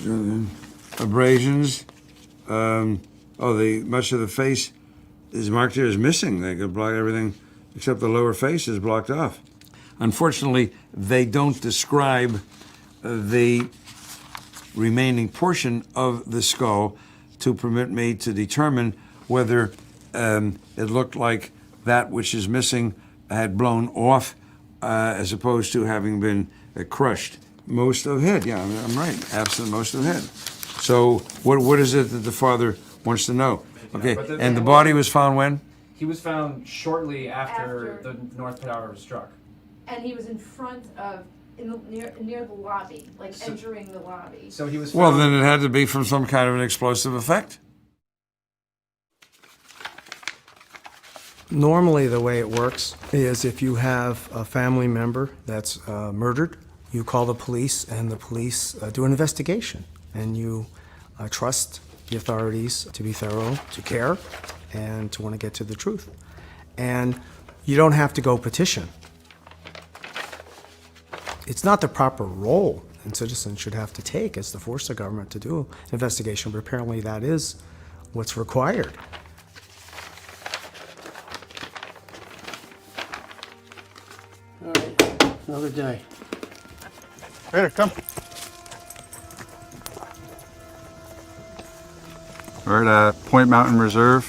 Speaker 1: abrasions. Much of the face is marked here as missing. They could block everything except the lower face is blocked off. Unfortunately, they don't describe the remaining portion of the skull to permit me to determine whether it looked like that which is missing had blown off as opposed to having been crushed. Most of head, yeah, I'm right, absent most of head. So what is it that the father wants to know? Okay, and the body was found when?
Speaker 22: He was found shortly after the North Tower was struck.
Speaker 23: And he was in front of, near the lobby, entering the lobby.
Speaker 22: So he was
Speaker 1: Well, then it had to be from some kind of an explosive effect.
Speaker 9: Normally the way it works is if you have a family member that's murdered, you call the police and the police do an investigation, and you trust the authorities to be thorough, to care, and to want to get to the truth. And you don't have to go petition. It's not the proper role that citizens should have to take as to force the government to do an investigation, but apparently that is what's required.
Speaker 5: All right, another day.
Speaker 7: Later, come. We're at Point Mountain Reserve,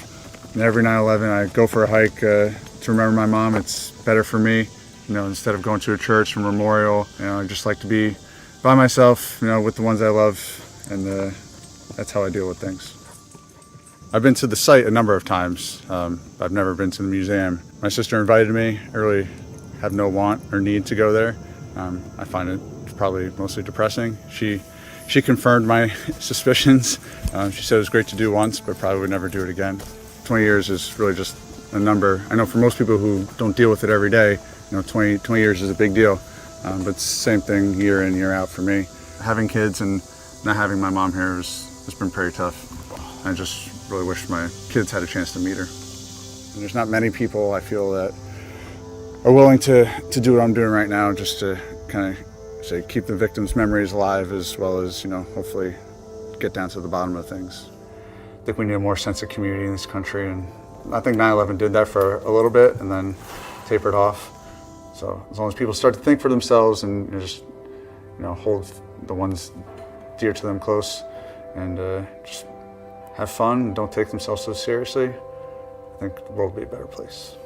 Speaker 7: and every 9/11 I go for a hike to remember my mom. It's better for me, instead of going to a church or memorial. I just like to be by myself, with the ones I love, and that's how I deal with things. I've been to the site a number of times. I've never been to the museum. My sister invited me. I really have no want or need to go there. I find it probably mostly depressing. She confirmed my suspicions. She said it was great to do once, but probably would never do it again. 20 years is really just a number. I know for most people who don't deal with it every day, 20 years is a big deal. But it's the same thing year in, year out for me. Having kids and not having my mom here has been pretty tough. I just really wish my kids had a chance to meet her. And there's not many people I feel that are willing to do what I'm doing right now, just to kind of say keep the victims' memories alive, as well as hopefully get down to the bottom of things. I think we need a more sense of community in this country, and I think 9/11 did that for a little bit and then tapered off. So as long as people start to think for themselves and just hold the ones dear to them close and just have fun and don't take themselves so seriously, I think the world will be a better place.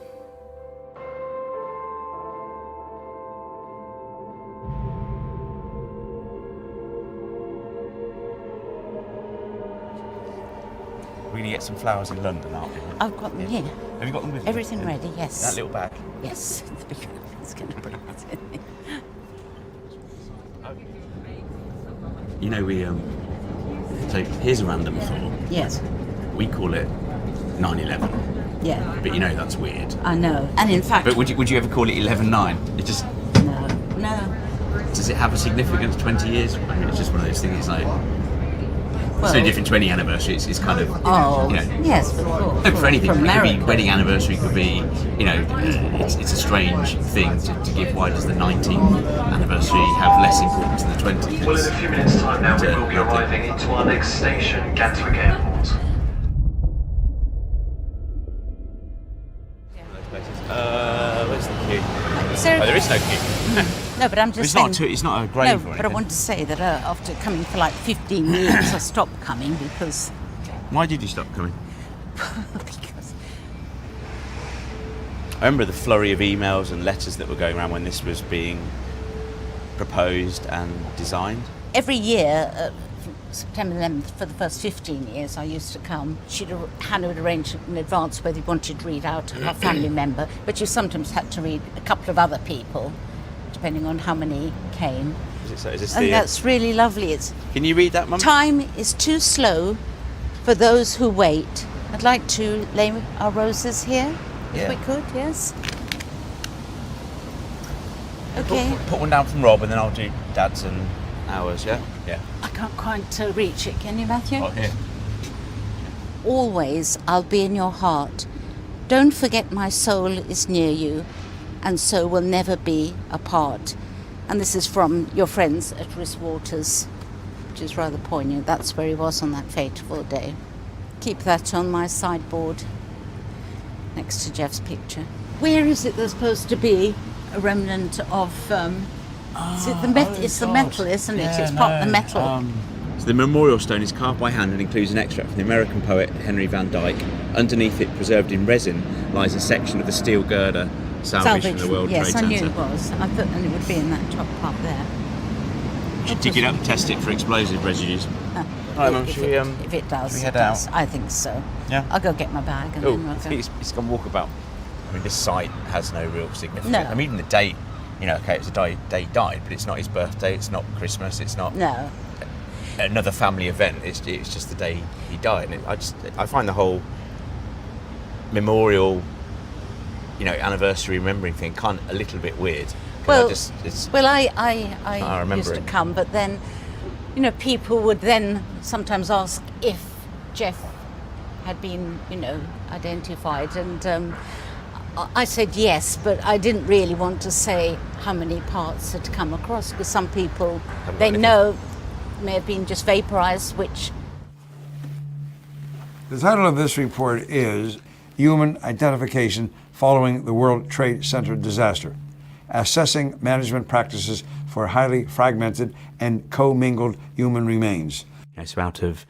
Speaker 10: We're going to get some flowers in London, aren't we?
Speaker 11: I've got them here.
Speaker 10: Have you got them with you?
Speaker 11: Everything ready, yes.
Speaker 10: That little bag?
Speaker 11: Yes. It's going to bring that in.
Speaker 10: We so here's a random thought.
Speaker 11: Yes.
Speaker 10: We call it 9/11.
Speaker 11: Yeah.
Speaker 10: But you know that's weird.
Speaker 11: I know. And in fact...
Speaker 10: But would you ever call it 11/9? It just...
Speaker 11: No.
Speaker 10: Does it have a significance, 20 years? I mean, it's just one of those things, it's like...
Speaker 11: Well,
Speaker 10: it's no different to any anniversary. It's kind of,
Speaker 11: oh,
Speaker 10: you know...
Speaker 11: yes, but
Speaker 10: For anything.
Speaker 11: from
Speaker 10: It could be
Speaker 11: America.
Speaker 10: wedding anniversary, could be, you know, it's a strange thing to give. Why does the 19th anniversary have less importance than the 20th?
Speaker 4: Well, in a few minutes' time now, we will be arriving into our next station, Gatwick Airport.
Speaker 10: Where's the queue?
Speaker 11: So-
Speaker 10: Oh, there is no queue.
Speaker 11: No, but I'm just
Speaker 10: It's
Speaker 11: saying...
Speaker 10: not it's not a grave
Speaker 11: No,
Speaker 10: or
Speaker 11: but I
Speaker 10: anything.
Speaker 11: want to say that after coming for like 15 years, I stopped coming because...
Speaker 10: Why did you stop coming?
Speaker 11: because...
Speaker 10: I remember the flurry of emails and letters that were going around when this was being proposed and designed.
Speaker 11: Every year, September 11th, for the first 15 years, I used to come. Hannah would arrange in advance whether you wanted to read out a family member, but you sometimes had to read a couple of other people, depending on how many came.
Speaker 10: Is this
Speaker 11: And
Speaker 10: the,
Speaker 11: that's really lovely.
Speaker 10: Can you read that, Mum?
Speaker 11: Time is too slow for those who wait. I'd like to lay our roses here,
Speaker 10: Yeah.
Speaker 11: if we could, yes? Okay.
Speaker 10: Put one down from Rob and then I'll do Dad's and ours, yeah? Yeah.
Speaker 11: I can't quite reach it, can you, Matthew?
Speaker 10: Oh, here.
Speaker 11: Always I'll be in your heart. Don't forget my soul is near you, and so we'll never be apart. And this is from your friends at Risswaters, which is rather poignant. That's where he was on that fateful day. Keep that on my sideboard, next to Jeff's picture. Where is it there's supposed to be a remnant of... is it the it's the metal, isn't it?
Speaker 10: Yeah,
Speaker 11: It's part of the metal.
Speaker 10: So the memorial stone is carved by hand and includes an extract from the American poet Henry Van Dyke. Underneath it, preserved in resin, lies a section of the steel girder salvaged from the World
Speaker 11: yes,
Speaker 10: Trade
Speaker 11: I knew
Speaker 10: Center.
Speaker 11: it was. I thought, and it would be in that top part there.
Speaker 10: You should dig it up and test it for explosive residues. Right, Mum,
Speaker 11: if,
Speaker 10: should we,
Speaker 11: if it does,
Speaker 10: should we
Speaker 11: it
Speaker 10: head
Speaker 11: does.
Speaker 10: out?
Speaker 11: I think so.
Speaker 10: Yeah.
Speaker 11: I'll go get my bag and
Speaker 10: Oh,
Speaker 11: then we'll
Speaker 10: I
Speaker 11: go.
Speaker 10: think it's gone walkabout. I mean, this site has no real significance.
Speaker 11: No.
Speaker 10: I mean, even the date, you know, okay, it's the day he died, but it's not his birthday, it's not Christmas, it's not
Speaker 11: No.
Speaker 10: another family event. It's just the day he died. And I find the whole memorial, you know, anniversary remembering thing kind of a little bit weird.
Speaker 11: Well, I
Speaker 10: remember
Speaker 11: used to
Speaker 10: it.
Speaker 11: come, but then, you know, people would then sometimes ask if Jeff had been, you know, identified, and I said yes, but I didn't really want to say how many parts had come across, because some people, they know, may have been just vaporized, which...
Speaker 1: The title of this report is Human Identification Following the World Trade Center Disaster, Assessing Management Practices for Highly Fragmented and Co-mingled Human Remains.
Speaker 10: So out of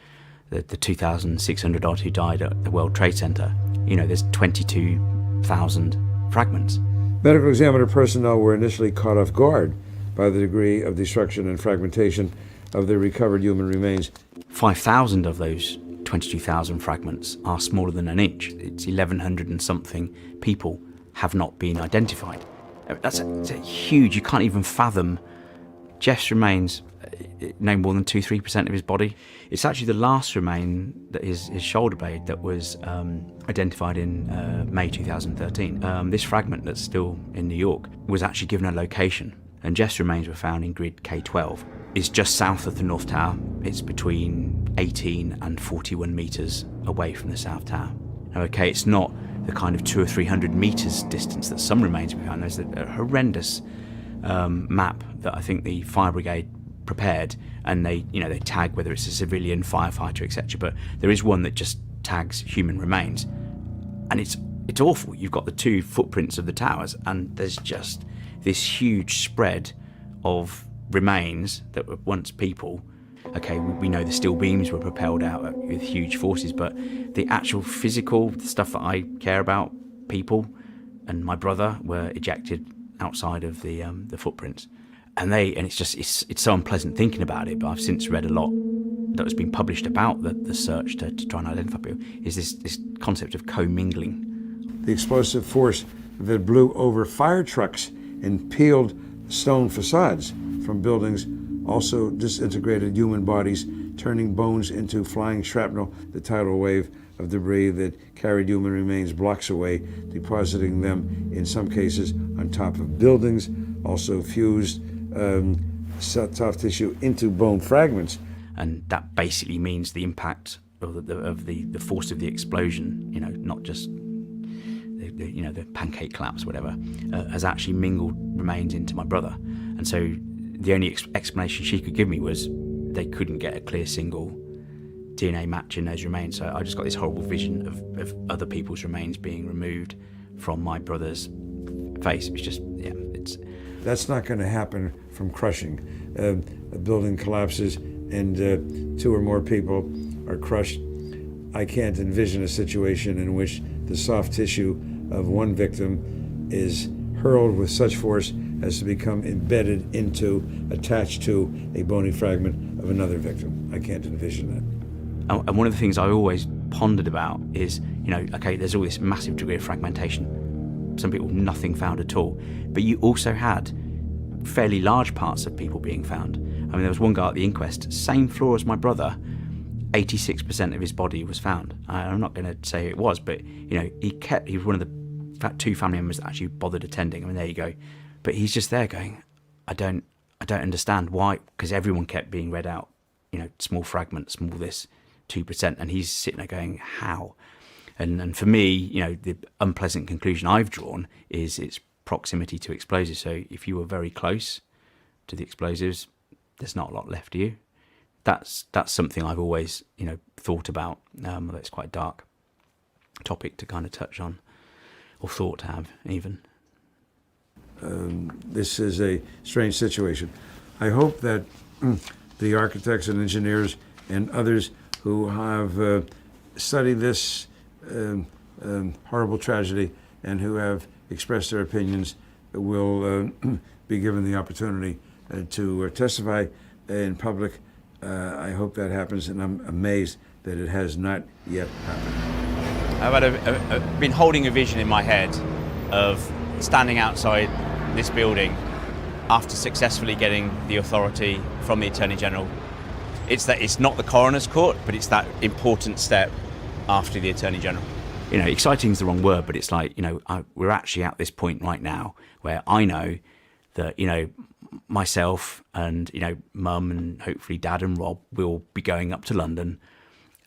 Speaker 10: the 2,600 odd who died at the World Trade Center, you know, there's 22,000 fragments.
Speaker 1: Medical examiner personnel were initially caught off guard by the degree of destruction and fragmentation of the recovered human remains.
Speaker 10: 5,000 of those 22,000 fragments are smaller than an inch. It's 1,100 and something people have not been identified. That's a huge, you can't even fathom. Jeff's remains no more than 2-3% of his body. It's actually the last remain that is his shoulder blade that was identified in May 2013. This fragment that's still in New York was actually given a location, and Jeff's remains were found in grid K12. It's just south of the North Tower. It's between 18 and 41 metres away from the South Tower. Now, okay, it's not the kind of 200 or 300 metres distance that some remains we found. There's a horrendous map that I think the fire brigade prepared, and they tag whether it's a civilian, firefighter, etc. But there is one that just tags human remains, and it's awful. You've got the two footprints of the towers, and there's just this huge spread of remains that were once people. Okay, we know the steel beams were propelled out with huge forces, but the actual physical stuff that I care about, people and my brother, were ejected outside of the footprints. And it's so unpleasant thinking about it, but I've since read a lot that has been published about the search to try and identify people, is this concept of commingling.
Speaker 1: The explosive force that blew over fire trucks and peeled stone facades from buildings also disintegrated human bodies, turning bones into flying shrapnel. The tidal wave of debris that carried human remains blocks away, depositing them, in some cases, on top of buildings, also fused soft tissue into bone fragments.
Speaker 10: And that basically means the impact of the force of the explosion, not just the pancake collapse, whatever, has actually mingled remains into my brother. And so the only explanation she could give me was they couldn't get a clear single DNA match in those remains. So I just got this horrible vision of other people's remains being removed from my brother's face. It was just,
Speaker 1: That's not going to happen from crushing. A building collapses and 2 or more people are crushed. I can't envision a situation in which the soft tissue of one victim is hurled with such force as to become embedded into, attached to a bony fragment of another victim. I can't envision that.
Speaker 10: And one of the things I always pondered about is, okay, there's all this massive degree of fragmentation. Some people, nothing found at all. But you also had fairly large parts of people being found. I mean, there was one guy at the inquest, same floor as my brother, 86% of his body was found. I'm not going to say it was, but, he was one of the 2 family members that actually bothered attending. I mean, there you go. But he's just there going, I don't understand why, because everyone kept being read out, small fragments, small this, 2%, and he's sitting there going, how? And for me, the unpleasant conclusion I've drawn is its proximity to explosives. So if you were very close to the explosives, there's not a lot left of you. That's something I've always, thought about, although it's quite a dark topic to kind of touch on, or thought to have even.
Speaker 1: This is a strange situation. I hope that the architects and engineers and others who have studied this horrible tragedy and who have expressed their opinions will be given the opportunity to testify in public. I hope that happens, and I'm amazed that it has not yet happened.
Speaker 10: I've been holding a vision in my head of standing outside this building after successfully getting the authority from the Attorney General. It's not the coroner's court, but it's that important step after the Attorney General. Exciting is the wrong word, but it's like, we're actually at this point right now where I know that, myself and, Mum and hopefully Dad and Rob will be going up to London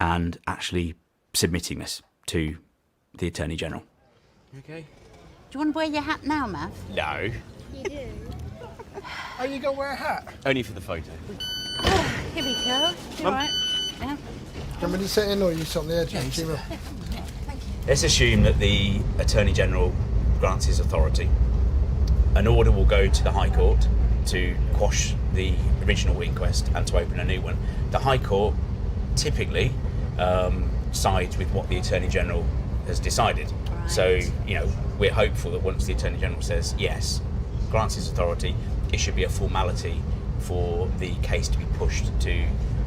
Speaker 10: and actually submitting this to the Attorney General. Okay.
Speaker 11: Do you want to wear your hat now, Mav?
Speaker 10: No.
Speaker 11: You do.
Speaker 6: Are you going to wear a hat?
Speaker 10: Only for the photo.
Speaker 11: Here we go. You all right? Yeah.
Speaker 6: Do you want me to sit in or you sit on the edge?
Speaker 11: Yes.
Speaker 10: Let's assume that the Attorney General grants his authority. An order will go to the High Court to quash the original inquest and to open a new one. The High Court typically sides with what the Attorney General has decided. Right. So, we're hopeful that once the Attorney General says yes, grants his authority, it should be a formality for the case to be pushed to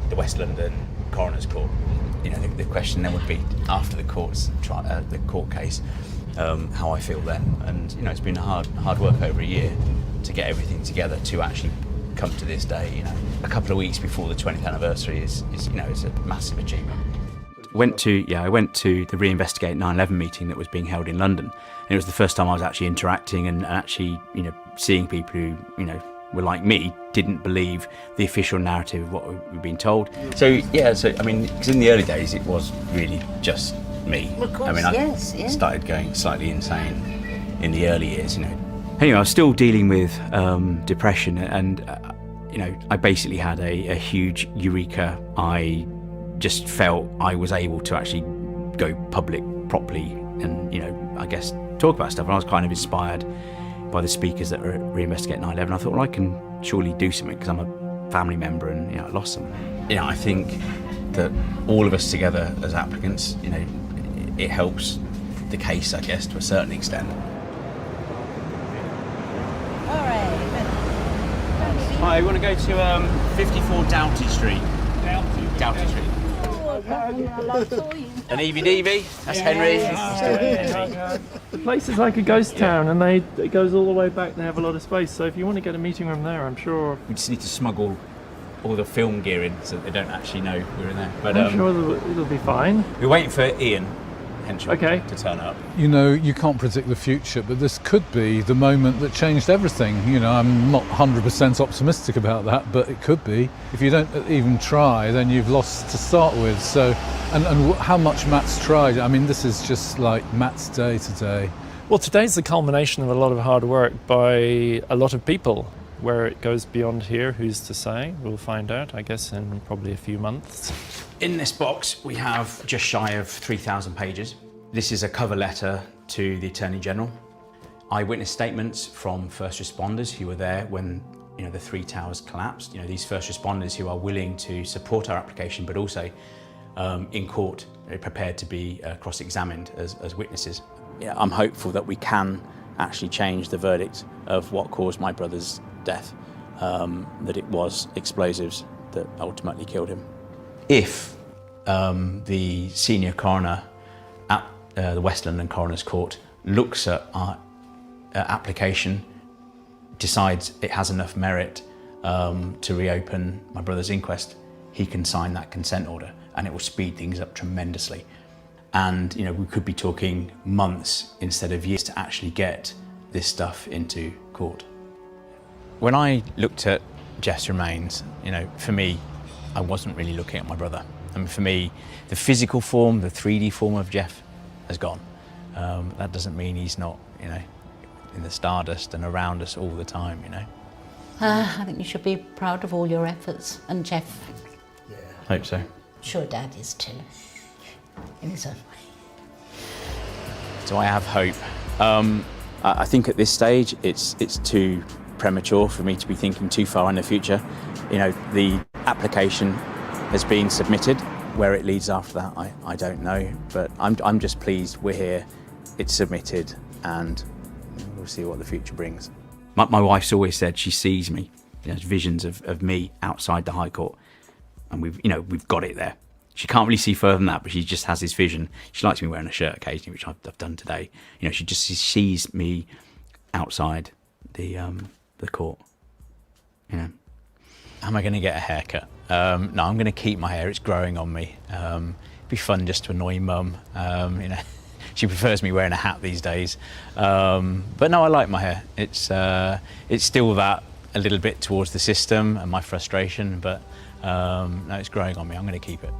Speaker 10: the West London Coroner's Court. The question then would be, after the court case, how I feel then. And it's been hard work over a year to get everything together to actually come to this day. A couple of weeks before the 20th anniversary is it's a massive achievement. I went to the Reinvestigate 9/11 meeting that was being held in London, and it was the first time I was actually interacting and actually seeing people who were like me, didn't believe the official narrative of what we've been told. So because in the early days it was really just me.
Speaker 11: Of course,
Speaker 10: I started going slightly insane in the early years, Anyway, I was still dealing with depression, and I basically had a huge eureka. I just felt I was able to actually go public properly and, I guess talk about stuff. And I was kind of inspired by the speakers that were at Reinvestigate 9/11. I thought, well, I can surely do something because I'm a family member and, I lost them. I think that all of us together as applicants, it helps the case, I guess, to a certain extent. Hi, we want to go to 54 Doughty Street. Doughty Street. An Evie, that's Henry.
Speaker 16: The place is like a ghost town, and it goes all the way back. They have a lot of space, so if you want to get a meeting room there, I'm sure.
Speaker 10: We just need to smuggle all the film gear in so that they don't actually know we're in there. But
Speaker 16: I'm sure it'll be fine.
Speaker 10: we're waiting for Ian Henshaw
Speaker 16: Okay.
Speaker 10: to turn up.
Speaker 3: You know, you can't predict the future, but this could be the moment that changed everything. You know, I'm not 100% optimistic about that, but it could be. If you don't even try, then you've lost to start with. So, and how much Matt's tried. I mean, this is just like Matt's day today.
Speaker 16: Well, today's the culmination of a lot of hard work by a lot of people. Where it goes beyond here, who's to say? We'll find out, I guess, in probably a few months.
Speaker 10: In this box, we have just shy of 3,000 pages. This is a cover letter to the Attorney General. Eyewitness statements from first responders who were there when the three towers collapsed. These first responders who are willing to support our application, but also in court, prepared to be cross-examined as witnesses. Yeah, I'm hopeful that we can actually change the verdict of what caused my brother's death, that it was explosives that ultimately killed him. If the senior coroner at the West London Coroner's Court looks at our application, decides it has enough merit to reopen my brother's inquest, he can sign that consent order and it will speed things up tremendously. And we could be talking months instead of years to actually get this stuff into court. When I looked at Jeff's remains, for me, I wasn't really looking at my brother. I mean, for me, the physical form, the 3D form of Jeff has gone. That doesn't mean he's not, in the stardust and around us all the time,
Speaker 11: I think you should be proud of all your efforts, and Jeff.
Speaker 10: Hope so.
Speaker 11: Sure, Dad is too, in his own way.
Speaker 10: So I have hope. I think at this stage, it's too premature for me to be thinking too far in the future. The application has been submitted. Where it leads after that, I don't know. But I'm just pleased we're here, it's submitted, and we'll see what the future brings. My wife's always said she sees me, visions of me outside the High Court, and we've got it there. She can't really see further than that, but she just has this vision. She likes me wearing a shirt occasionally, which I've done today. She just sees me outside the court. Am I going to get a haircut? No, I'm going to keep my hair. It's growing on me. It'd be fun just to annoy Mum. She prefers me wearing a hat these days. But no, I like my hair. It's still that a little bit towards the system and my frustration, but no, it's growing on me. I'm going to keep it.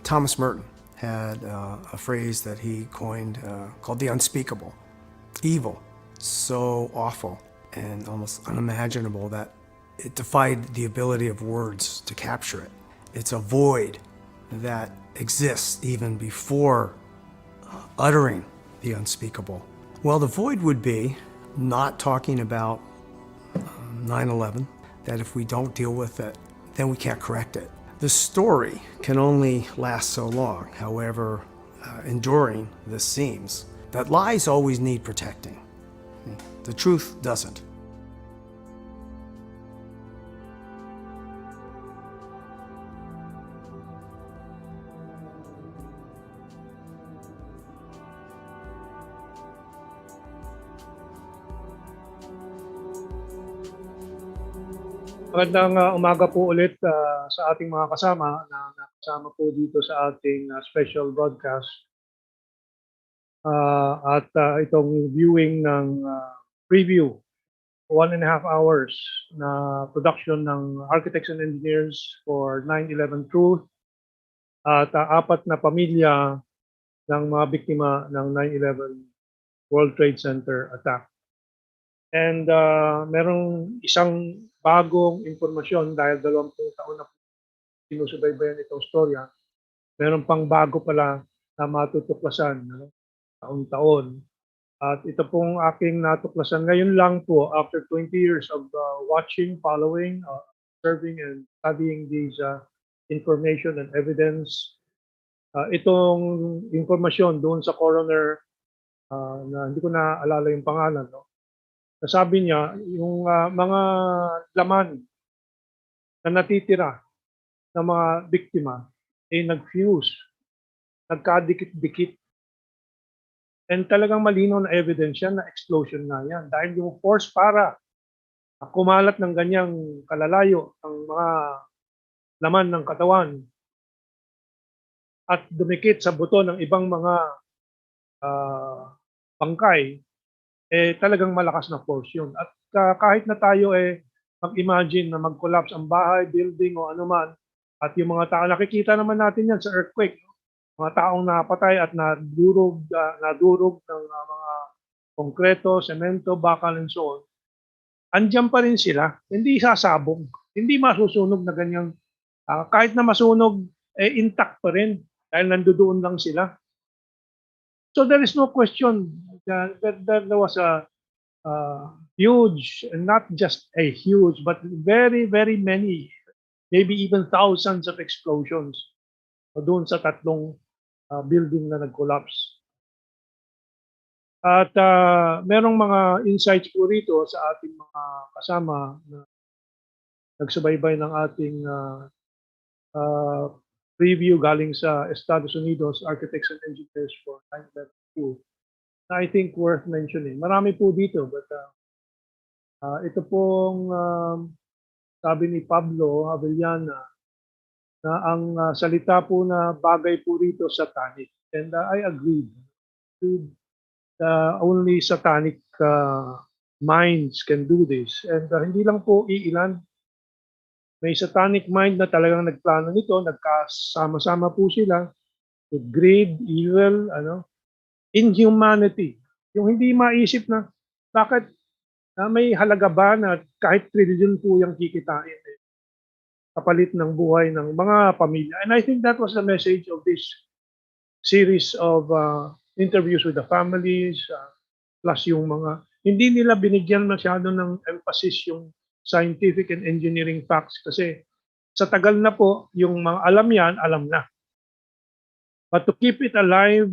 Speaker 9: Thomas Merton had a phrase that he coined called the unspeakable. Evil, so awful and almost unimaginable that it defied the ability of words to capture it. It's a void that exists even before uttering the unspeakable. Well, the void would be not talking about 9/11, that if we don't deal with it, then we can't correct it. The story can only last so long, however enduring this seems. That lies always need protecting. The truth doesn't.
Speaker 14: Magandang umaga po ulit sa ating mga kasama na nakasama po dito sa ating special broadcast. At itong viewing ng preview, 1.5 hours na production ng Architects and Engineers for 9/11 Truth at 4 na pamilya ng mga biktima ng 9/11 World Trade Center attack. And merong isang bagong impormasyon dahil 20 taon na sinusubaybayan itong storya. Meron pang bago pala na matutuklasan taon-taon. At ito pong aking natuklasan ngayon lang po after 20 years of watching, following, observing and studying these information and evidence. Itong impormasyon doon sa coroner na hindi ko na alala yung pangalan, Sabi niya, yung mga laman na natitira ng mga biktima ay nag-fuse, nagkadikit-dikit And talagang malinaw na evidence yan na explosion nga yan. Dahil yung force para kumalat ng ganyang kalalayo ang mga laman ng katawan at dumikit sa buto ng ibang mga bangkay, talagang malakas na force yun. At kahit na tayo mag-imagine na mag-collapse ang bahay, building o anuman, at yung mga tao, nakikita naman natin yan sa earthquake, mga taong napatay at nadurog ng mga konkreto, semento, bakal, and so on. Andiyan pa rin sila, hindi sasabog, hindi masusunog na ganyang, kahit na masunog, intact pa rin dahil nandoon lang sila. So there is no question that there was a huge, and not just a huge, but very, very many, maybe even thousands of explosions doon sa tatlong building na nag-collapse. At merong mga insights po rito sa ating mga kasama na nagsubaybay ng ating review galing sa Estados Unidos, Architects and Engineers for 9/11 na I think worth mentioning. Marami po dito, but ito pong sabi ni Pablo Avellana na ang salita po na bagay po rito satanic. And I agree. Only satanic minds can do this. And hindi lang po iilan. May satanic mind na talagang nagplano nito, nagkasama-sama po sila with greed, evil, inhumanity. Yung hindi maisip na bakit may halaga ba na kahit trillion po yung kikitain kapalit ng buhay ng mga pamilya. And I think that was the message of this series of interviews with the families, plus yung mga, hindi nila binigyan masyado ng emphasis yung scientific and engineering facts kasi sa tagal na po, yung mga alam yan, alam na. But to keep it alive,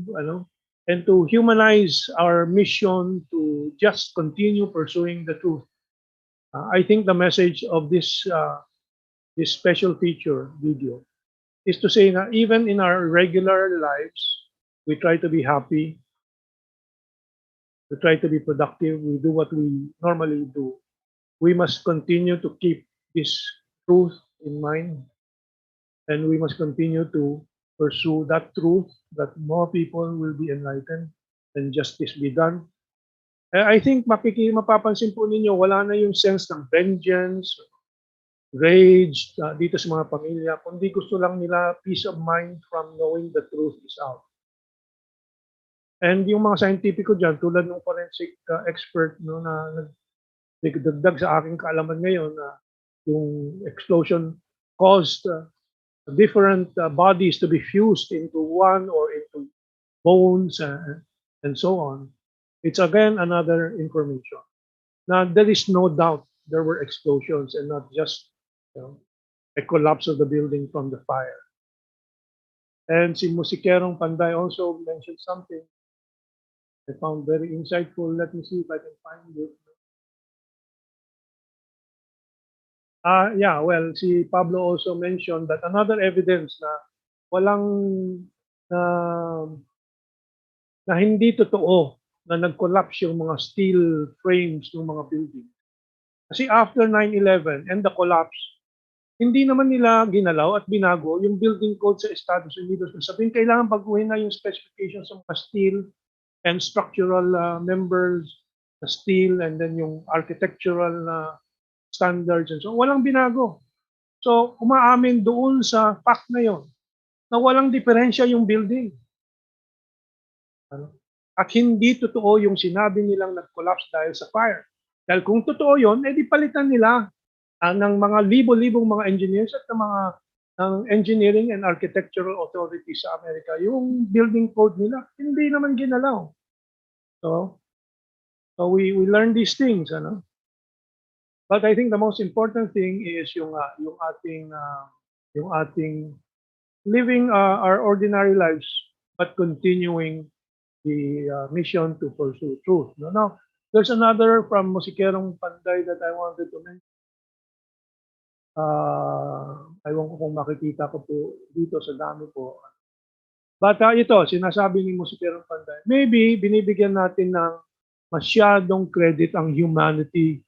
Speaker 14: and to humanize our mission to just continue pursuing the truth, I think the message of this special feature video is to say that even in our regular lives, we try to be happy, we try to be productive, we do what we normally do. We must continue to keep this truth in mind, and we must continue to pursue that truth that more people will be enlightened and justice be done. I think mapapansin po ninyo, wala na yung sense ng vengeance, rage dito sa mga pamilya, kundi gusto lang nila peace of mind from knowing the truth is out. And yung mga scientifico dyan, tulad ng forensic expert na nagdagdag sa aking kaalaman ngayon na yung explosion caused different bodies to be fused into one or into bones and so on. It's again another information. Now, there is no doubt there were explosions and not just a collapse of the building from the fire. And si Musikerong Panday also mentioned something I found very insightful. Let me see if I can find it. Yeah, well, si Pablo also mentioned that another evidence na walang na hindi totoo na nag-collapse yung mga steel frames ng mga building. Kasi after 9/11 and the collapse, hindi naman nila ginalaw at binago yung building code sa Estados Unidos. Sabihin, kailangan baguhin na yung specifications ng mga steel and structural members, the steel, and then yung architectural standards and so walang binago. So umaamin doon sa fact na yon na walang diferensya yung building. At hindi totoo yung sinabi nilang nag-collapse dahil sa fire. Dahil kung totoo yon, edi palitan nila ng mga libo-libong mga engineers at ng mga engineering and architectural authorities sa Amerika yung building code nila. Hindi naman ginalaw. So we learn these things, But I think the most important thing is yung ating living our ordinary lives, but continuing the mission to pursue truth. Now, there's another from Musikerong Panday that I wanted to mention. Aywan ko kung makikita ko po dito sa dami po. But ito, sinasabi ni Musikerong Panday, maybe binibigyan natin ng masyadong credit ang humanity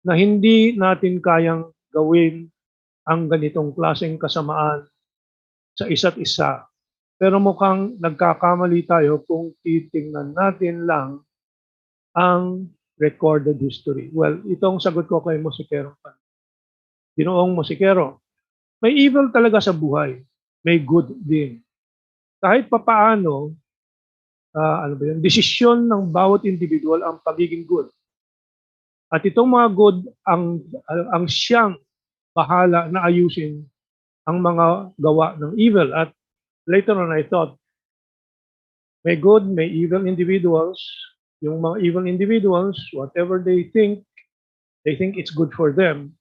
Speaker 14: na hindi natin kayang gawin ang ganitong klaseng kasamaan sa isa't isa. Pero mukhang nagkakamali tayo kung titingnan natin lang ang recorded history. Well, itong sagot ko kay Musikerong Panday. Ginoong Musikero, may evil talaga sa buhay. May good din. Kahit papaano, ano ba yun, desisyon ng bawat individual ang pagiging good. At itong mga good ang siyang bahala na ayusin ang mga gawa ng evil. At later on I thought, may good, may evil individuals. Yung mga evil individuals, whatever they think it's good for them.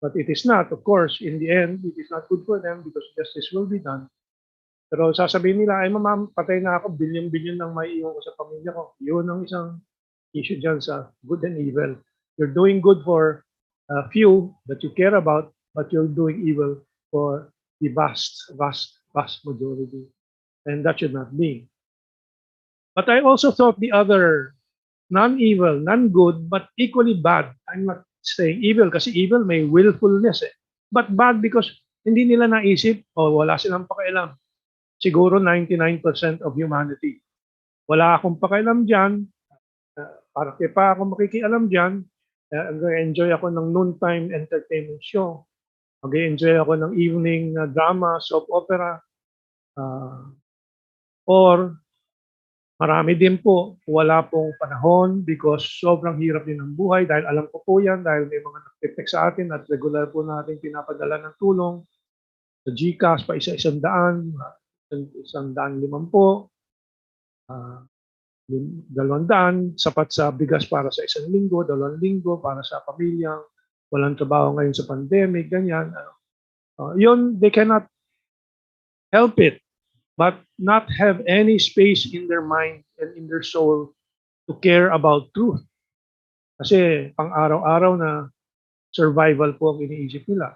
Speaker 14: But it is not, of course, in the end, it is not good for them because justice will be done. Pero sasabihin nila, ay ma'am, patay na ako, bilyon-bilyon nang maiiwan ko sa pamilya ko. Yun ang isang issue dyan sa good and evil. You're doing good for a few that you care about, but you're doing evil for the vast majority. And that should not be. But I also thought the other non-evil, non-good, but equally bad. I'm not saying evil kasi evil may willfulness eh. But bad because hindi nila naisip o wala silang pakialam. Siguro 99% of humanity. Wala akong pakialam dyan. Para kaya pa ako makikialam dyan, enjoy ako ng noontime entertainment show. Mag-enjoy ako ng evening drama, soap opera. Or marami din po, wala pong panahon because sobrang hirap din ng buhay dahil alam ko po yan dahil may mga nag-text sa atin at regular po natin pinapadala ng tulong sa GCash pa isa-100, 150, 200, sapat sa bigas para sa 1 linggo, 2 linggo para sa pamilyang walang trabaho ngayon sa pandemic, ganyan. Yun, they cannot help it but not have any space in their mind and in their soul to care about truth. Kasi pang araw-araw na survival po ang iniisip nila.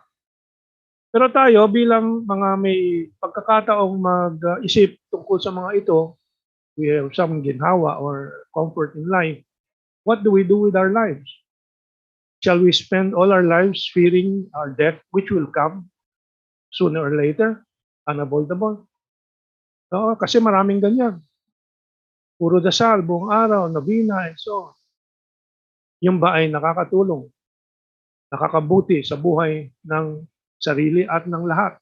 Speaker 14: Pero tayo bilang mga may pagkakataong mag-isip tungkol sa mga ito, we have some ginhawa or comfort in life. What do we do with our lives? Shall we spend all our lives fearing our death, which will come sooner or later, unavoidable? Oo, kasi maraming ganyan. Puro dasal, buong araw, nabina, and so on. Yung ba ay nakakatulong, nakakabuti sa buhay ng sarili at ng lahat.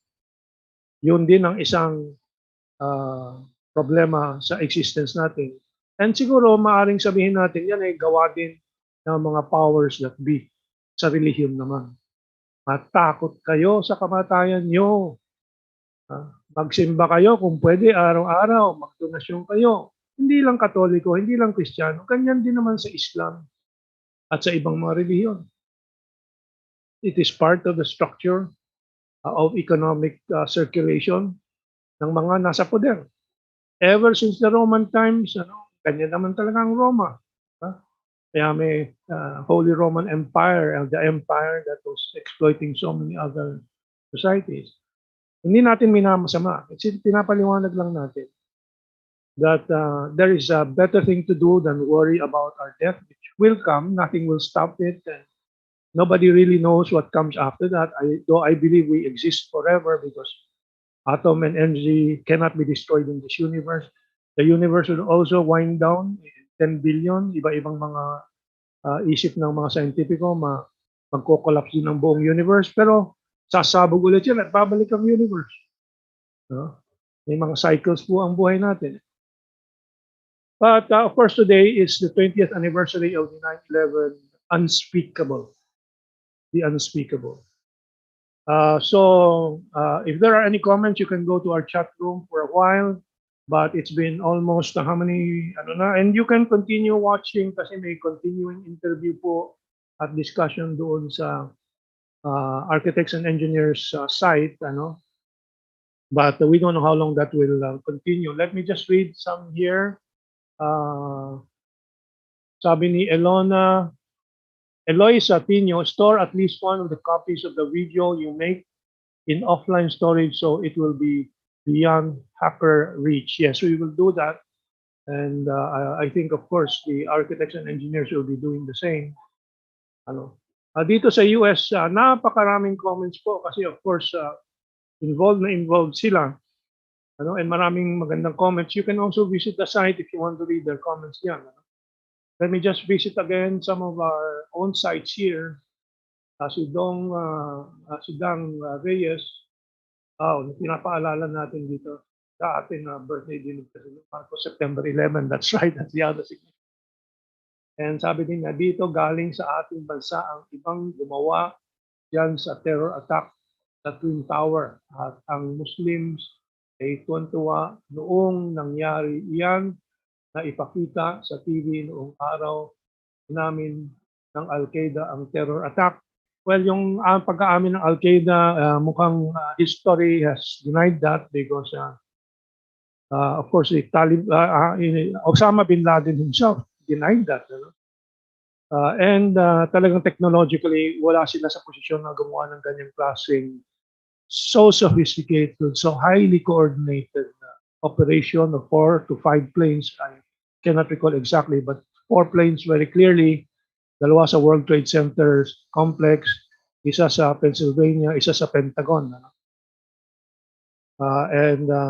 Speaker 14: Yun din ang isang problema sa existence natin. And siguro maaring sabihin natin yan ay gawa din ng mga powers that be sa relihiyon naman. Matakot kayo sa kamatayan nyo. Magsimba kayo kung pwede araw-araw, magdonasyon kayo. Hindi lang Katoliko, hindi lang Kristiyano, ganyan din naman sa Islam at sa ibang mga relihiyon. It is part of the structure of economic circulation ng mga nasa poder. Ever since the Roman times, ganyan naman talaga ang Roma. Kaya may Holy Roman Empire, the empire that was exploiting so many other societies. Hindi natin minamasama. Pinapaliwanag lang natin that there is a better thing to do than worry about our death, which will come. Nothing will stop it. And nobody really knows what comes after that. Though I believe we exist forever because atom and energy cannot be destroyed in this universe. The universe will also wind down 10 billion, iba-ibang mga isip ng mga scientifico, magko-collapse din ang buong universe. Pero sasabog ulit yan at babalik ang universe. May mga cycles po ang buhay natin. But of course today is the 20th anniversary of the 9/11 Unspeakable. The Unspeakable. So if there are any comments, you can go to our chat room for a while. But it's been almost how many, and you can continue watching kasi may continuing interview po at discussion doon sa architects and engineers site, but we don't know how long that will continue. Let me just read some here. Sabi ni Eloisa Tino, store at least one of the copies of the video you make in offline storage so it will be beyond hacker reach. Yes, we will do that. And I think, of course, the architects and engineers will be doing the same. Dito sa US, napakaraming comments po kasi, of course, involved sila. And maraming magandang comments. You can also visit the site if you want to read their comments yan. Let me just visit again some of our own sites here. Si Dang Reyes, pinapaalala natin dito sa ating birthday din kasi September 11. That's right, that's the other signature. And sabi din niya, dito galing sa ating bansa ang ibang gumawa dyan sa terror attack sa Twin Tower. At ang Muslims ay tuwan-tuwa noong nangyari iyan na ipakita sa TV noong araw namin ng Al-Qaeda ang terror attack. Well, yung pagkaamin ng Al-Qaeda, mukhang history has denied that because, of course, Osama bin Laden himself denied that. And talagang technologically, wala sila sa posisyon na gumawa ng ganyang klaseng so sophisticated, so highly coordinated operation of 4 to 5 planes. I cannot recall exactly, but 4 planes very clearly. Dalawa sa World Trade Center complex, isa sa Pennsylvania, isa sa Pentagon.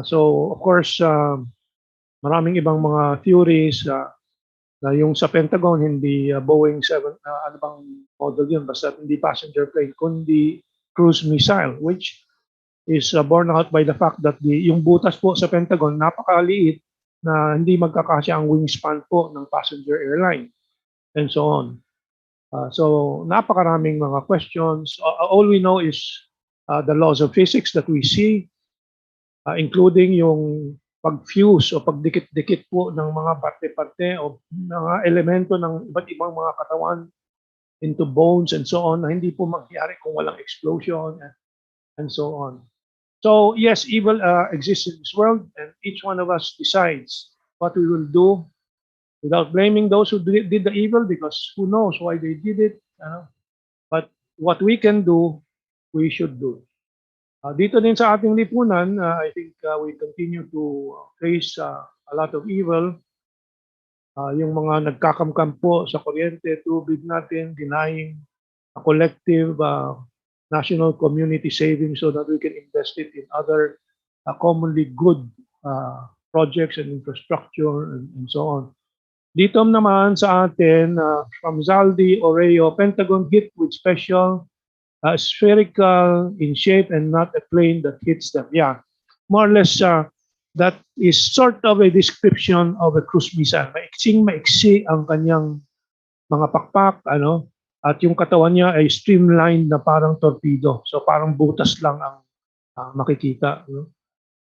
Speaker 14: So, of course, maraming ibang mga theories na yung sa Pentagon, hindi Boeing 7, ano bang model yun, basta hindi passenger plane, kundi cruise missile, which is borne out by the fact that yung butas po sa Pentagon, napakaliit na hindi magkakasya ang wingspan po ng passenger airline, and so on. So napakaraming mga questions. All we know is the laws of physics that we see, including yung pag-fuse o pagdikit-dikit po ng mga parte-parte o mga elemento ng iba't ibang mga katawan into bones and so on na hindi po mangyari kung walang explosion and so on. So yes, evil exists in this world, and each one of us decides what we will do without blaming those who did the evil, because who knows why they did it. But what we can do, we should do. Dito din sa ating lipunan, I think we continue to face a lot of evil. Yung mga nagkakamkam po sa kuryente, tubig natin, denying a collective national community savings so that we can invest it in other commonly good projects and infrastructure and so on. Dito naman sa atin, from Zaldi, Oreo, Pentagon hit with special spherical in shape and not a plane that hits them. Yeah, more or less that is sort of a description of a cruise missile. Maiksi ang kanyang mga pakpak, at yung katawan niya ay streamlined na parang torpedo. So parang butas lang ang makikita.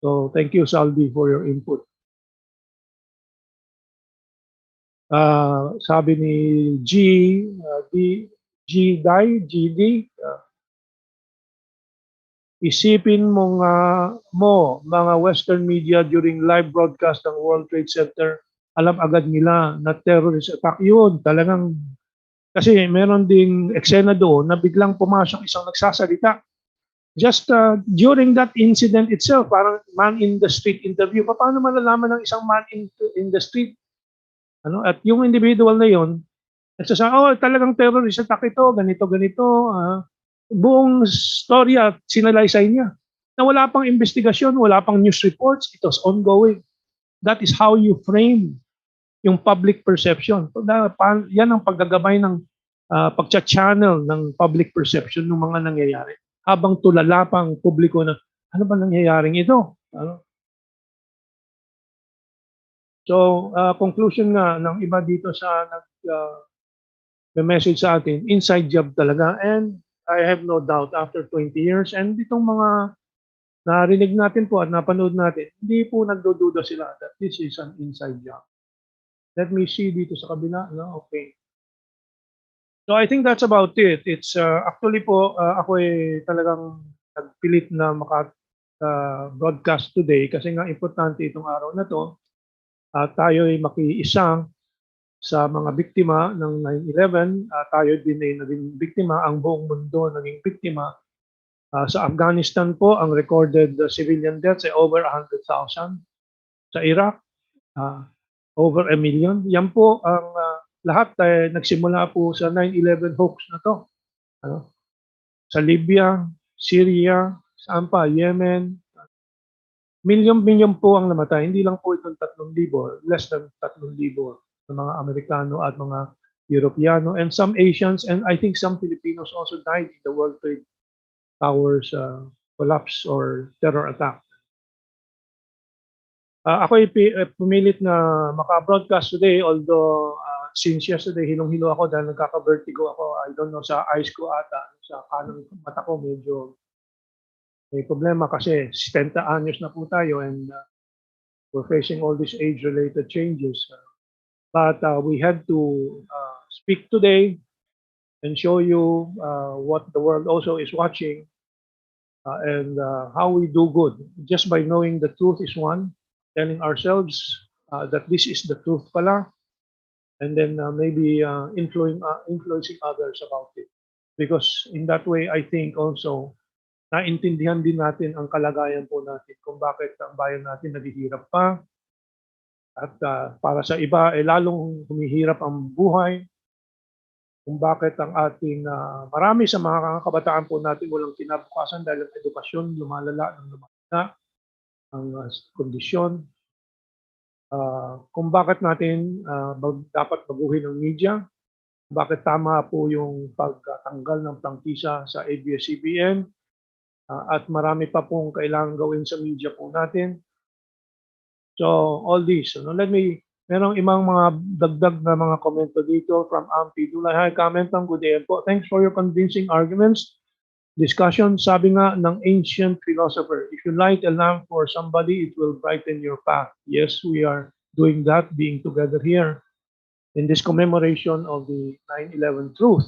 Speaker 14: So thank you, Saldi, for your input. Sabi ni GD, isipin mo mga Western media during live broadcast ng World Trade Center, alam agad nila na terrorist attack yun. Talagang, kasi meron ding eksena doon na biglang pumasok isang nagsasalita. Just during that incident itself, parang man in the street interview. Paano malalaman ng isang man in the street? At yung individual na yun, nagsasabi, talagang terrorist attack ito, ganito. Buong storya, sinalaysay niya. Na wala pang investigasyon, wala pang news reports, it was ongoing. That is how you frame yung public perception. Yan ang paggagabay ng pagcha-channel ng public perception ng mga nangyayari. Habang tulala pang publiko na, ano ba nangyayaring ito? So, conclusion nga ng iba dito sa nag-message sa atin, inside job talaga. And I have no doubt after 20 years, and itong mga narinig natin po at napanood natin, hindi po nagdududa sila that this is an inside job. Let me see dito sa kabila. Okay. So I think that's about it. It's actually po, ako ay talagang nagpilit na broadcast today kasi nga importante itong araw na to. Tayo ay makiisa sa mga biktima ng 9/11. Tayo din ay naging biktima, ang buong mundo naging biktima Sa Afghanistan po, ang recorded civilian deaths ay over 100,000. Sa Iraq, over 1 million. Yan po ang lahat ay nagsimula po sa 9/11 hoax na to. Ano? Sa Libya, Syria, saan pa, Yemen, milyon-milyon po ang namatay. Hindi lang po itong 3,000, less than 3,000 ng mga Amerikano at mga Europeano, and some Asians, and I think some Filipinos also died in the World Trade Towers collapse or terror attack. Ako ay pumilit na maka-broadcast today, although since yesterday, hilong-hilo ako dahil nagkaka-vertigo ako. I don't know, sa eyes ko ata, sa kanang mata ko medyo may problema kasi 70 anyos na po tayo, and we're facing all these age-related changes. But we had to speak today and show you what the world also is watching and how we do good. Just by knowing the truth is one, telling ourselves that this is the truth pala, and then maybe influencing others about it. Because in that way, I think also, naintindihan din natin ang kalagayan po natin kung bakit ang bayan natin naghihirap pa. At para sa iba, lalong humihirap ang buhay. Kung bakit ang ating marami sa mga kabataan po natin walang kinabukasan dahil ang edukasyon lumalala ng lumalala, ang kondisyon. Kung bakit natin dapat baguhin ang media, bakit tama po yung pagtanggal ng prangkisa sa ABS-CBN, at marami pa pong kailangan gawin sa media po natin. So, all this. Merong imang mga dagdag na mga komento dito from Ampi Dulay. Hi, Mentong, good day po. Thanks for your convincing arguments. Discussion, sabi nga ng ancient philosopher, if you light a lamp for somebody, it will brighten your path. Yes, we are doing that, being together here in this commemoration of the 9/11 truth.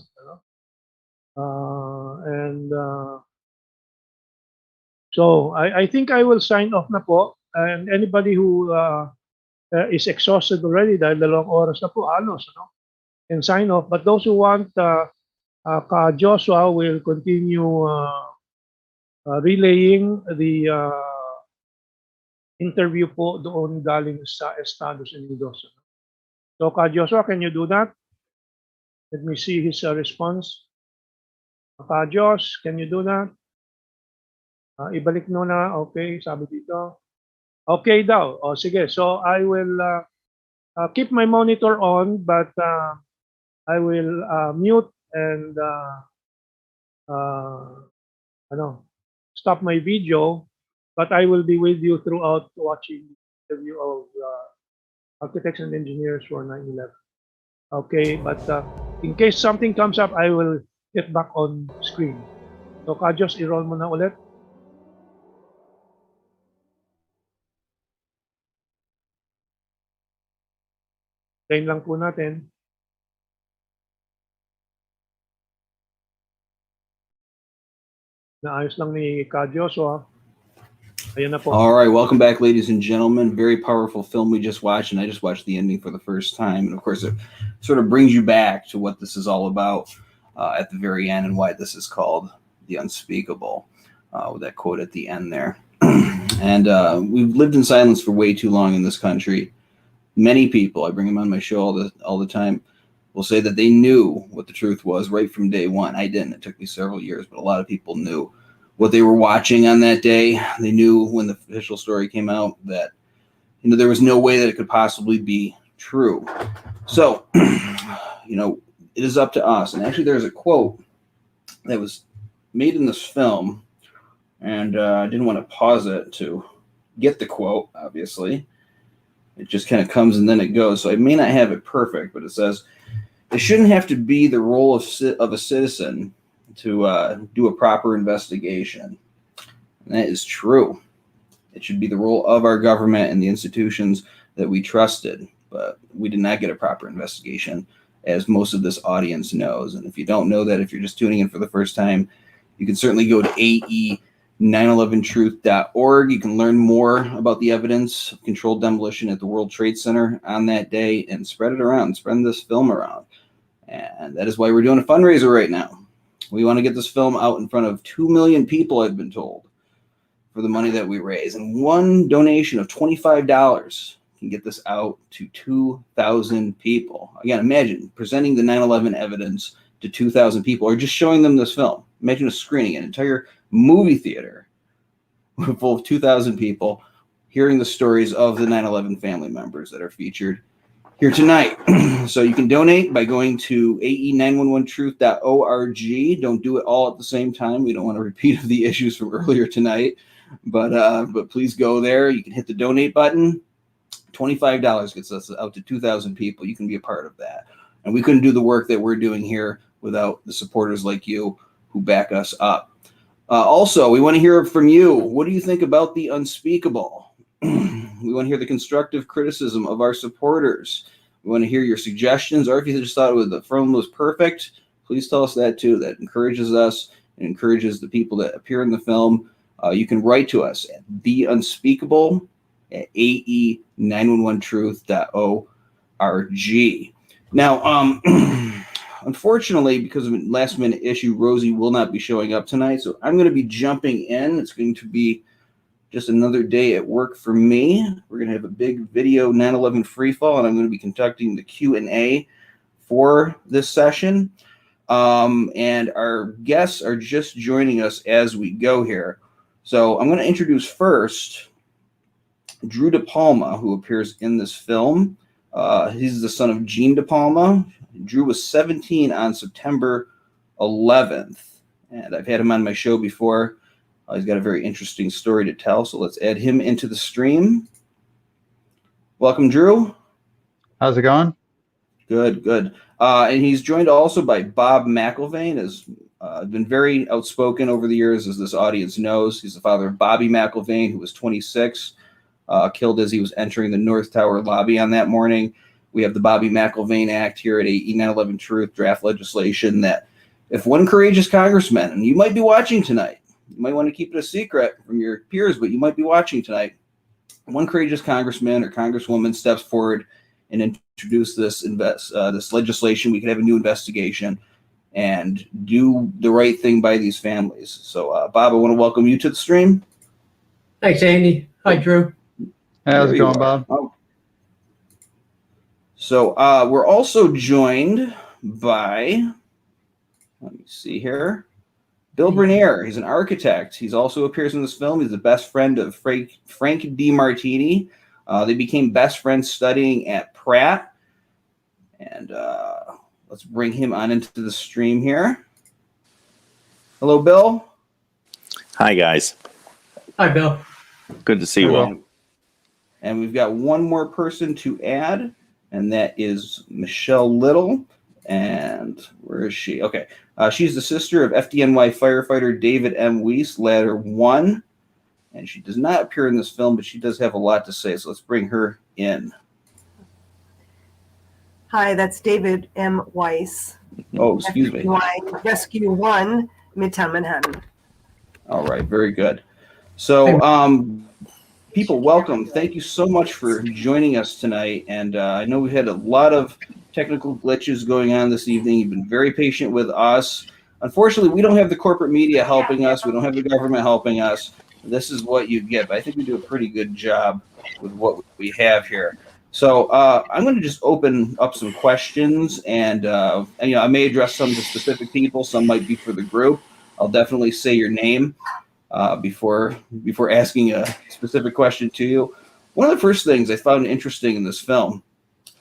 Speaker 14: So I think I will sign off na po. And anybody who is exhausted already dahil 2 oras na po halos, can sign off. But those who want, Ka Joshua will continue relaying the interview po doon galing sa Estados Unidos. So Ka Joshua, can you do that? Let me see his response. Ka Josh, can you do that? Ibalik mo na. Okay, sabi dito. Okay daw. O sige, so I will keep my monitor on, but I will mute and stop my video, but I will be with you throughout watching the interview of architects and engineers for 9/11. Okay, but in case something comes up, I will get back on screen. So Kajos, i-roll mo na ulit. Tayin lang po natin. Naayos lang ni Ka Joshua. Ayan na po.
Speaker 12: All right, welcome back, ladies and gentlemen. Very powerful film we just watched, and I just watched the ending for the first time. And of course, it sort of brings you back to what this is all about at the very end and why this is called The Unspeakable, with that quote at the end there. And we've lived in silence for way too long in this country. Many people, I bring them on my show all the time, will say that they knew what the truth was right from day one. I didn't. It took me several years, but a lot of people knew what they were watching on that day. They knew when the official story came out that, there was no way that it could possibly be true. So, it is up to us. And actually, there's a quote that was made in this film, and I didn't want to pause it to get the quote, obviously. It just kind of comes and then it goes. So I may not have it perfect, but it says, it shouldn't have to be the role of a citizen to do a proper investigation. And that is true. It should be the role of our government and the institutions that we trusted. But we did not get a proper investigation, as most of this audience knows. And if you don't know that, if you're just tuning in for the first time, you can certainly go to AE911truth.org. You can learn more about the evidence of controlled demolition at the World Trade Center on that day and spread it around, spread this film around. And that is why we're doing a fundraiser right now. We want to get this film out in front of 2 million people, I've been told, for the money that we raise. And one donation of $25 can get this out to 2,000 people. Again, imagine presenting the 9/11 evidence to 2,000 people, or just showing them this film. Imagine a screening, an entire movie theater full of 2,000 people, hearing the stories of the 9/11 family members that are featured here tonight. So you can donate by going to ae911truth.org. Don't do it all at the same time. We don't want to repeat the issues from earlier tonight, but please go there. You can hit the donate button. $25 gets us out to 2,000 people. You can be a part of that. And we couldn't do the work that we're doing here without the supporters like you who back us up. Also, we want to hear from you. What do you think about the unspeakable? We want to hear the constructive criticism of our supporters. We want to hear your suggestions, or if you just thought the film was perfect, please tell us that too. That encourages us and encourages the people that appear in the film. You can write to us at ae911truth.org. Now, unfortunately, because of a last-minute issue, Rosie will not be showing up tonight, so I'm going to be jumping in. It's going to be just another day at work for me. We're going to have a big video 9/11 free fall, and I'm going to be conducting the Q&A for this session. And our guests are just joining us as we go here. So I'm going to introduce first Drew De Palma, who appears in this film. He's the son of Gene De Palma. Drew was 17 on September 11th, and I've had him on my show before. He's got a very interesting story to tell, so let's add him into the stream. Welcome, Drew.
Speaker 15: How's it going?
Speaker 12: Good, good. And he's joined also by Bob McIlvaine, has been very outspoken over the years, as this audience knows. He's the father of Bobby McIlvaine, who was 26, killed as he was entering the North Tower lobby on that morning. We have the Bobby McIlvaine Act here at AE 9/11 Truth, draft legislation that if one courageous congressman, and you might be watching tonight, you might want to keep it a secret from your peers, but you might be watching tonight. One courageous congressman or congresswoman steps forward and introduce this legislation. We could have a new investigation and do the right thing by these families. So, Bob, I want to welcome you to the stream.
Speaker 5: Thanks, Andy. Hi, Drew.
Speaker 15: How's it going, Bob?
Speaker 12: So we're also joined by, let me see here, Bill Bernier. He's an architect. He's also appears in this film. He's the best friend of Frank DiMartini. They became best friends studying at Pratt. And let's bring him on into the stream here. Hello, Bill.
Speaker 19: Hi, guys.
Speaker 5: Hi, Bill.
Speaker 19: Good to see you all.
Speaker 12: And we've got one more person to add, and that is Michelle Little. And where is she? Okay. She's the sister of FDNY firefighter David M. Weiss, ladder 1. And she does not appear in this film, but she does have a lot to say. So let's bring her in.
Speaker 20: Hi, that's David M. Weiss.
Speaker 12: Oh, excuse me.
Speaker 20: Rescue 1, Midtown Manhattan.
Speaker 12: All right, very good. So, people, welcome. Thank you so much for joining us tonight. And I know we had a lot of technical glitches going on this evening. You've been very patient with us. Unfortunately, we don't have the corporate media helping us. We don't have the government helping us. This is what you get. But I think we do a pretty good job with what we have here. So I'm going to just open up some questions, and I may address some to specific people. Some might be for the group. I'll definitely say your name before asking a specific question to you. One of the first things I found interesting in this film,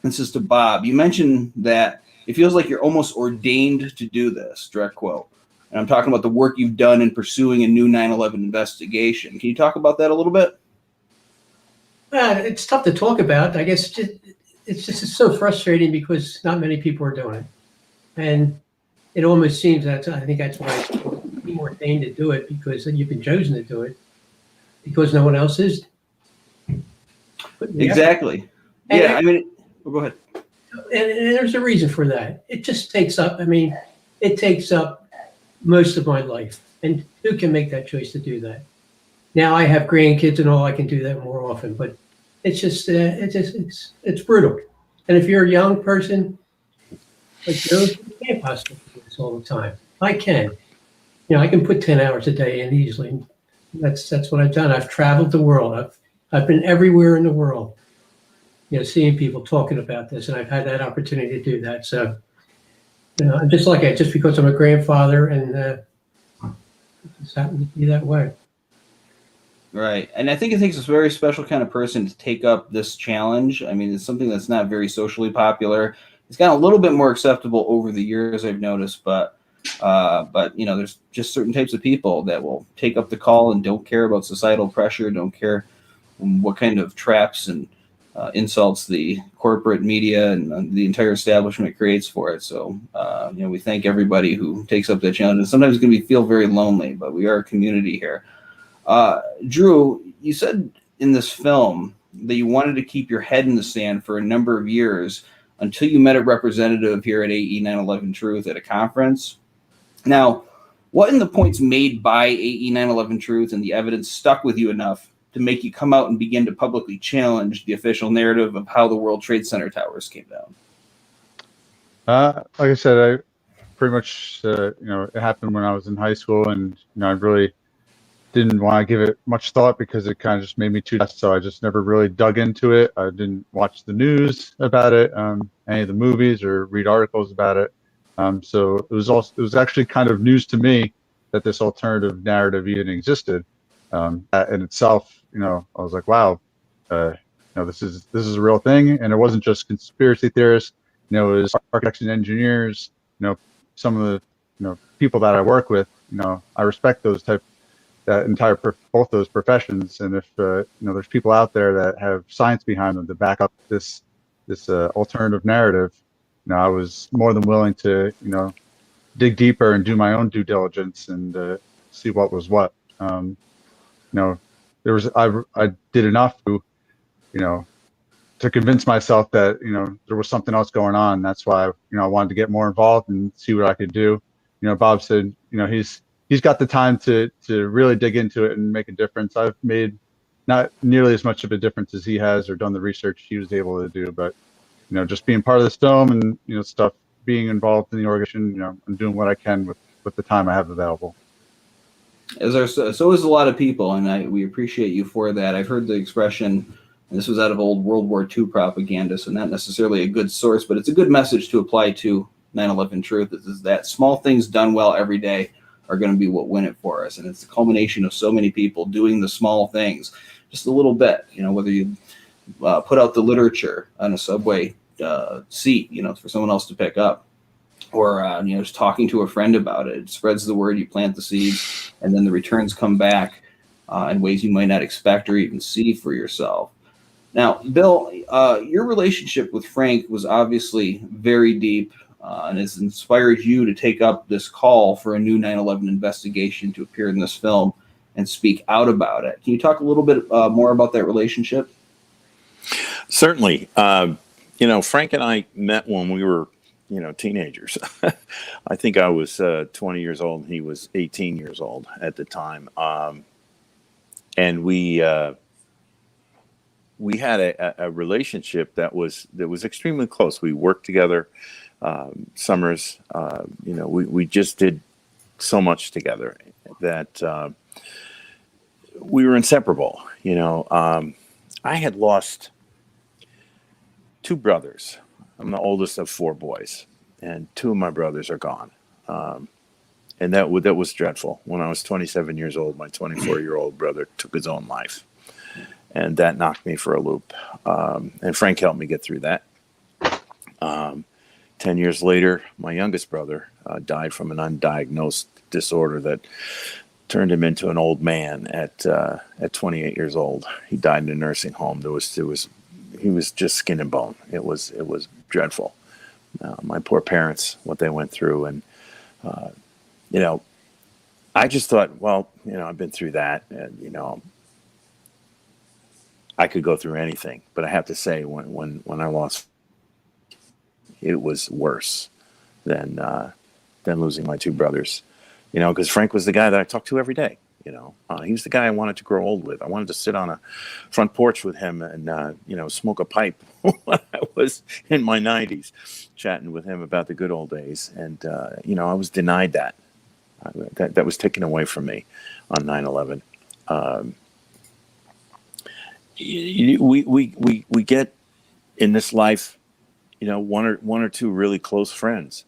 Speaker 12: this is to Bob. You mentioned that it feels like you're almost ordained to do this, direct quote. And I'm talking about the work you've done in pursuing a new 9/11 investigation. Can you talk about that a little bit?
Speaker 5: It's tough to talk about. I guess it's so frustrating because not many people are doing it. And it almost seems that I think that's why I'm ordained to do it, because you've been chosen to do it because no one else is.
Speaker 12: Exactly. Yeah, I mean, go ahead.
Speaker 5: And there's a reason for that. It just takes up, it takes up most of my life. And who can make that choice to do that? Now I have grandkids and all, I can do that more often, but it's just, it's brutal. And if you're a young person, like you can't possibly do this all the time. I can. I can put 10 hours a day in easily. That's what I've done. I've traveled the world. I've been everywhere in the world, seeing people talking about this, and I've had that opportunity to do that. So, I'm just like just because I'm a grandfather and it just happened to be that way.
Speaker 12: Right. And I think it takes a very special kind of person to take up this challenge. I mean, it's something that's not very socially popular. It's gotten a little bit more acceptable over the years, I've noticed, but there's just certain types of people that will take up the call and don't care about societal pressure, don't care what kind of traps and insults the corporate media and the entire establishment creates for it. So, we thank everybody who takes up that challenge. And sometimes it can feel very lonely, but we are a community here. Drew, you said in this film that you wanted to keep your head in the sand for a number of years until you met a representative here at AE 9/11 Truth at a conference. Now, what in the points made by AE 9/11 Truth and the evidence stuck with you enough to make you come out and begin to publicly challenge the official narrative of how the World Trade Center towers came down?
Speaker 15: Like I said, I pretty much, it happened when I was in high school, and I really didn't want to give it much thought because it kind of just made me too stressed. So I just never really dug into it. I didn't watch the news about it, any of the movies, or read articles about it. So it was actually kind of news to me that this alternative narrative even existed. That in itself, I was like, wow, this is a real thing. And it wasn't just conspiracy theorists. It was architects and engineers. Some of the people that I work with. I respect both those professions. And if there's people out there that have science behind them to back up this alternative narrative, I was more than willing to dig deeper and do my own due diligence and see what was what. I did enough to convince myself that there was something else going on. That's why I wanted to get more involved and see what I could do. Bob said he's got the time to really dig into it and make a difference. I've made not nearly as much of a difference as he has, or done the research he was able to do, but just being part of this film and stuff, being involved in the organization, I'm doing what I can with the time I have available.
Speaker 12: So is a lot of people, and we appreciate you for that. I've heard the expression, and this was out of old World War II propaganda, so not necessarily a good source, but it's a good message to apply to 9/11 Truth, is that small things done well every day are going to be what win it for us. And it's the culmination of so many people doing the small things just a little bit, whether you put out the literature on a subway seat, for someone else to pick up, or, just talking to a friend about it. It spreads the word, you plant the seeds, and then the returns come back in ways you might not expect or even see for yourself. Now, Bill, your relationship with Frank was obviously very deep, and has inspired you to take up this call for a new 9/11 investigation to appear in this film and speak out about it. Can you talk a little bit more about that relationship?
Speaker 19: Certainly. Frank and I met when we were, teenagers. I think I was 20 years old and he was 18 years old at the time. And we had a relationship that was extremely close. We worked together. Summers, we just did so much together that we were inseparable. I had lost two brothers. I'm the oldest of four boys, and two of my brothers are gone. And that was dreadful. When I was 27 years old, my 24-year-old brother took his own life, and that knocked me for a loop. And Frank helped me get through that. 10 years later, my youngest brother died from an undiagnosed disorder that turned him into an old man at 28 years old. He died in a nursing home. He was just skin and bone. It was dreadful. My poor parents, what they went through, and I just thought, well, I've been through that, and I could go through anything. But I have to say, when I lost, it was worse than losing my two brothers. Because Frank was the guy that I talked to every day. He was the guy I wanted to grow old with. I wanted to sit on a front porch with him and smoke a pipe when I was in my 90s, chatting with him about the good old days. And I was denied that That was taken away from me on 9/11. We get in this life, one or two really close friends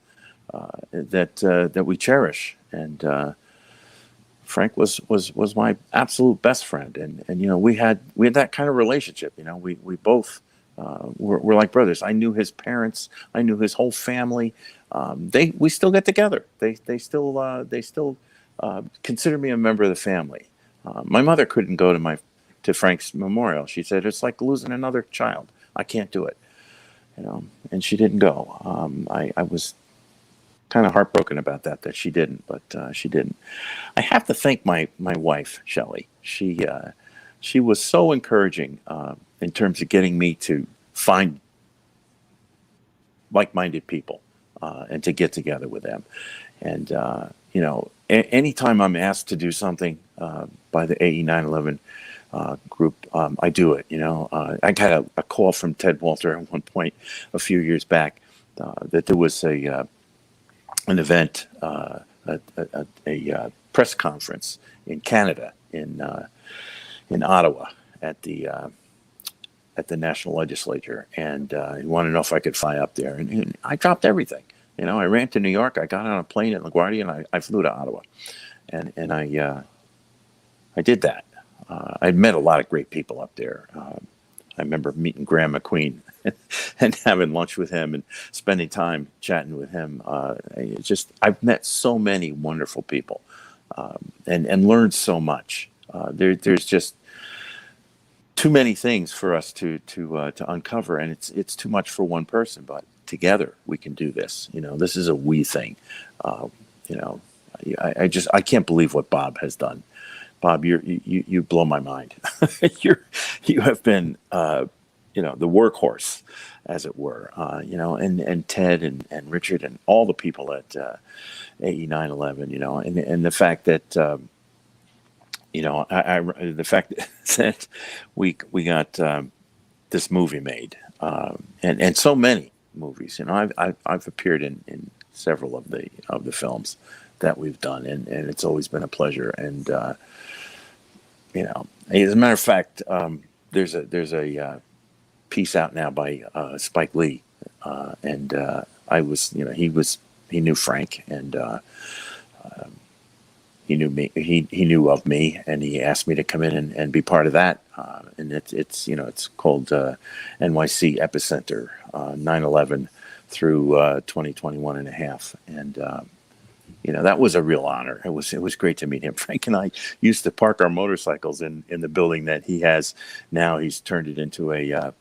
Speaker 19: that we cherish, and Frank was my absolute best friend, and we had that kind of relationship. We both were like brothers. I knew his parents. I knew his whole family. We still get together. They still consider me a member of the family. My mother couldn't go to Frank's memorial. She said it's like losing another child. I can't do it. And she didn't go. I was kind of heartbroken about that she didn't, but she didn't. I have to thank my wife, Shelley. She was so encouraging in terms of getting me to find like-minded people and to get together with them. And anytime I'm asked to do something by the AE 9/11 group, I do it. I got a call from Ted Walter at one point a few years back that there was an event, a press conference in Canada, in Ottawa at the national legislature, and he wanted to know if I could fly up there, and I dropped everything. I ran to New York. I got on a plane at LaGuardia, and I flew to Ottawa, and I did that. I'd met a lot of great people up there. I remember meeting Graham McQueen and having lunch with him and spending time chatting with him. I've met so many wonderful people and learned so much. There's just too many things for us to uncover, and it's too much for one person. But together we can do this. This is a we thing. I can't believe what Bob has done. Bob, you blow my mind. You have been the workhorse, as it were. And Ted and Richard and all the people at AE 9/11. And the fact that the fact that we got this movie made, and so many movies. I've appeared in several of the films that we've done, and it's always been a pleasure. And as a matter of fact, there's a piece out now by Spike Lee, and he knew Frank, and he knew me. He knew of me, and he asked me to come in and be part of that. And it's called NYC Epicenter 9/11 through 2021 and a half, and that was a real honor. It was great to meet him. Frank and I used to park our motorcycles in the building that he has now. He's turned it into a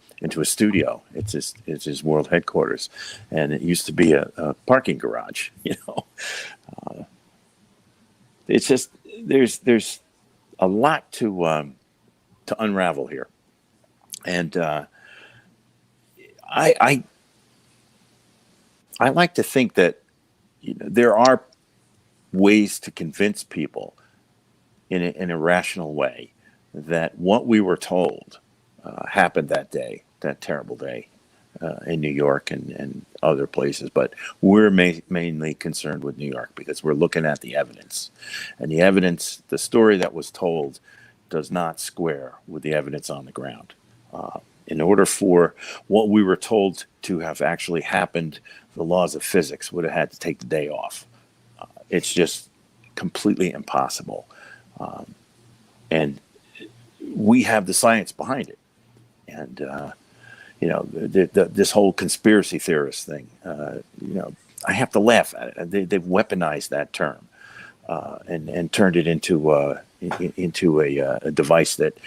Speaker 19: studio. It's his world headquarters, and it used to be a parking garage. It's just there's a lot to unravel here, and I like to think that there are ways to convince people in a rational way that what we were told happened that day, that terrible day in New York and other places. But we're mainly concerned with New York because we're looking at the evidence. And the evidence, the story that was told, does not square with the evidence on the ground. In order for what we were told to have actually happened, the laws of physics would have had to take the day off. It's just completely impossible. And we have the science behind it. And, this whole conspiracy theorist thing, I have to laugh at it. They've weaponized that term and turned it into a device that,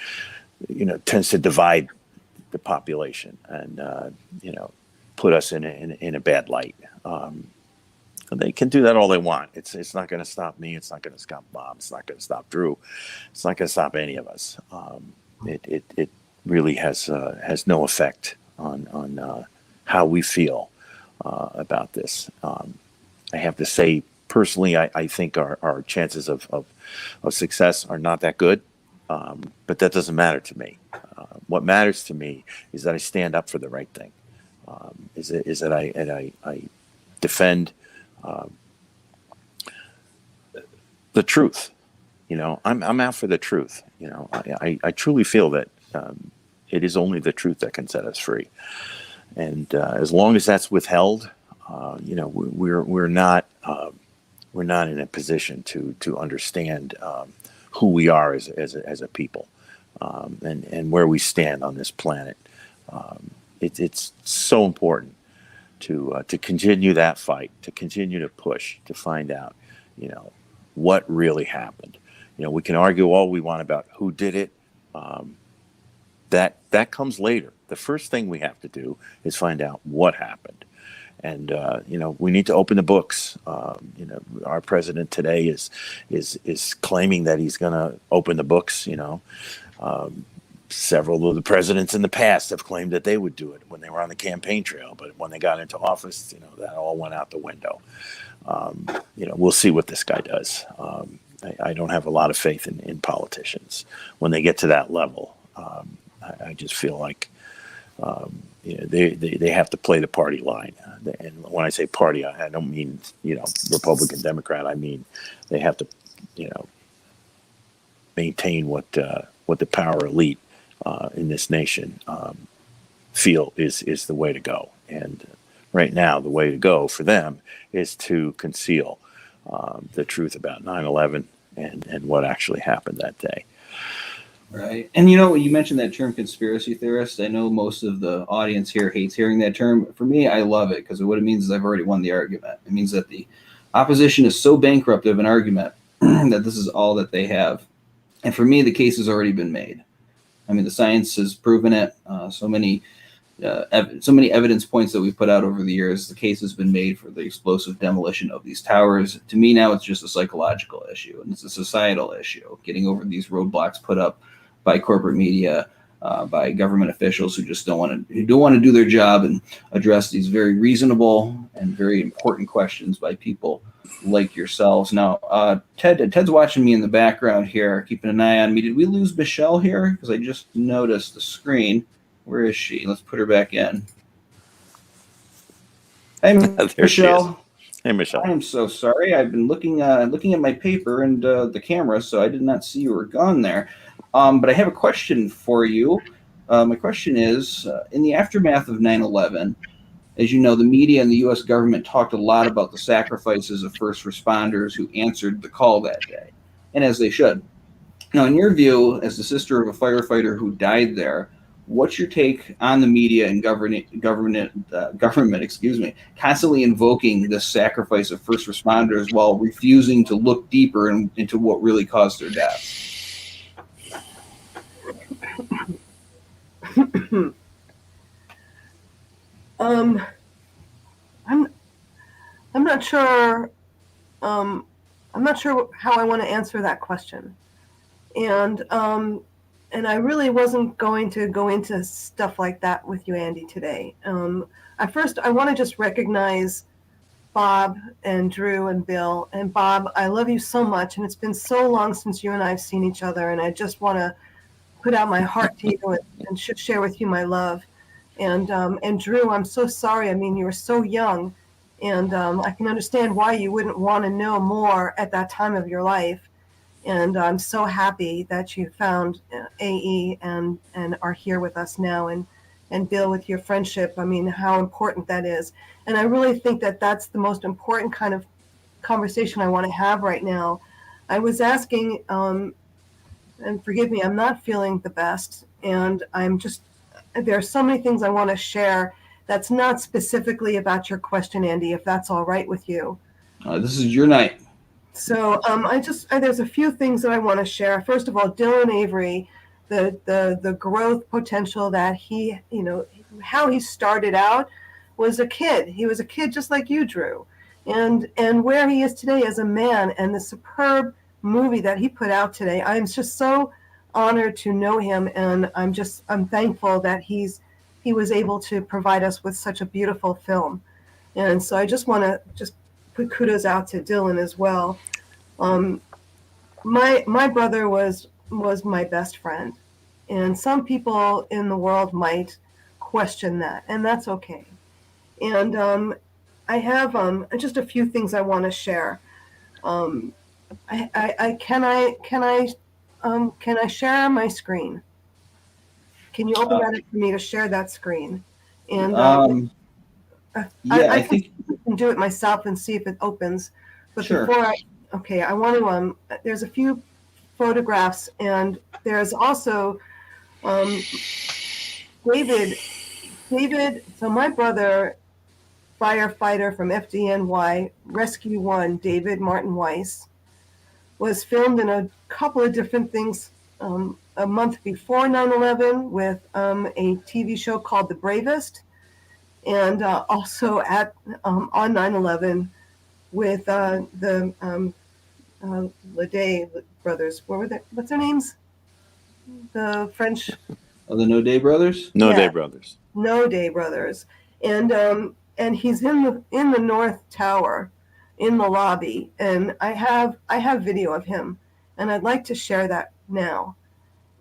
Speaker 19: tends to divide the population and, put us in a bad light. They can do that all they want. It's not going to stop me. It's not going to stop Bob. It's not going to stop Drew. It's not going to stop any of us. It really has no effect on how we feel about this. I have to say, personally, I think our chances of success are not that good, but that doesn't matter to me. What matters to me is that I stand up for the right thing. Is that I defend the truth. You know, I'm out for the truth. You know, I truly feel that it is only the truth that can set us free. And as long as that's withheld, you know, we're not in a position to understand who we are as a people, and where we stand on this planet. It's so important to continue that fight, to continue to push, to find out, you know, what really happened. You know, we can argue all we want about who did it. That comes later. The first thing we have to do is find out what happened. And you know, we need to open the books. You know, our president today is claiming that he's going to open the books. You know, several of the presidents in the past have claimed that they would do it when they were on the campaign trail, but when they got into office, you know, that all went out the window. You know, we'll see what this guy does. I don't have a lot of faith in politicians when they get to that level. I just feel like you know, they have to play the party line. And when I say party, I don't mean, you know, Republican, Democrat. I mean they have to, you know, maintain what the power elite in this nation feel is the way to go. And right now, the way to go for them is to conceal the truth about 9/11 and what actually happened that day.
Speaker 12: Right. And you know, you mentioned that term conspiracy theorist. I know most of the audience here hates hearing that term. For me, I love it because what it means is I've already won the argument. It means that the opposition is so bankrupt of an argument that this is all that they have. And for me, the case has already been made. I mean, the science has proven it. So many evidence points that we've put out over the years. The case has been made for the explosive demolition of these towers. To me, now it's just a psychological issue, and it's a societal issue. Getting over these roadblocks put up by corporate media, by government officials who just don't want to do their job and address these very reasonable and very important questions by people like yourselves. Now, Ted's watching me in the background here, keeping an eye on me. Did we lose Michelle here? Because I just noticed the screen. Where is she? Let's put her back in. Hey, Michelle.
Speaker 19: Hey, Michelle.
Speaker 12: I am so sorry. I've been looking at my paper and the camera, so I did not see you were gone there. But I have a question for you. My question is, in the aftermath of 9/11, as you know, the media and the U.S. government talked a lot about the sacrifices of first responders who answered the call that day, and as they should. Now, in your view, as the sister of a firefighter who died there, what's your take on the media and government, constantly invoking the sacrifice of first responders while refusing to look deeper into what really caused their deaths?
Speaker 20: I'm not sure. I'm not sure how I want to answer that question, and I really wasn't going to go into stuff like that with you, Andy, today. At first, I want to just recognize Bob and Drew and Bill. And Bob, I love you so much, and it's been so long since you and I have seen each other, and I just want to put out my heart to you and share with you my love. And Drew, I'm so sorry. I mean, you were so young, and I can understand why you wouldn't want to know more at that time of your life. And I'm so happy that you found AE and are here with us now. And Bill, with your friendship, I mean, how important that is. And I really think that that's the most important kind of conversation I want to have right now. I was asking, and forgive me, I'm not feeling the best. And there are so many things I want to share that's not specifically about your question, Andy, if that's all right with you.
Speaker 12: This is your night.
Speaker 20: So there's a few things that I want to share. First of all, Dylan Avery, the growth potential that he, how he started out was a kid. He was a kid just like you, Drew. And where he is today as a man, and the superb movie that he put out today, I'm just so honored to know him, and I'm thankful that he was able to provide us with such a beautiful film. And so I just want to put kudos out to Dylan as well. My brother was my best friend, and some people in the world might question that, and that's okay. And I have just a few things I want to share. Can I share my screen? Can you open that up for me to share that screen? And
Speaker 12: Yeah, I
Speaker 20: I
Speaker 12: think.
Speaker 20: can do it myself and see if it opens. But
Speaker 12: Sure.
Speaker 20: before I want to. There's a few photographs, and there's also David. So my brother, firefighter from FDNY Rescue 1, David Martin Weiss, was filmed in a couple of different things a month before 9/11 with a TV show called The Bravest, and also on 9/11 with the Leday brothers. What's their names? The French.
Speaker 12: Oh, the No Day Brothers?
Speaker 19: No
Speaker 20: Yeah.
Speaker 19: Day Brothers.
Speaker 20: No Day Brothers, and he's in the North Tower, in the lobby, and I have video of him, and I'd like to share that now,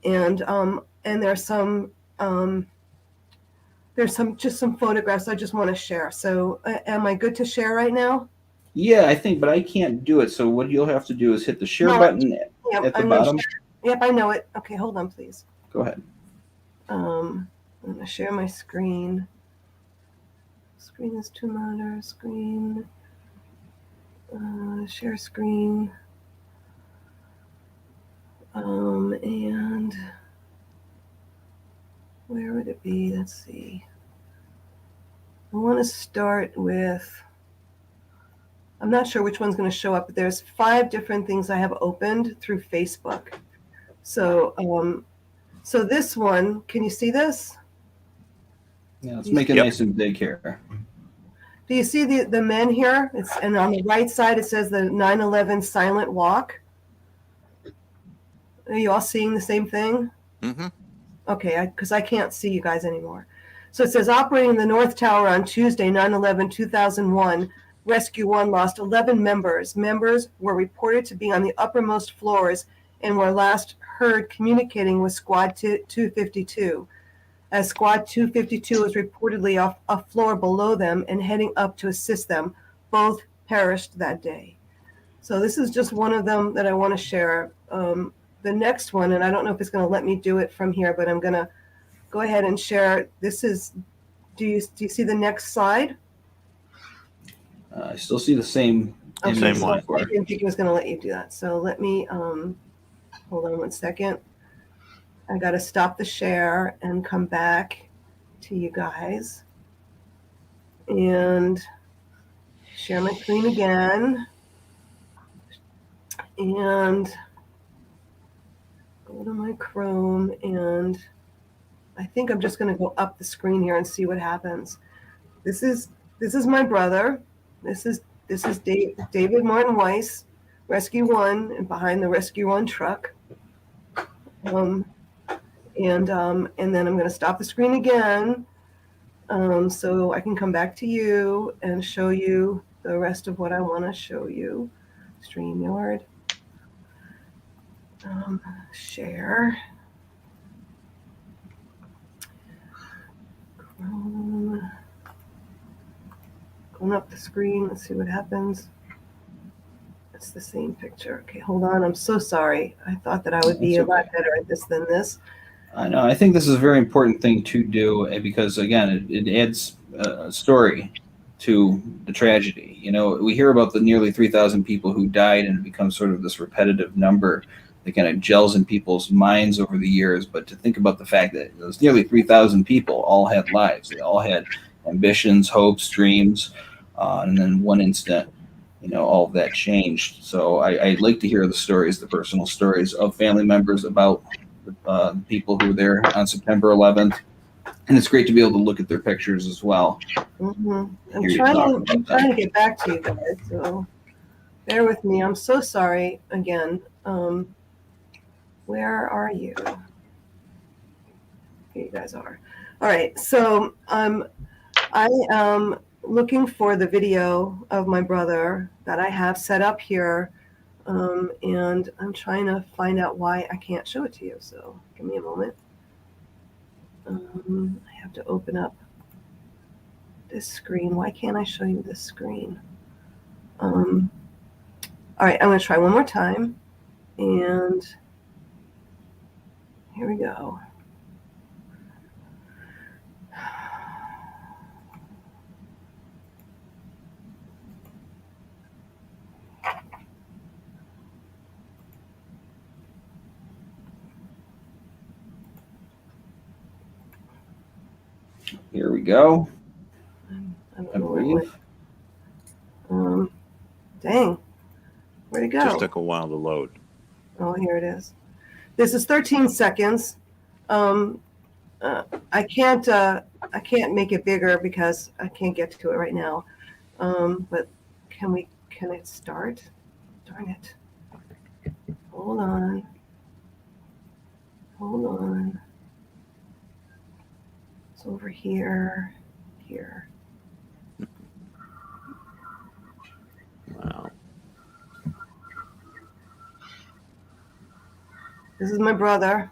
Speaker 20: and there's some just some photographs I just want to share. So am I good to share right now?
Speaker 12: Yeah, I think, but I can't do it. So what you'll have to do is hit the share button
Speaker 20: Yep,
Speaker 12: at the
Speaker 20: I'm gonna
Speaker 12: bottom.
Speaker 20: share. Yep, I know it. Okay, hold on, please.
Speaker 12: Go ahead.
Speaker 20: I'm gonna share my screen. Screen is to monitor. Screen. Share screen. And where would it be? Let's see. I want to start with. I'm not sure which one's going to show up, but there's 5 different things I have opened through Facebook. So, so this one, can you see this?
Speaker 12: Yeah, let's make it nice and big here.
Speaker 20: Do you see the men here? And on the right side it says the 9/11 silent walk. Are you all seeing the same thing?
Speaker 8: Mm-hmm.
Speaker 20: Okay, because I can't see you guys anymore. So it says operating the North Tower on Tuesday, 9/11/2001. Rescue 1 lost 11 members. Members were reported to be on the uppermost floors and were last heard communicating with Squad 252. As Squad 252 was reportedly off a floor below them and heading up to assist them. Both perished that day. So this is just one of them that I want to share. The next one, and I don't know if it's going to let me do it from here, but I'm going to go ahead and share. This is, do you see the next slide?
Speaker 12: I still see the same image.
Speaker 20: Same one. I didn't think it was going to let you do that. So let me, hold on one second. I got to stop the share and come back to you guys and share my screen again and go to my Chrome, and I think I'm just going to go up the screen here and see what happens. This is my brother. This is David Martin Weiss, Rescue 1, and behind the Rescue 1 truck. And then I'm going to stop the screen again, so I can come back to you and show you the rest of what I want to show you. StreamYard. Share. Chrome. Going up the screen. Let's see what happens. It's the same picture. Okay, hold on. I'm so sorry. I thought that I would be a lot better at this than this.
Speaker 12: I know. I think this is a very important thing to do because, again, it adds a story to the tragedy. You know, we hear about the nearly 3,000 people who died, and it becomes sort of this repetitive number that kind of gels in people's minds over the years. But to think about the fact that those nearly 3,000 people all had lives. They all had ambitions, hopes, dreams, and then one instant, you know, all of that changed. So I'd like to hear the stories, the personal stories of family members about people who were there on September 11th. And it's great to be able to look at their pictures as well.
Speaker 20: Mm-hmm. I'm trying to get back to you guys, so bear with me. I'm so sorry again. Where are you? Here you guys are. All right, so I am looking for the video of my brother that I have set up here, and I'm trying to find out why I can't show it to you, so give me a moment. I have to open up this screen. Why can't I show you this screen? All right, I'm going to try one more time. And here we go.
Speaker 12: Here we go.
Speaker 20: I
Speaker 12: I believe.
Speaker 20: Dang. Where'd it go?
Speaker 19: Just took a while to load.
Speaker 20: Oh, here it is. This is 13 seconds. I can't make it bigger because I can't get to it right now. But can it start? Darn it. Hold on. It's over here.
Speaker 19: Wow.
Speaker 20: This is my brother.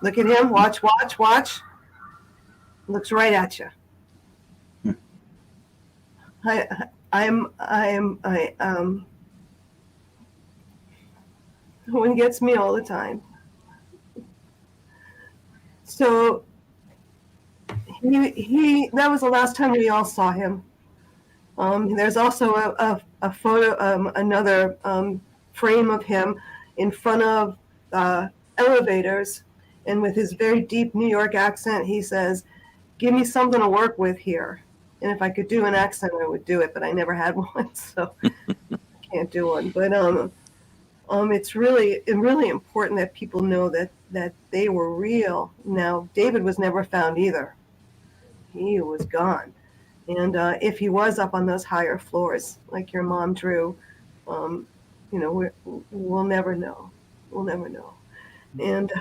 Speaker 20: Look at him. Watch. Looks right at you. One gets me all the time. So he that was the last time we all saw him. There's also a photo, another frame of him in front of elevators, and with his very deep New York accent, he says, "Give me something to work with here." And if I could do an accent, I would do it, but I never had one, so I can't do one. But it's really important that people know that they were real. Now, David was never found either. He was gone. And if he was up on those higher floors, like your mom drew, we'll never know. We'll never know. And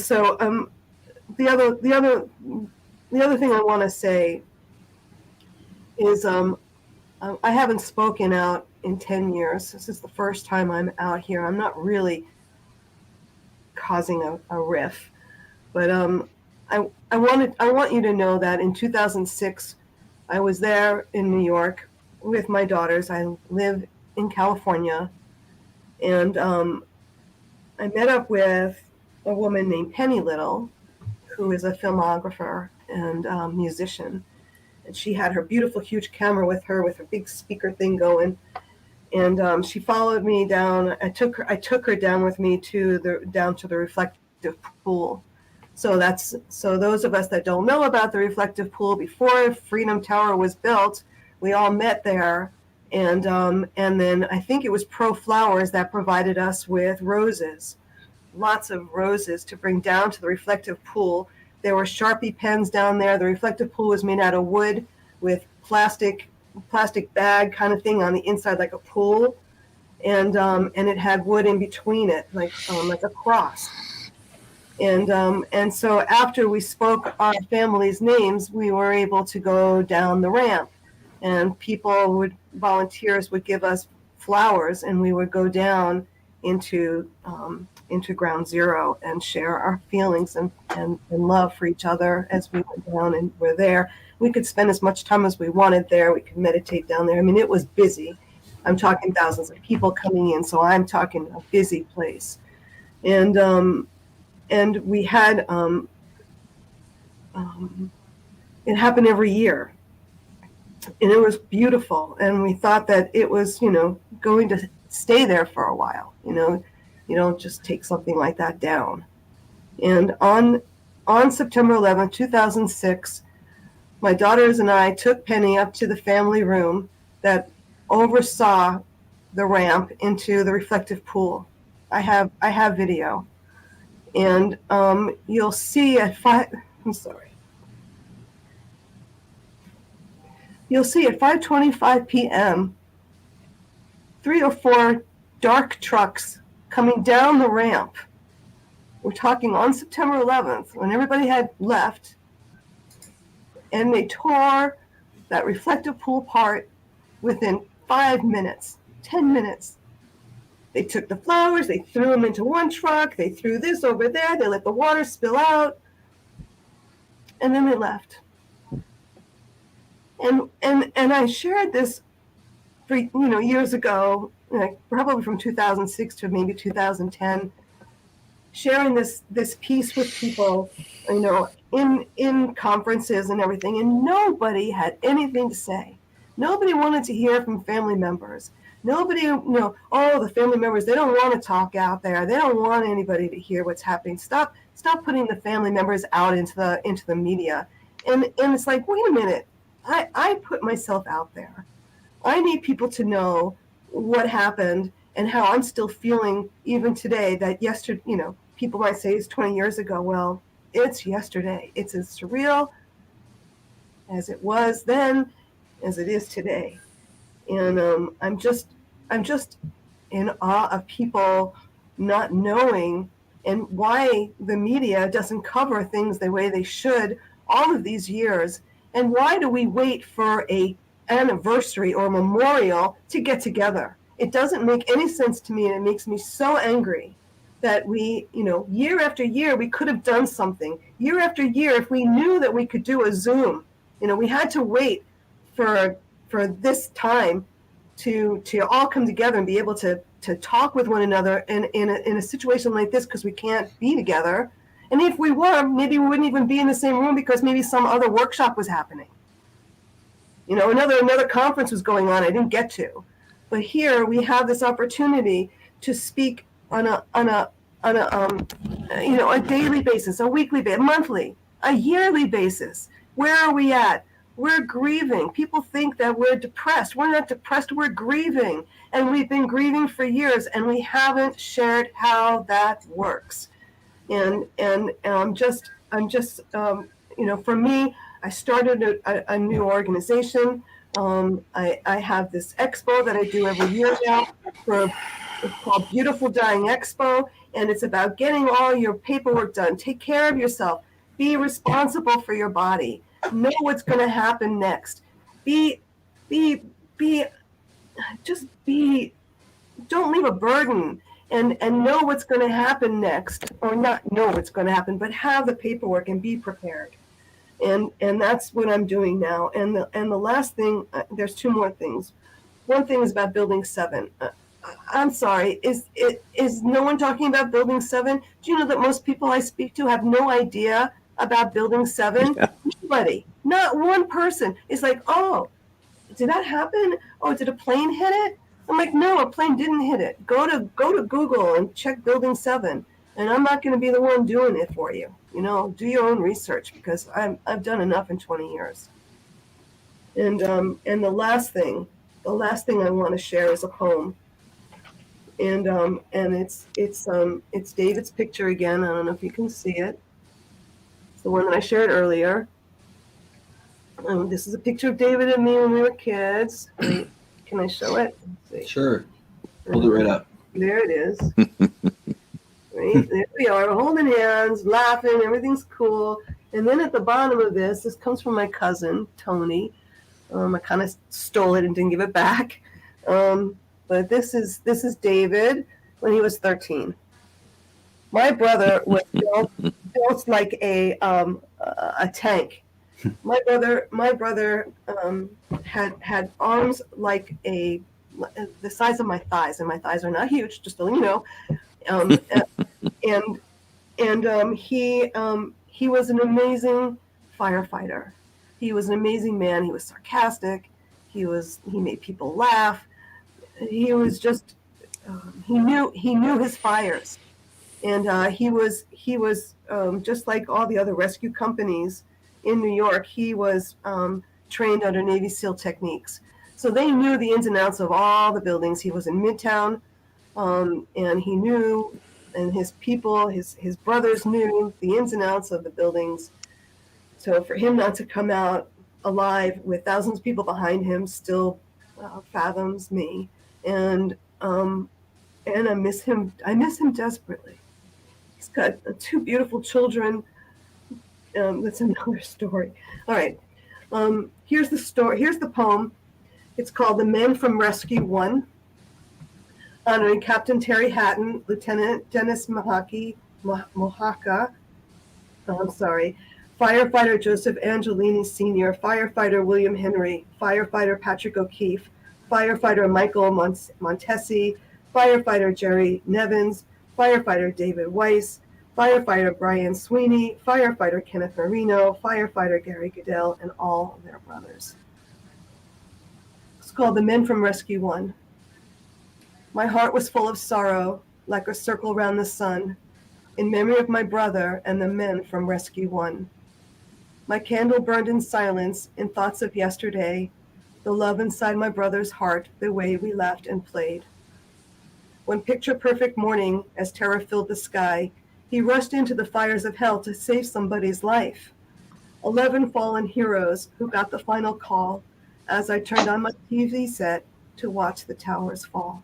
Speaker 20: so the other thing I want to say is I haven't spoken out in 10 years. This is the first time I'm out here. I'm not really causing a riff, but I want you to know that in 2006, I was there in New York with my daughters. I live in California, and I met up with a woman named Penny Little, who is a filmographer and musician. And she had her beautiful, huge camera with her big speaker thing going. And she followed me down. I took her down with me down to the reflective pool. So those of us that don't know about the reflective pool, before Freedom Tower was built, we all met there. And then I think it was Pro Flowers that provided us with roses, lots of roses to bring down to the reflective pool. There were Sharpie pens down there. The reflective pool was made out of wood with plastic bag kind of thing on the inside, like a pool, and it had wood in between it, like a cross. And so after we spoke our families' names, we were able to go down the ramp, and volunteers would give us flowers, and we would go down into ground zero and share our feelings and love for each other as we went down and were there. We could spend as much time as we wanted there. We could meditate down there. I mean, it was busy. I'm talking thousands of people coming in, so I'm talking a busy place. And we had it happened every year, and it was beautiful. And we thought that it was, going to stay there for a while. You don't just take something like that down. And on September 11th, 2006, my daughters and I took Penny up to the family room that oversaw the ramp into the reflective pool. I have video. And you'll see at 5:25 p.m., 3 or 4 dark trucks coming down the ramp. We're talking on September 11th, when everybody had left, and they tore that reflective pool apart within 5 minutes, 10 minutes. They took the flowers, they threw them into one truck, they threw this over there, they let the water spill out, and then they left. And I shared this for years ago, probably from 2006 to maybe 2010, sharing this piece with people, in conferences and everything, and nobody had anything to say. Nobody wanted to hear from family members. Nobody, the family members, they don't want to talk out there. They don't want anybody to hear what's happening. Stop putting the family members out into the media. And it's like, wait a minute, I put myself out there. I need people to know what happened and how I'm still feeling even today. That yesterday, people might say it's 20 years ago. Well, it's yesterday. It's as surreal as it was then as it is today. And I'm just in awe of people not knowing, and why the media doesn't cover things the way they should all of these years. And why do we wait for a anniversary or memorial to get together? It doesn't make any sense to me, and it makes me so angry that we, year after year, we could have done something. Year after year, if we knew that we could do a Zoom, we had to wait for this time to all come together and be able to talk with one another in a situation like this, because we can't be together. And if we were, maybe we wouldn't even be in the same room, because maybe some other workshop was happening. Another conference was going on I didn't get to. But here we have this opportunity to speak on a daily basis, a weekly basis, monthly, a yearly basis. Where are we at? We're grieving. People think that we're depressed. We're not depressed. We're grieving, and we've been grieving for years, and we haven't shared how that works. And I'm just for me, I started a new organization. I have this expo that I do every year now. It's called Beautiful Dying Expo, and it's about getting all your paperwork done. Take care of yourself. Be responsible for your body. Know what's going to happen next. Don't leave a burden, and know what's going to happen next, or not know what's going to happen, but have the paperwork and be prepared. And that's what I'm doing now. And the last thing, there's two more things. One thing is about Building 7. I'm sorry, is no one talking about Building 7? Do you know that most people I speak to have no idea about Building 7? Yeah. Nobody, not one person. It's like, oh, did that happen? Oh, did a plane hit it? I'm like, no, a plane didn't hit it. Go to Google and check Building 7. And I'm not going to be the one doing it for you. Do your own research, because I've done enough in 20 years. And the last thing I want to share is a poem. And it's David's picture again. I don't know if you can see it. It's the one that I shared earlier. This is a picture of David and me when we were kids. Can I show it? Let's see.
Speaker 12: Sure. Hold it right up.
Speaker 20: There it is. Right? There we are, holding hands, laughing, everything's cool. And then at the bottom of this comes from my cousin, Tony. I kind of stole it and didn't give it back. But this is David when he was 13. My brother was built like a tank. My brother had arms like the size of my thighs, and my thighs are not huge, just so you know. He was an amazing firefighter. He was an amazing man. He was sarcastic. He made people laugh. He was just he knew his fires, and he was just like all the other rescue companies in New York. He was trained under Navy SEAL techniques, so they knew the ins and outs of all the buildings. He was in Midtown. And he knew, and his people, his brothers knew the ins and outs of the buildings. So for him not to come out alive with thousands of people behind him still fathoms me. And I miss him. I miss him desperately. He's got 2 beautiful children. That's another story. All right. Here's the story. Here's the poem. It's called "The Men from Rescue 1." Honoring Captain Terry Hatton, Lieutenant Dennis Mohaka, firefighter Joseph Angelini Sr., firefighter William Henry, firefighter Patrick O'Keefe, firefighter Michael Montesi, firefighter Jerry Nevins, firefighter David Weiss, firefighter Brian Sweeney, firefighter Kenneth Marino, firefighter Gary Goodell, and all their brothers. It's called The Men from Rescue 1. My heart was full of sorrow, like a circle round the sun, in memory of my brother and the men from Rescue 1. My candle burned in silence, in thoughts of yesterday, the love inside my brother's heart, the way we laughed and played. One picture-perfect morning, as terror filled the sky, he rushed into the fires of hell to save somebody's life. 11 fallen heroes who got the final call as I turned on my TV set to watch the towers fall.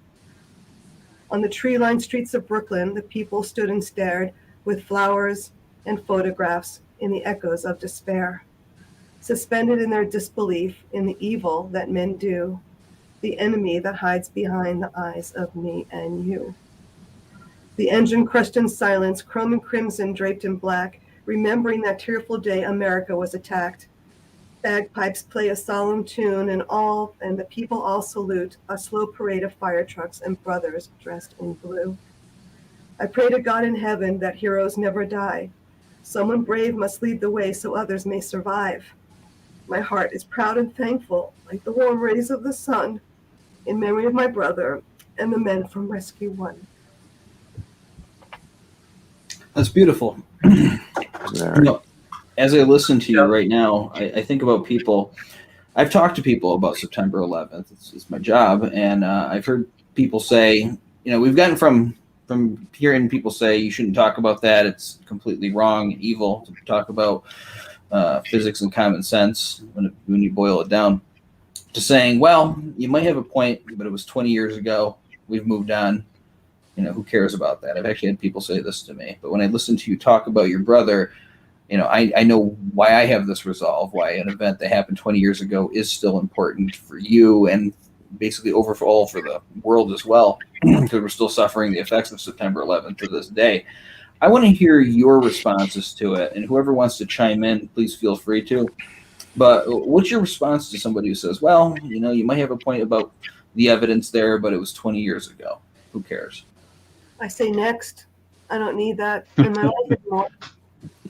Speaker 20: On the tree-lined streets of Brooklyn, the people stood and stared with flowers and photographs in the echoes of despair, suspended in their disbelief in the evil that men do, the enemy that hides behind the eyes of me and you. The engine crushed in silence, chrome and crimson draped in black, remembering that tearful day America was attacked. Bagpipes play a solemn tune, and the people all salute a slow parade of fire trucks and brothers dressed in blue. I pray to God in heaven that heroes never die. Someone brave must lead the way so others may survive. My heart is proud and thankful, like the warm rays of the sun, in memory of my brother and the men from Rescue 1.
Speaker 12: That's beautiful. You know, as I listen to you right now, I think about people. I've talked to people about September 11th. It's my job, and I've heard people say, we've gotten from hearing people say you shouldn't talk about that. It's completely wrong, evil to talk about physics and common sense when you boil it down, to saying, well, you might have a point, but it was 20 years ago. We've moved on. Who cares about that? I've actually had people say this to me. But when I listen to you talk about your brother, I know why I have this resolve, why an event that happened 20 years ago is still important for you and basically overall for the world as well, because we're still suffering the effects of September 11th to this day. I want to hear your responses to it, and whoever wants to chime in, please feel free to. But what's your response to somebody who says, well, you might have a point about the evidence there, but it was 20 years ago. Who cares?
Speaker 20: I say next. I don't need that in my life anymore.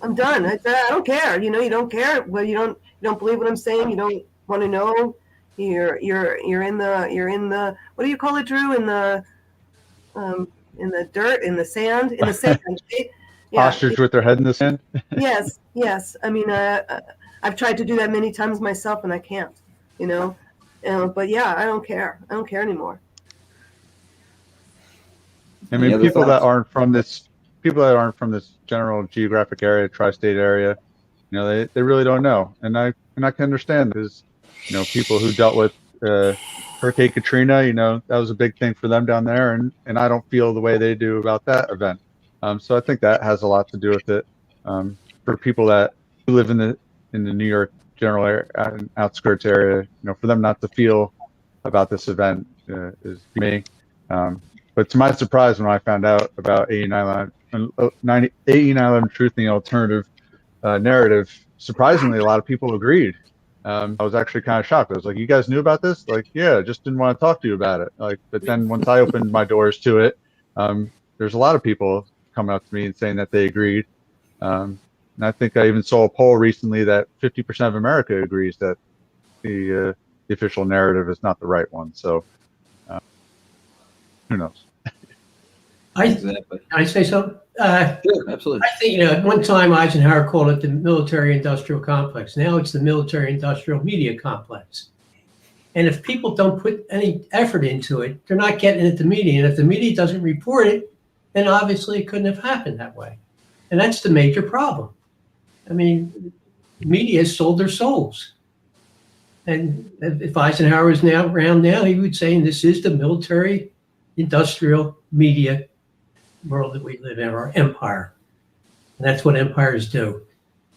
Speaker 20: I'm done. I don't care. You don't care. Well, you don't believe what I'm saying. You don't want to know. You're in the what do you call it, Drew? In the dirt, in the sand, right? Yeah.
Speaker 15: Ostrich with their head in the sand.
Speaker 20: Yes. I mean, I've tried to do that many times myself, and I can't. But yeah, I don't care. I don't care anymore.
Speaker 15: I mean, people that aren't from this general geographic area, tri-state area, they really don't know, and I can understand because people who dealt with Hurricane Katrina, that was a big thing for them down there, and I don't feel the way they do about that event. So I think that has a lot to do with it. For people that live in the New York general area, outskirts area, for them not to feel about this event is me. But to my surprise, when I found out about 8911 Truth and the Alternative narrative, surprisingly, a lot of people agreed. I was actually kind of shocked. I was like, you guys knew about this? Like, yeah, just didn't want to talk to you about it. But then once I opened my doors to it, there's a lot of people coming up to me and saying that they agreed. And I think I even saw a poll recently that 50% of America agrees that the official narrative is not the right one. So who knows?
Speaker 5: I say so?
Speaker 12: Sure, absolutely.
Speaker 5: I think, at one time Eisenhower called it the military-industrial complex. Now it's the military-industrial media complex. And if people don't put any effort into it, they're not getting it to media. And if the media doesn't report it, then obviously it couldn't have happened that way. And that's the major problem. I mean, media has sold their souls. And if Eisenhower was around now, he would say, this is the military-industrial media world that we live in, our empire. And that's what empires do.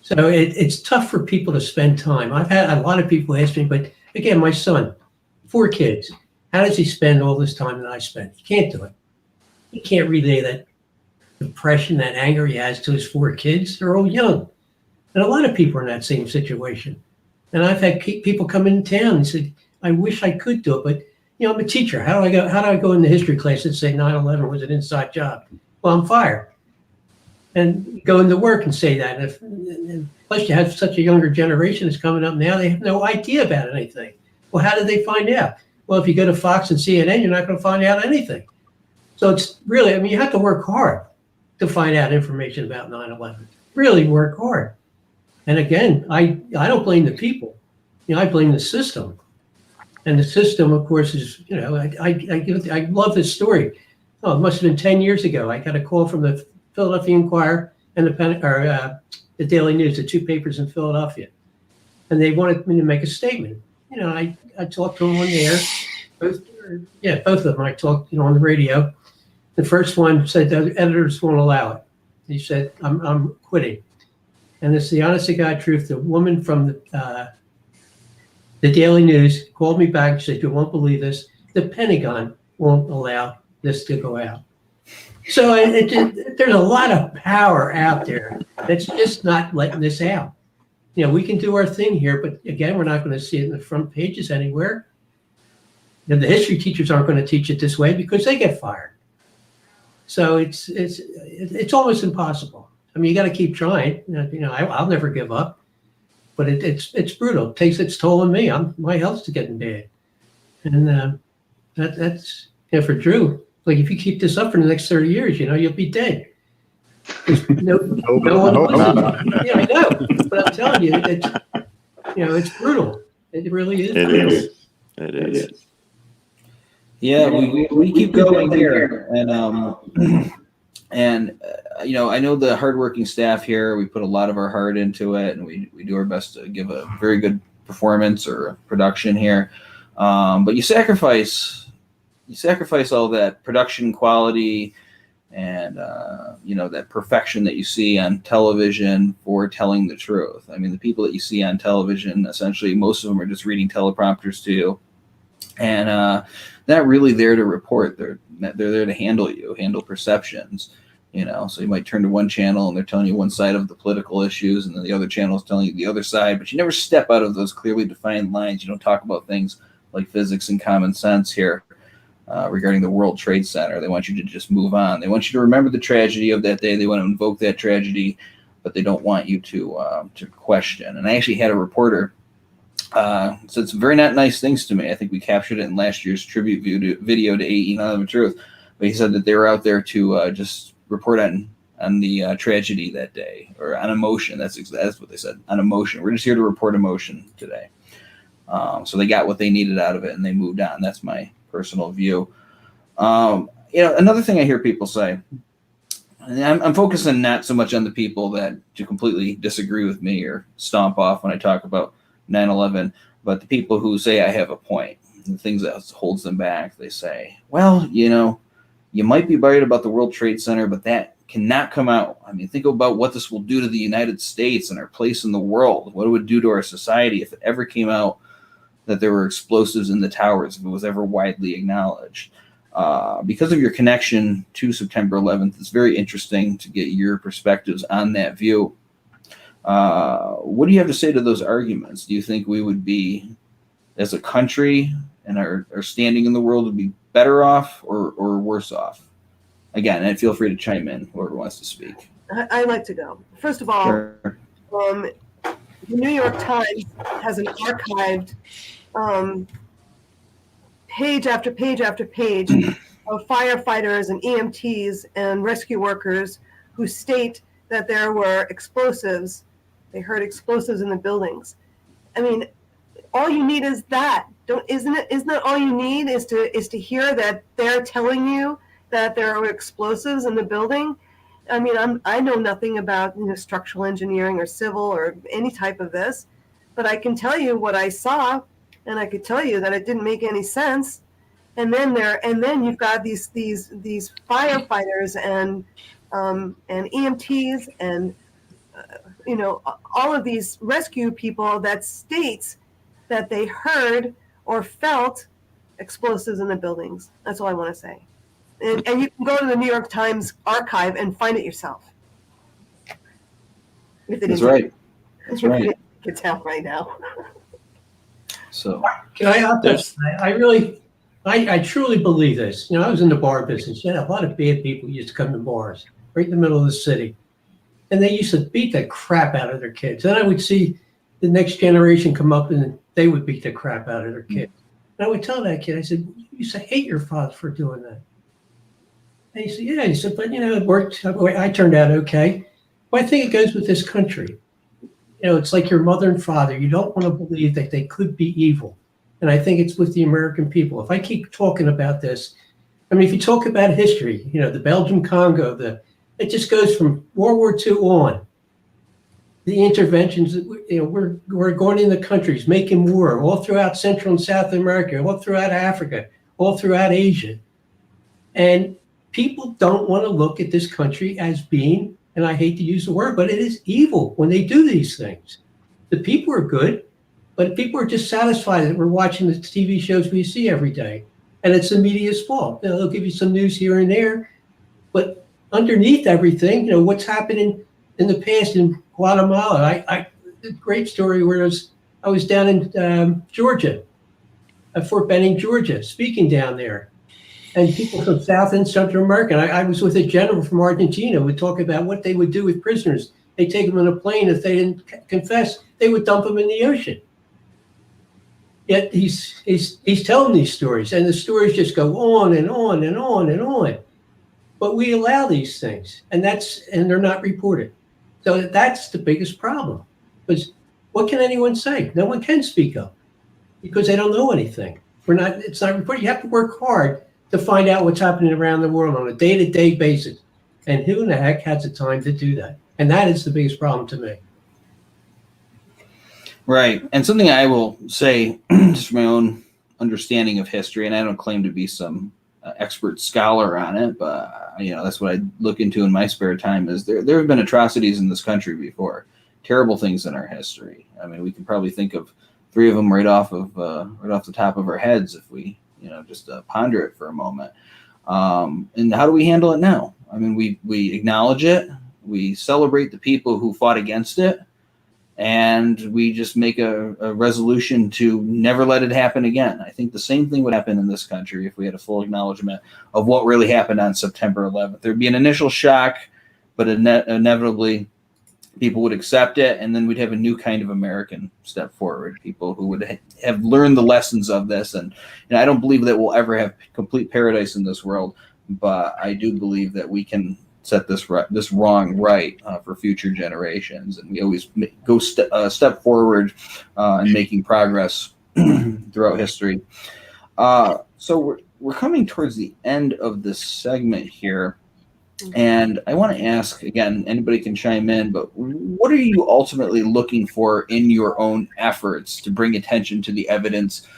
Speaker 5: So it's tough for people to spend time. I've had a lot of people ask me, but again, my son, 4 kids, how does he spend all this time that I spend? He can't do it. He can't relay that depression, that anger he has to his 4 kids. They're all young. And a lot of people are in that same situation. And I've had people come in town and said, I wish I could do it, but I'm a teacher. How do I go into history class and say 9/11 was an inside job? Well, I'm fired. And go into work and say that. And plus, you have such a younger generation that's coming up now. They have no idea about anything. Well, how did they find out? Well, if you go to Fox and CNN, you're not going to find out anything. So it's really, you have to work hard to find out information about 9/11. Really work hard. And again, I don't blame the people. I blame the system. And the system, of course, is, I love this story. Oh, it must have been 10 years ago. I got a call from the Philadelphia Inquirer and the Daily News, the two papers in Philadelphia. And they wanted me to make a statement. I talked to them on the air. Both of them. I talked, on the radio. The first one said the editors won't allow it. He said, I'm quitting. And it's the honest to God truth. The woman from the Daily News called me back and said, you won't believe this. The Pentagon won't allow this to go out. So there's a lot of power out there that's just not letting this out. We can do our thing here, but again, we're not going to see it in the front pages anywhere. The history teachers aren't going to teach it this way because they get fired. So it's almost impossible. You got to keep trying. I'll never give up, but it's brutal. It takes its toll on me. My health's getting bad, and that's for Drew. Like if you keep this up for the next 30 years, you'll be dead. No one wants it. Yeah, I know, but I'm telling you, it's brutal. It really is.
Speaker 19: It is.
Speaker 12: Yeah, we keep going here, and I know the hardworking staff here. We put a lot of our heart into it, and we do our best to give a very good performance or production here. But you sacrifice all that production quality and that perfection that you see on television for telling the truth. The people that you see on television, essentially, most of them are just reading teleprompters to you, and not really there to report. They're there to handle perceptions. So you might turn to one channel and they're telling you one side of the political issues, and then the other channel is telling you the other side. But you never step out of those clearly defined lines. You don't talk about things like physics and common sense here. Regarding the World Trade Center, they want you to just move on. They want you to remember the tragedy of that day. They want to invoke that tragedy, but they don't want you to question. And I actually had a reporter said some very not nice things to me. I think we captured it in last year's tribute video to AE 9/11 Truth. But he said that they were out there to just report on the tragedy that day, or on emotion. That's what they said, on emotion. We're just here to report emotion today. So they got what they needed out of it, and they moved on. That's my personal view. Another thing I hear people say, and I'm focusing not so much on the people that do completely disagree with me or stomp off when I talk about 9/11, but the people who say I have a point, the things that holds them back. They say, well, you might be worried about the World Trade Center, but that cannot come out. Think about what this will do to the United States and our place in the world, what it would do to our society if it ever came out that there were explosives in the towers, if it was ever widely acknowledged. Because of your connection to September 11th, it's very interesting to get your perspectives on that view. What do you have to say to those arguments? Do you think we would be, as a country and our standing in the world, would be better off or worse off? Again, and feel free to chime in, whoever wants to speak.
Speaker 20: I'd like to go. First of all,
Speaker 12: Sure.
Speaker 20: The New York Times has an archived page after page after page of firefighters and EMTs and rescue workers who state that there were explosives. They heard explosives in the buildings. All you need is that. Isn't that all you need is to hear that they're telling you that there are explosives in the building? I know nothing about structural engineering or civil or any type of this, but I can tell you what I saw, and I could tell you that it didn't make any sense. And then you've got these firefighters and EMTs and all of these rescue people that states that they heard or felt explosives in the buildings. That's all I want to say. And you can go to the New York Times archive and find it yourself.
Speaker 12: That's right. That's right.
Speaker 20: It's out right now.
Speaker 12: So
Speaker 5: can I? I really, I truly believe this. I was in the bar business. A lot of bad people used to come to bars right in the middle of the city, and they used to beat the crap out of their kids. Then I would see the next generation come up, and they would beat the crap out of their kids. And I would tell that kid, I said, "You used to hate your father for doing that." And he said, "Yeah." He said, "But it worked. I turned out okay." Well, I think it goes with this country. It's like your mother and father. You don't want to believe that they could be evil. And I think it's with the American people. If I keep talking about this, if you talk about history, the Belgium Congo, it just goes from World War II on. The interventions, we're going in the countries, making war all throughout Central and South America, all throughout Africa, all throughout Asia. And people don't want to look at this country as being, and I hate to use the word, but it is evil when they do these things. The people are good, but people are just satisfied that we're watching the TV shows we see every day. And it's the media's fault. They'll give you some news here and there, but underneath everything, what's happening in the past in Guatemala. A great story where I was down in Georgia, at Fort Benning, Georgia, speaking down there. And people from South and Central America. I was with a general from Argentina who would talk about what they would do with prisoners. They take them on a plane. If they didn't confess, they would dump them in the ocean. Yet he's telling these stories, and the stories just go on and on and on and on. But we allow these things, and they're not reported. So that's the biggest problem. Because what can anyone say? No one can speak up because they don't know anything. It's not reported. You have to work hard to find out what's happening around the world on a day-to-day basis. And who in the heck has the time to do that? And that is the biggest problem to me.
Speaker 12: Right. And something I will say, just from my own understanding of history, and I don't claim to be some expert scholar on it, but that's what I look into in my spare time, is there have been atrocities in this country before, terrible things in our history. We can probably think of 3 of them right off the top of our heads if we just ponder it for a moment. And how do we handle it now? We acknowledge it, we celebrate the people who fought against it, and we just make a resolution to never let it happen again. I think the same thing would happen in this country if we had a full acknowledgement of what really happened on September 11th. There'd be an initial shock, but inevitably people would accept it, and then we'd have a new kind of American step forward, people who would have learned the lessons of this. And I don't believe that we'll ever have complete paradise in this world, but I do believe that we can set this wrong right for future generations, and we always go step forward in making progress throughout history. So we're coming towards the end of this segment here, and I want to ask again, anybody can chime in, but what are you ultimately looking for in your own efforts to bring attention to the evidence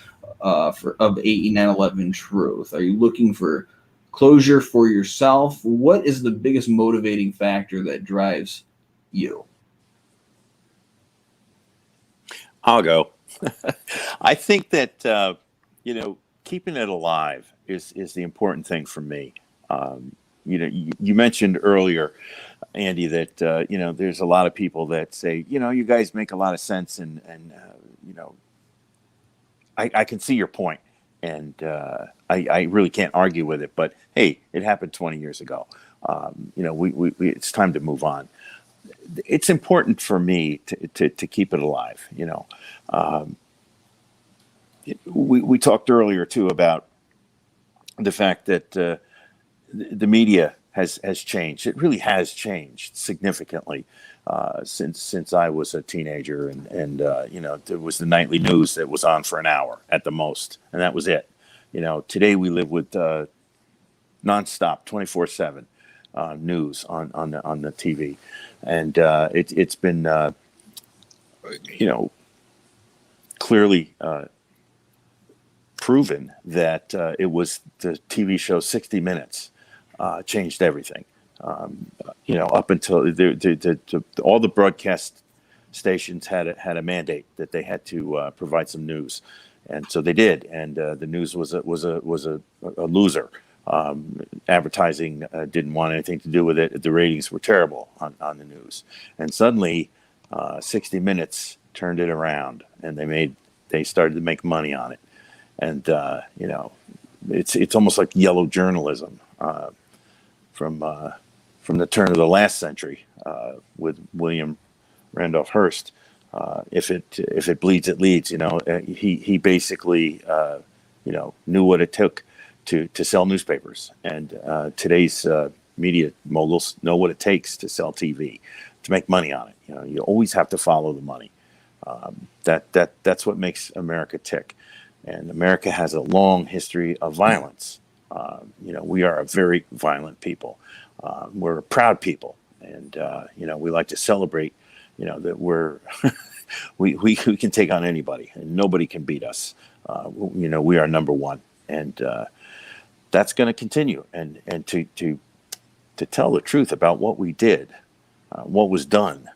Speaker 12: of 9/11 truth? Are you looking for closure for yourself? What is the biggest motivating factor that drives you?
Speaker 19: I'll go. I think that keeping it alive is the important thing for me. You mentioned earlier, Andy, that there's a lot of people that say, you guys make a lot of sense, and I can see your point. And I really can't argue with it, but hey, it happened 20 years ago. It's time to move on. It's important for me to keep it alive. We talked earlier too about the fact that the media has changed. It really has changed significantly since I was a teenager, and there was the nightly news that was on for an hour at the most, and that was it. Today we live with nonstop, 24/7 news on the TV, and it's been clearly proven that it was the TV show 60 Minutes changed everything. Up until all the broadcast stations had a mandate that they had to provide some news, and so they did. And the news was a loser. Advertising didn't want anything to do with it. The ratings were terrible on the news, and suddenly 60 Minutes turned it around, and they started to make money on it. And it's almost like yellow journalism from the turn of the last century with William Randolph Hearst. If it bleeds, it leads. He basically knew what it took to sell newspapers, and today's media moguls know what it takes to sell TV, to make money on it. You always have to follow the money. That's what makes America tick, and America has a long history of violence. We are a very violent people. We're a proud people, and we like to celebrate. That we're we can take on anybody, and nobody can beat us. We are number one, and that's going to continue. And to tell the truth about what we did, what was done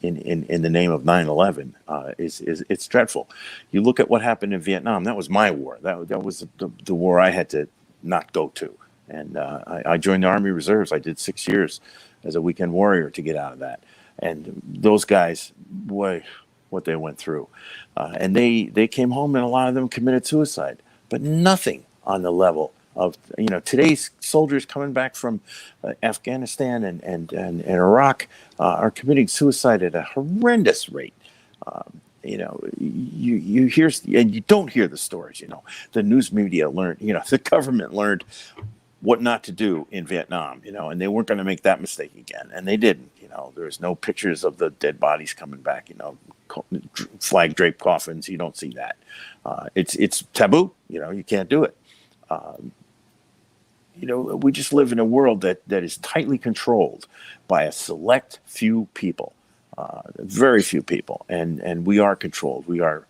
Speaker 19: in the name of 9/11 it's dreadful. You look at what happened in Vietnam. That was my war. That was the war I had to not go to. And I joined the Army Reserves. I did 6 years as a weekend warrior to get out of that. And those guys, boy, what they went through. And they came home, and a lot of them committed suicide. But nothing on the level of today's soldiers coming back from Afghanistan and Iraq are committing suicide at a horrendous rate. You hear, and you don't hear the stories. The news media learned, the government learned what not to do in Vietnam, and they weren't going to make that mistake again, and they didn't. There's no pictures of the dead bodies coming back, flag draped coffins. You don't see that. It's taboo. You can't do it. We just live in a world that is tightly controlled by a select few people, very few people, and we are controlled. We are,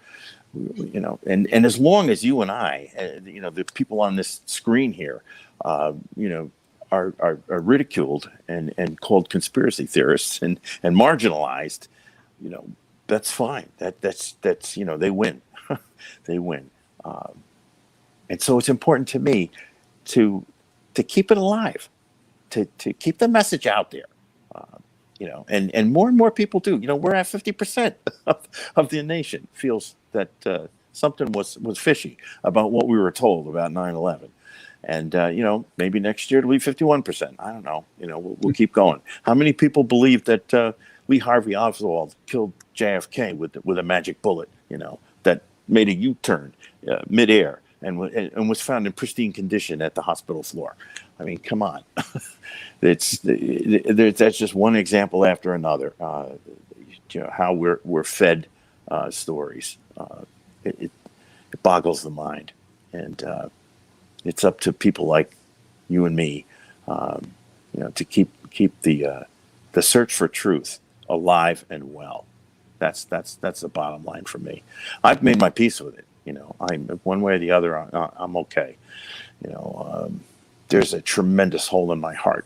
Speaker 19: and as long as you and I, the people on this screen here, are ridiculed and called conspiracy theorists and marginalized, that's fine. That's they win. They win. And so it's important to me to keep it alive, to keep the message out there, and more people do. We're at 50% of the nation feels that something was fishy about what we were told about 9/11. And, maybe next year it'll be 51%. I don't know. We'll keep going. How many people believe that Lee Harvey Oswald killed JFK with a magic bullet, that made a U-turn midair and was found in pristine condition at the hospital floor? I mean, come on. That's just one example after another. How we're fed stories. It boggles the mind. And it's up to people like you and me, to keep the search for truth alive and well. That's the bottom line for me. I've made my peace with it. I'm one way or the other. I'm okay. There's a tremendous hole in my heart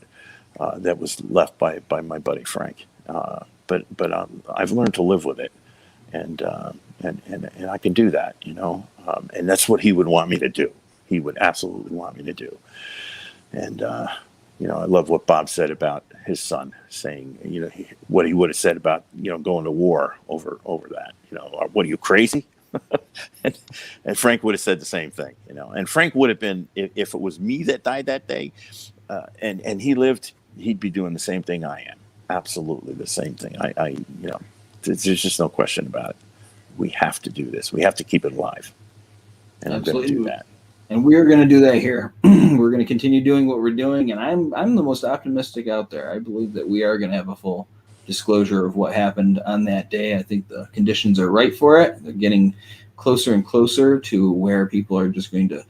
Speaker 19: that was left by my buddy Frank. But I've learned to live with it, and I can do that. And that's what he would want me to do. He would absolutely want me to do. And, I love what Bob said about his son saying, what he would have said about, going to war over that. What are you, crazy? and Frank would have said the same thing, And Frank would have been, if it was me that died that day, and he lived, he'd be doing the same thing I am. Absolutely the same thing. There's just no question about it. We have to do this. We have to keep it alive. And
Speaker 12: Absolutely.
Speaker 19: I'm going to do that.
Speaker 12: And we're going to do that here. We're going to continue doing what we're doing. And I'm the most optimistic out there. I believe that we are going to have a full disclosure of what happened on that day. I think the conditions are right for it. They're getting closer and closer to where people are just going to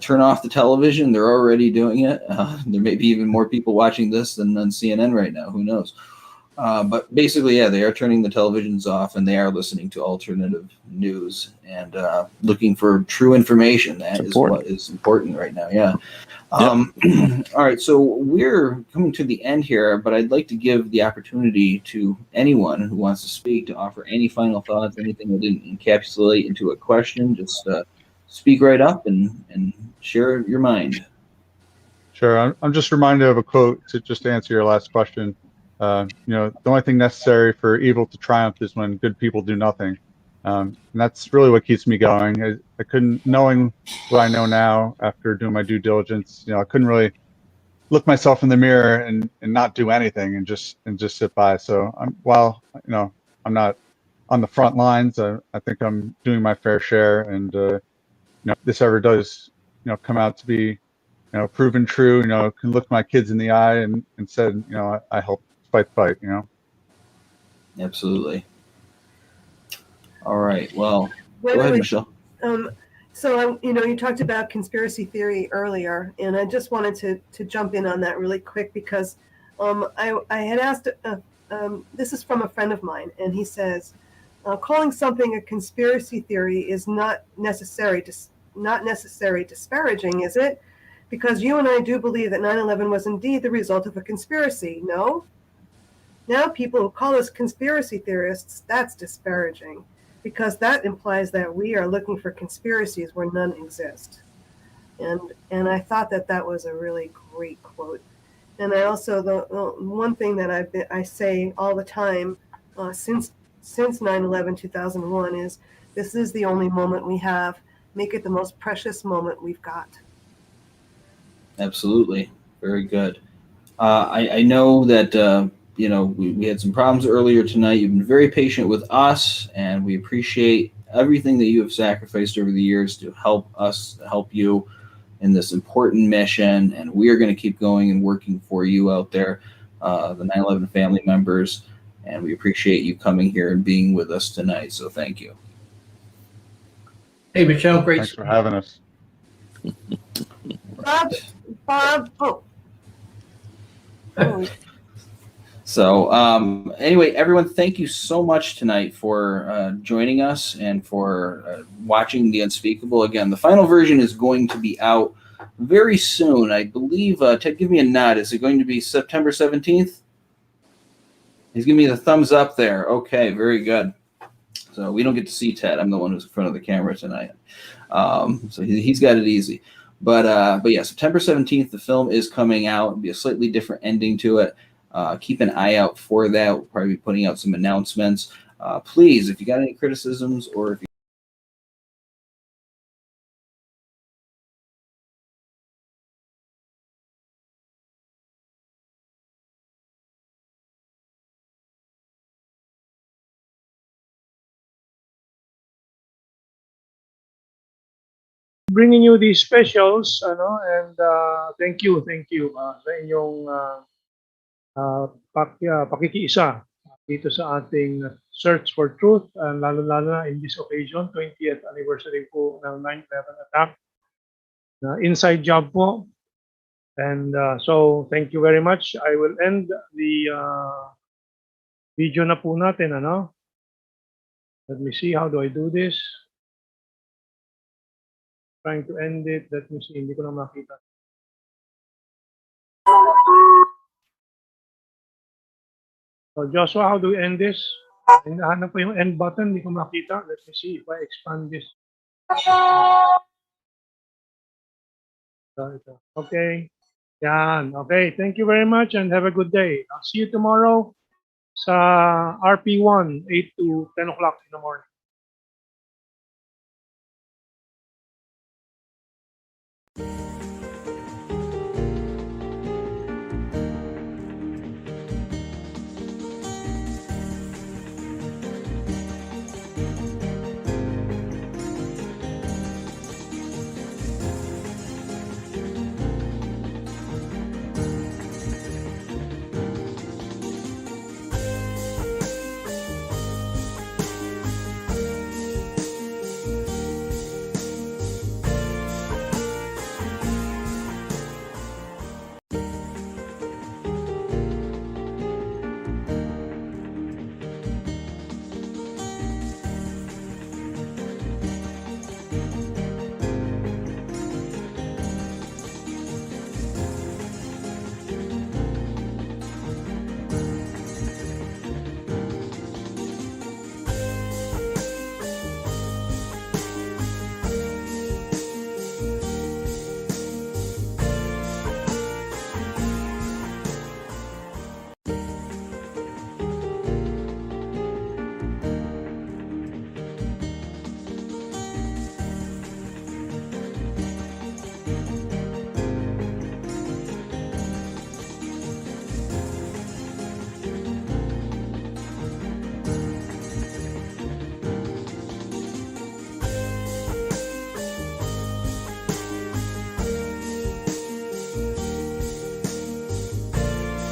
Speaker 12: turn off the television. They're already doing it. There may be even more people watching this than on CNN right now. Who knows? But basically, yeah, they are turning the televisions off and they are listening to alternative news and looking for true information. That is what is important right now. Yeah. All right. So we're coming to the end here, but I'd like to give the opportunity to anyone who wants to speak to offer any final thoughts, anything that didn't encapsulate into a question. Just speak right up and share your mind.
Speaker 15: Sure. I'm just reminded of a quote to just answer your last question. The only thing necessary for evil to triumph is when good people do nothing. And that's really what keeps me going. I couldn't, knowing what I know now after doing my due diligence, I couldn't really look myself in the mirror and not do anything and just sit by. So while I'm not on the front lines, I think I'm doing my fair share. And if this ever does come out to be proven true, can look my kids in the eye and said, I helped fight the fight.
Speaker 12: Absolutely. All right. Well,
Speaker 20: Wait,
Speaker 12: go ahead,
Speaker 20: wait.
Speaker 12: Michelle.
Speaker 20: So, you talked about conspiracy theory earlier, and I just wanted to jump in on that really quick because I had asked, this is from a friend of mine, and he says, calling something a conspiracy theory is not necessarily disparaging, is it? Because you and I do believe that 9/11 was indeed the result of a conspiracy, no? Now people who call us conspiracy theorists, that's disparaging, because that implies that we are looking for conspiracies where none exist. And I thought that was a really great quote. And I also, the one thing that I say all the time since 9/11, 2001 is, this is the only moment we have. Make it the most precious moment we've got.
Speaker 12: Absolutely. Very good. I know that, we had some problems earlier tonight. You've been very patient with us, and we appreciate everything that you have sacrificed over the years to help us, to help you in this important mission. And we are going to keep going and working for you out there, the 9/11 family members. And we appreciate you coming here and being with us tonight. So thank you.
Speaker 5: Hey, Michelle, great.
Speaker 15: Thanks for having us.
Speaker 20: Bob, oh.
Speaker 12: So anyway, everyone, thank you so much tonight for joining us and for watching The Unspeakable. Again, the final version is going to be out very soon. I believe, Ted, give me a nod. Is it going to be September 17th? He's giving me the thumbs up there. Okay, very good. So we don't get to see Ted. I'm the one who's in front of the camera tonight. So he's got it easy. But yeah, September 17th, the film is coming out. It'll be a slightly different ending to it. Keep an eye out for that. We'll probably be putting out some announcements. Please, if you got any criticisms or if you
Speaker 14: bringing you these specials, and thank you sa inyong pakikiisa dito sa ating search for truth, and lalo-lalo na in this occasion, 20th anniversary po ng 9/11 attack. Inside job po. And so thank you very much. I will end the video na po natin, Let me see, how do I do this? Trying to end it. Let me see, hindi ko na makita. So Joshua, how do we end this? Hinahanap ko yung end button, hindi ko makita. Let me see if I expand this. Okay. Yan. Okay. Thank you very much and have a good day. I'll see you tomorrow sa RP1, 8 to 10 o'clock in the morning.